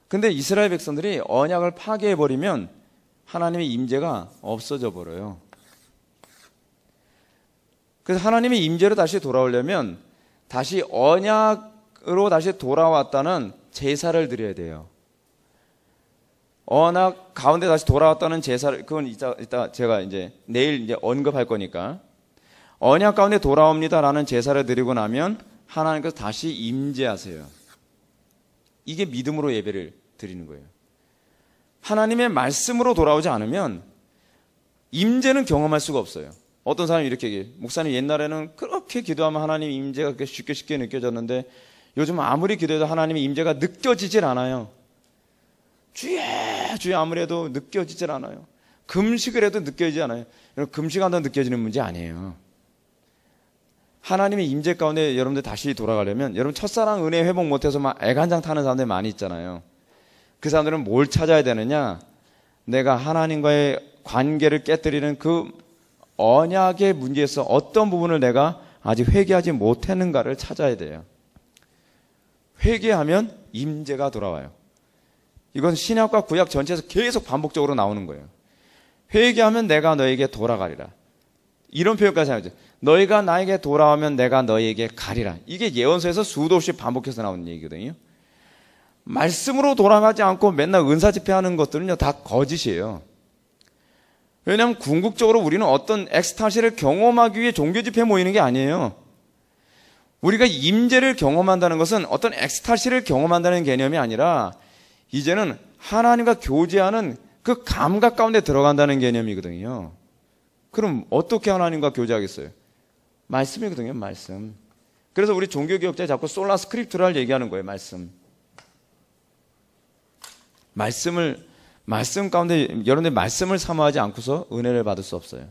근데 이스라엘 백성들이 언약을 파괴해버리면 하나님의 임재가 없어져 버려요. 그래서 하나님의 임재로 다시 돌아오려면 다시 언약으로 다시 돌아왔다는 제사를 드려야 돼요. 언약 가운데 다시 돌아왔다는 제사를, 그건 이따 제가 이제 내일 이제 언급할 거니까, 언약 가운데 돌아옵니다라는 제사를 드리고 나면 하나님께서 다시 임재하세요. 이게 믿음으로 예배를 드리는 거예요. 하나님의 말씀으로 돌아오지 않으면 임재는 경험할 수가 없어요. 어떤 사람이 이렇게 얘기해요. 목사님, 옛날에는 그렇게 기도하면 하나님 임재가 쉽게 느껴졌는데 요즘 아무리 기도해도 하나님의 임재가 느껴지질 않아요. 주여 아무리 해도 느껴지질 않아요. 금식을 해도 느껴지지 않아요. 금식한다고 느껴지는 문제 아니에요. 하나님의 임재 가운데 여러분들 다시 돌아가려면, 여러분 첫사랑 은혜 회복 못해서 막 애간장 타는 사람들 많이 있잖아요. 그 사람들은 뭘 찾아야 되느냐? 내가 하나님과의 관계를 깨뜨리는 그 언약의 문제에서 어떤 부분을 내가 아직 회개하지 못했는가를 찾아야 돼요. 회개하면 임재가 돌아와요. 이건 신약과 구약 전체에서 계속 반복적으로 나오는 거예요. 회개하면 내가 너에게 돌아가리라. 이런 표현까지 하죠. 너희가 나에게 돌아오면 내가 너희에게 가리라. 이게 예언서에서 수도 없이 반복해서 나오는 얘기거든요. 말씀으로 돌아가지 않고 맨날 은사 집회하는 것들은요, 다 거짓이에요. 왜냐하면 궁극적으로 우리는 어떤 엑스타시를 경험하기 위해 종교 집회에 모이는 게 아니에요. 우리가 임재를 경험한다는 것은 어떤 엑스타시를 경험한다는 개념이 아니라 이제는 하나님과 교제하는 그 감각 가운데 들어간다는 개념이거든요. 그럼 어떻게 하나님과 교제하겠어요? 말씀이거든요, 말씀. 그래서 우리 종교개혁자에 자꾸 솔라 스크립트를 얘기하는 거예요, 말씀. 말씀 가운데 여러분들 말씀을 사모하지 않고서 은혜를 받을 수 없어요.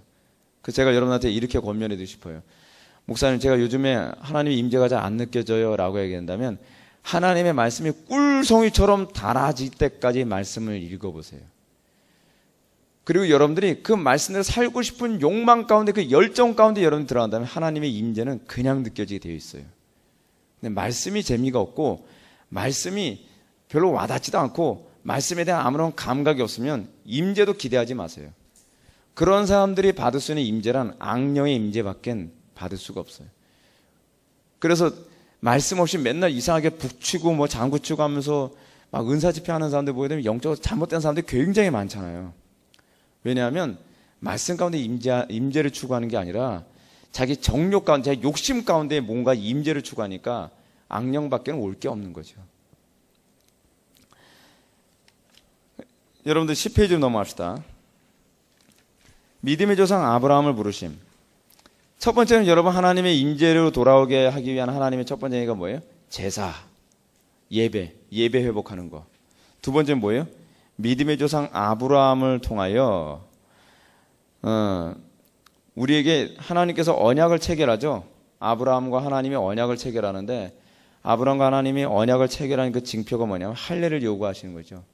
그래서 제가 여러분한테 이렇게 권면해 드리고 싶어요. 목사님, 제가 요즘에 하나님의 임재가 잘 안 느껴져요 라고 얘기한다면 하나님의 말씀이 꿀송이처럼 달아질 때까지 말씀을 읽어보세요. 그리고 여러분들이 그 말씀대로 살고 싶은 욕망 가운데, 그 열정 가운데 여러분 들어간다면 하나님의 임재는 그냥 느껴지게 되어 있어요. 근데 말씀이 재미가 없고 말씀이 별로 와닿지도 않고 말씀에 대한 아무런 감각이 없으면 임재도 기대하지 마세요. 그런 사람들이 받을 수 있는 임재란 악령의 임재밖엔 받을 수가 없어요. 그래서 말씀 없이 맨날 이상하게 북치고 뭐 장구치고 하면서 막 은사 집회하는 사람들 보게 되면 영적으로 잘못된 사람들이 굉장히 많잖아요. 왜냐하면 말씀 가운데 임재를 추구하는 게 아니라 자기 정욕 가운데, 자기 욕심 가운데 뭔가 임재를 추구하니까 악령밖에 올 게 없는 거죠. 여러분들 10페이지로 넘어갑시다. 믿음의 조상 아브라함을 부르심. 첫 번째는 여러분 하나님의 임재로 돌아오게 하기 위한 하나님의 첫 번째 얘기가 뭐예요? 제사, 예배 회복하는 거. 두 번째는 뭐예요? 믿음의 조상 아브라함을 통하여 우리에게 하나님께서 언약을 체결하죠. 아브라함과 하나님이 언약을 체결하는데 아브라함과 하나님이 언약을 체결하는 그 징표가 뭐냐면 할례를 요구하시는 거죠.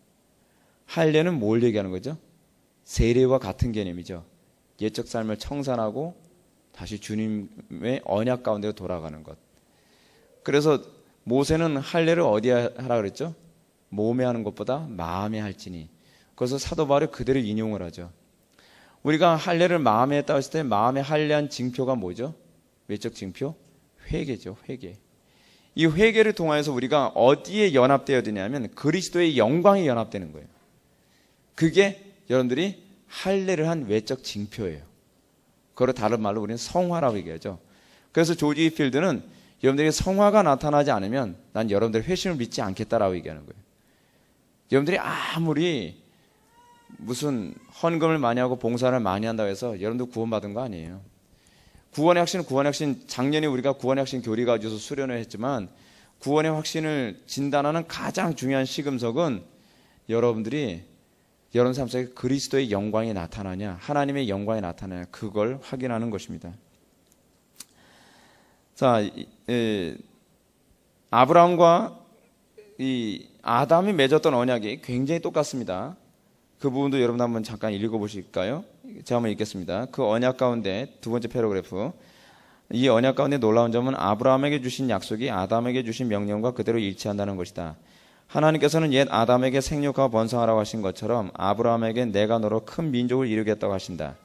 할례는 뭘 얘기하는 거죠? 세례와 같은 개념이죠. 옛적 삶을 청산하고 다시 주님의 언약 가운데로 돌아가는 것. 그래서 모세는 할례를 어디에 하라 그랬죠? 몸에 하는 것보다 마음에 할지니. 그래서 사도 바울이 그대로 인용을 하죠. 우리가 할례를 마음에 했다고 했을 때 마음에 할례한 징표가 뭐죠? 외적 징표? 회개죠. 회개. 이 회개를 통하여서 우리가 어디에 연합되어야 되냐면 그리스도의 영광에 연합되는 거예요. 그게 여러분들이 할례를 한 외적 징표예요. 그걸 다른 말로 우리는 성화라고 얘기하죠. 그래서 조지 필드는 여러분들이 성화가 나타나지 않으면 난 여러분들의 회심을 믿지 않겠다라고 얘기하는 거예요. 여러분들이 아무리 무슨 헌금을 많이 하고 봉사를 많이 한다고 해서 여러분들 구원받은 거 아니에요. 구원의 확신 작년에 우리가 구원의 확신 교리 가지고서 수련을 했지만 구원의 확신을 진단하는 가장 중요한 시금석은 여러분들이 여러분 삶 속에 그리스도의 영광이 나타나냐 하나님의 영광이 나타나냐 그걸 확인하는 것입니다. 자, 아브라함과 이 아담이 맺었던 언약이 굉장히 똑같습니다. 그 부분도 여러분 한번 잠깐 읽어보실까요? 제가 한번 읽겠습니다. 그 언약 가운데 두 번째 패러그래프. 이 언약 가운데 놀라운 점은 아브라함에게 주신 약속이 아담에게 주신 명령과 그대로 일치한다는 것이다. 하나님께서는 옛 아담에게 생육하고 번성하라고 하신 것처럼 아브라함에게 내가 너로 큰 민족을 이루겠다고 하신다.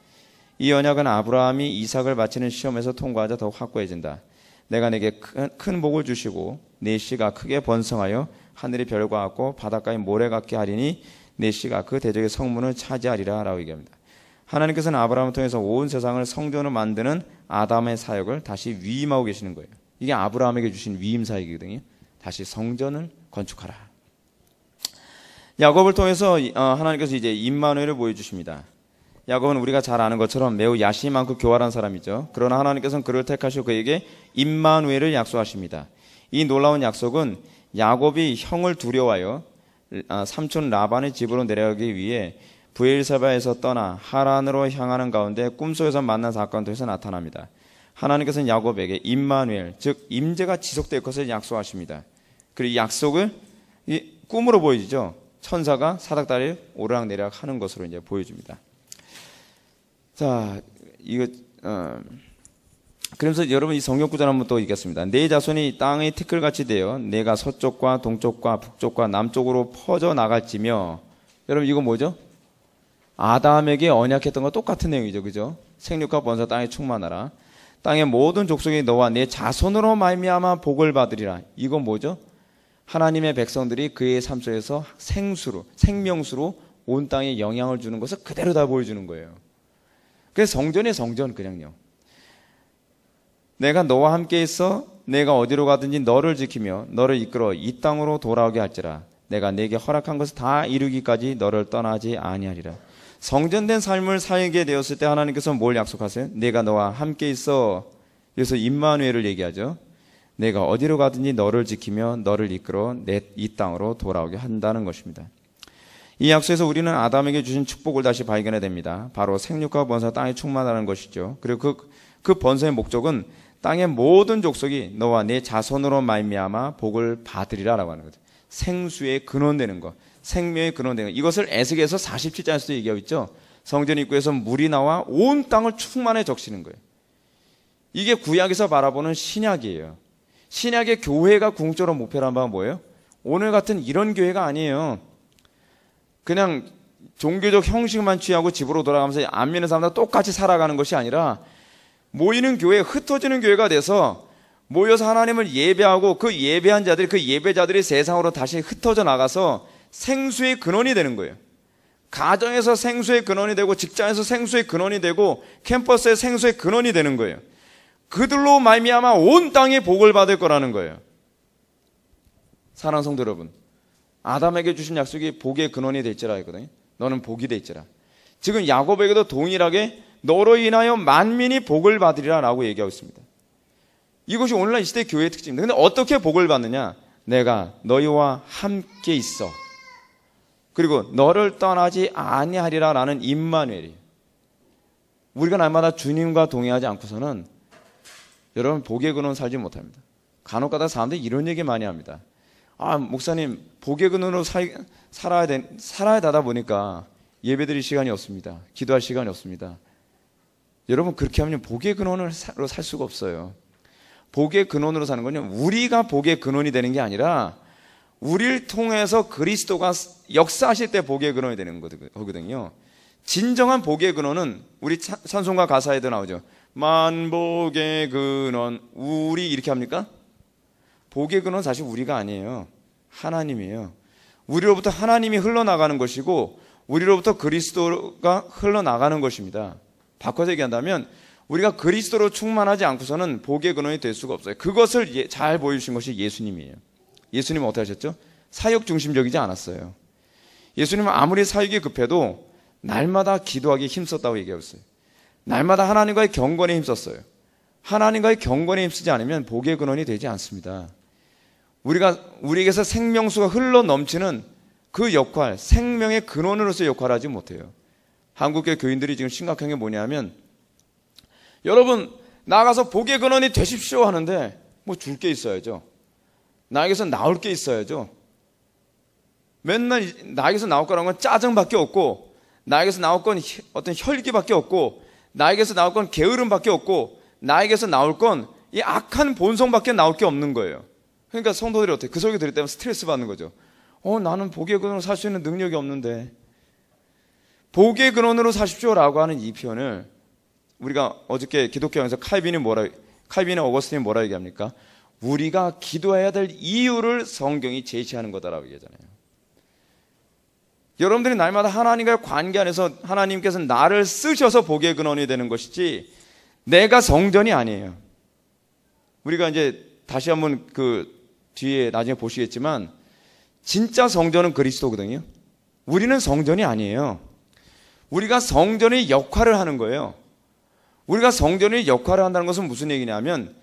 이 언약은 아브라함이 이삭을 바치는 시험에서 통과하자 더욱 확고해진다. 내가 내게 큰 복을 주시고 내 씨가 크게 번성하여 하늘의 별과 같고 바닷가의 모래 같게 하리니 내 씨가 그 대적의 성문을 차지하리라 라고 얘기합니다. 하나님께서는 아브라함을 통해서 온 세상을 성전을 만드는 아담의 사역을 다시 위임하고 계시는 거예요. 이게 아브라함에게 주신 위임 사역이거든요. 다시 성전을 건축하라. 야곱을 통해서 하나님께서 이제 임마누엘을 보여주십니다. 야곱은 우리가 잘 아는 것처럼 매우 야심이 많고 교활한 사람이죠. 그러나 하나님께서는 그를 택하시고 그에게 임마누엘을 약속하십니다. 이 놀라운 약속은 야곱이 형을 두려워하여 삼촌 라반의 집으로 내려가기 위해 브엘세바에서 떠나 하란으로 향하는 가운데 꿈속에서 만난 사건을 통해서 나타납니다. 하나님께서는 야곱에게 임마누엘, 즉 임재가 지속될 것을 약속하십니다. 그리고 이 약속을 꿈으로 보여주죠. 천사가 사닥다리를 오르락내리락 하는 것으로 이제 보여줍니다. 자, 이거 그러면서 여러분 이 성경 구절 한번 또 읽겠습니다. 내 자손이 땅의 티끌같이 되어 내가 서쪽과 동쪽과 북쪽과 남쪽으로 퍼져 나갈지며. 여러분 이거 뭐죠? 아담에게 언약했던 거 똑같은 내용이죠, 그죠? 생육과 번성 땅에 충만하라. 땅의 모든 족속이 너와 내 자손으로 말미암아 복을 받으리라. 이건 뭐죠? 하나님의 백성들이 그의 삶 속에서 생명수로 온 땅에 영향을 주는 것을 그대로 다 보여주는 거예요. 그래서 성전의 성전 그냥요. 내가 너와 함께 있어 내가 어디로 가든지 너를 지키며 너를 이끌어 이 땅으로 돌아오게 할지라. 내가 내게 허락한 것을 다 이루기까지 너를 떠나지 아니하리라. 성전된 삶을 살게 되었을 때 하나님께서 뭘 약속하세요? 내가 너와 함께 있어. 그래서 임마누엘을 얘기하죠. 내가 어디로 가든지 너를 지키며 너를 이끌어 이 땅으로 돌아오게 한다는 것입니다. 이 약속에서 우리는 아담에게 주신 축복을 다시 발견해야 됩니다. 바로 생육과 번성 땅에 충만하는 것이죠. 그리고 그 번성의 목적은 땅의 모든 족속이 너와 내 자손으로 말미암아 복을 받으리라라고 하는 거죠. 생수의 근원되는 것, 생명의 근원되는 것. 이것을 에스겔서 47장에서도 얘기하고 있죠. 성전 입구에서 물이 나와 온 땅을 충만해 적시는 거예요. 이게 구약에서 바라보는 신약이에요. 신약의 교회가 궁극적으로 목표란 바가 뭐예요? 오늘 같은 이런 교회가 아니에요. 그냥 종교적 형식만 취하고 집으로 돌아가면서 안 믿는 사람들 똑같이 살아가는 것이 아니라 모이는 교회, 흩어지는 교회가 돼서 모여서 하나님을 예배하고 그 예배한 자들이, 그 예배자들이 세상으로 다시 흩어져 나가서 생수의 근원이 되는 거예요. 가정에서 생수의 근원이 되고 직장에서 생수의 근원이 되고 캠퍼스의 생수의 근원이 되는 거예요. 그들로 말미암아 온 땅에 복을 받을 거라는 거예요. 사랑하는 성도 여러분, 아담에게 주신 약속이 복의 근원이 될지라 했거든요. 너는 복이 될지라. 지금 야곱에게도 동일하게 너로 인하여 만민이 복을 받으리라 라고 얘기하고 있습니다. 이것이 오늘날 이 시대 교회의 특징입니다. 근데 어떻게 복을 받느냐? 내가 너희와 함께 있어. 그리고 너를 떠나지 아니하리라 라는 임마누엘이에요. 우리가 날마다 주님과 동행하지 않고서는 여러분 복의 근원 살지 못합니다. 간혹가다 사람들이 이런 얘기 많이 합니다. 아, 목사님 복의 근원으로 살아야 되다 보니까 예배드릴 시간이 없습니다. 기도할 시간이 없습니다. 여러분 그렇게 하면 복의 근원으로 살 수가 없어요. 복의 근원으로 사는 건요, 우리가 복의 근원이 되는 게 아니라 우리를 통해서 그리스도가 역사하실 때 복의 근원이 되는 거거든요. 진정한 복의 근원은 우리 찬송가 가사에도 나오죠. 만복의 근원 우리 이렇게 합니까? 복의 근원은 사실 우리가 아니에요. 하나님이에요. 우리로부터 하나님이 흘러나가는 것이고 우리로부터 그리스도가 흘러나가는 것입니다. 바꿔서 얘기한다면 우리가 그리스도로 충만하지 않고서는 복의 근원이 될 수가 없어요. 그것을 잘 보여주신 것이 예수님이에요. 예수님은 어떻게 하셨죠? 사역 중심적이지 않았어요. 예수님은 아무리 사역이 급해도 날마다 기도하기에 힘썼다고 얘기했어요. 날마다 하나님과의 경건에 힘썼어요. 하나님과의 경건에 힘쓰지 않으면 복의 근원이 되지 않습니다. 우리에게서 생명수가 흘러 넘치는 그 역할, 생명의 근원으로서의 역할을 하지 못해요. 한국교 교인들이 지금 심각한 게 뭐냐면, 여러분 나가서 복의 근원이 되십시오 하는데 뭐 줄 게 있어야죠. 나에게서 나올 게 있어야죠. 맨날 나에게서 나올 거라는 건 짜증밖에 없고, 나에게서 나올 건 어떤 혈기밖에 없고, 나에게서 나올 건 게으름밖에 없고, 나에게서 나올 건 이 악한 본성밖에 나올 게 없는 거예요. 그러니까 성도들이 어떻게 그 소리 들을 때면 스트레스 받는 거죠. 나는 복의 근원으로 살 수 있는 능력이 없는데. 복의 근원으로 사십시오라고 하는 이 표현을 우리가 어저께 기독교에서 칼빈의 어거스틴이 뭐라 얘기합니까? 우리가 기도해야 될 이유를 성경이 제시하는 거다라고 얘기하잖아요. 여러분들이 날마다 하나님과의 관계 안에서 하나님께서 나를 쓰셔서 복의 근원이 되는 것이지 내가 성전이 아니에요. 우리가 이제 다시 한번 그 뒤에 나중에 보시겠지만 진짜 성전은 그리스도거든요. 우리는 성전이 아니에요. 우리가 성전의 역할을 하는 거예요. 우리가 성전의 역할을 한다는 것은 무슨 얘기냐면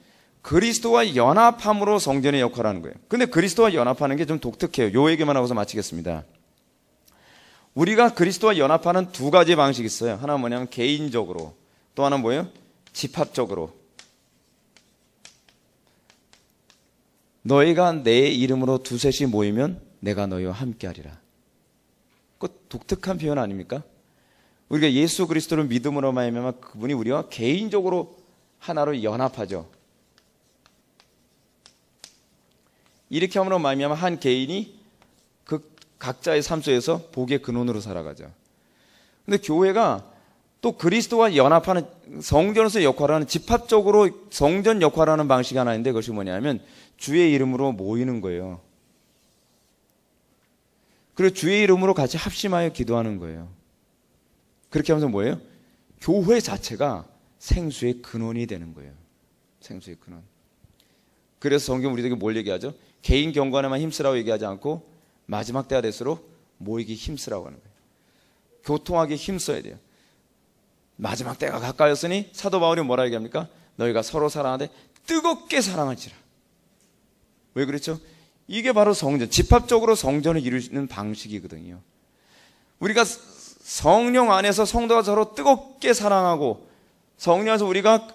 그리스도와 연합함으로 성전의 역할을 하는 거예요. 근데 그리스도와 연합하는 게 좀 독특해요. 요 얘기만 하고서 마치겠습니다. 우리가 그리스도와 연합하는 두 가지 방식이 있어요. 하나는 뭐냐면 개인적으로, 또 하나는 뭐예요? 집합적으로. 너희가 내 이름으로 두셋이 모이면 내가 너희와 함께하리라. 그 독특한 표현 아닙니까? 우리가 예수 그리스도를 믿음으로 말미암아 그분이 우리와 개인적으로 하나로 연합하죠. 이렇게 함으로 말미암아 한 개인이 그 각자의 삶 속에서 복의 근원으로 살아가죠. 근데 교회가 또 그리스도와 연합하는 성전에서 역할을 하는 집합적으로 성전 역할을 하는 방식이 하나 있는데 그것이 뭐냐면 주의 이름으로 모이는 거예요. 그리고 주의 이름으로 같이 합심하여 기도하는 거예요. 그렇게 하면서 뭐예요? 교회 자체가 생수의 근원이 되는 거예요. 생수의 근원. 그래서 성경 우리에게 뭘 얘기하죠? 개인 경건에만 힘쓰라고 얘기하지 않고 마지막 때가 될수록 모이기 힘쓰라고 하는 거예요. 교통하기 힘써야 돼요. 마지막 때가 가까웠으니 사도 바울이 뭐라 얘기합니까? 너희가 서로 사랑하되 뜨겁게 사랑할지라. 왜 그렇죠? 이게 바로 성전, 집합적으로 성전을 이루는 방식이거든요. 우리가 성령 안에서 성도가 서로 뜨겁게 사랑하고 성령 안에서 우리가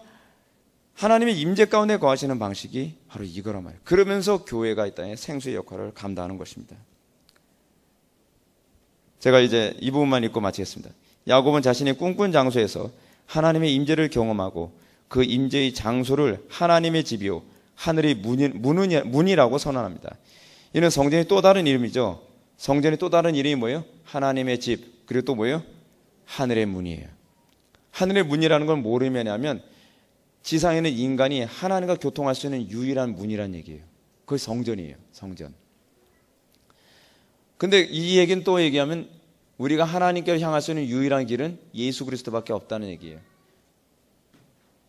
하나님의 임재 가운데 거하시는 방식이 바로 이거란 말이에요. 그러면서 교회가 이 땅에 생수의 역할을 감당하는 것입니다. 제가 이제 이 부분만 읽고 마치겠습니다. 야곱은 자신의 꿈꾼 장소에서 하나님의 임재를 경험하고 그 임재의 장소를 하나님의 집이요 하늘의 문이라고 선언합니다. 이는 성전의 또 다른 이름이죠. 성전의 또 다른 이름이 뭐예요? 하나님의 집, 그리고 또 뭐예요? 하늘의 문이에요. 하늘의 문이라는 건 뭘 의미하냐면 지상에 있는 인간이 하나님과 교통할 수 있는 유일한 문이라는 얘기예요. 그게 성전이에요. 성전. 근데 이 얘기는 또 얘기하면 우리가 하나님께로 향할 수 있는 유일한 길은 예수 그리스도밖에 없다는 얘기예요.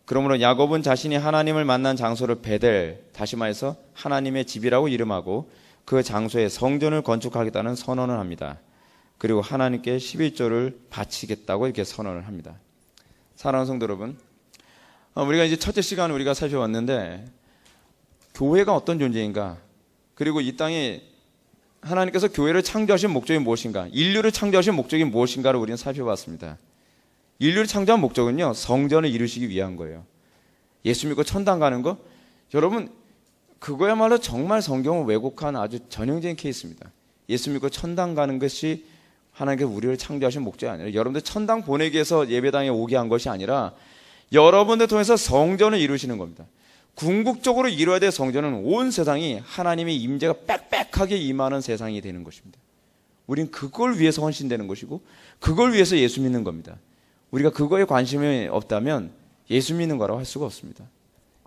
그러므로 야곱은 자신이 하나님을 만난 장소를 베델, 다시 말해서 하나님의 집이라고 이름하고 그 장소에 성전을 건축하겠다는 선언을 합니다. 그리고 하나님께 11조를 바치겠다고 이렇게 선언을 합니다. 사랑하는 성도 여러분, 우리가 이제 첫째 시간 우리가 살펴봤는데 교회가 어떤 존재인가, 그리고 이 땅에 하나님께서 교회를 창조하신 목적이 무엇인가, 인류를 창조하신 목적이 무엇인가를 우리는 살펴봤습니다. 인류를 창조한 목적은요, 성전을 이루시기 위한 거예요. 예수 믿고 천당 가는 거, 여러분 그거야말로 정말 성경을 왜곡한 아주 전형적인 케이스입니다. 예수 믿고 천당 가는 것이 하나님께서 우리를 창조하신 목적이 아니라, 여러분들 천당 보내기 위해서 예배당에 오게 한 것이 아니라 여러분들 통해서 성전을 이루시는 겁니다. 궁극적으로 이루어야 될 성전은 온 세상이 하나님의 임재가 빽빽하게 임하는 세상이 되는 것입니다. 우린 그걸 위해서 헌신되는 것이고 그걸 위해서 예수 믿는 겁니다. 우리가 그거에 관심이 없다면 예수 믿는 거라고 할 수가 없습니다.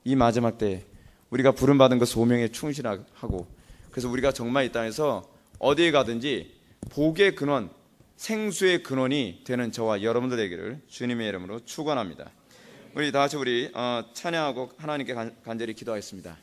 이 마지막 때 우리가 부름받은 그 소명에 충실하고, 그래서 우리가 정말 이 땅에서 어디에 가든지 복의 근원, 생수의 근원이 되는 저와 여러분들 되기를 주님의 이름으로 축원합니다. 우리 다 같이 우리 찬양하고 하나님께 간절히 기도하겠습니다.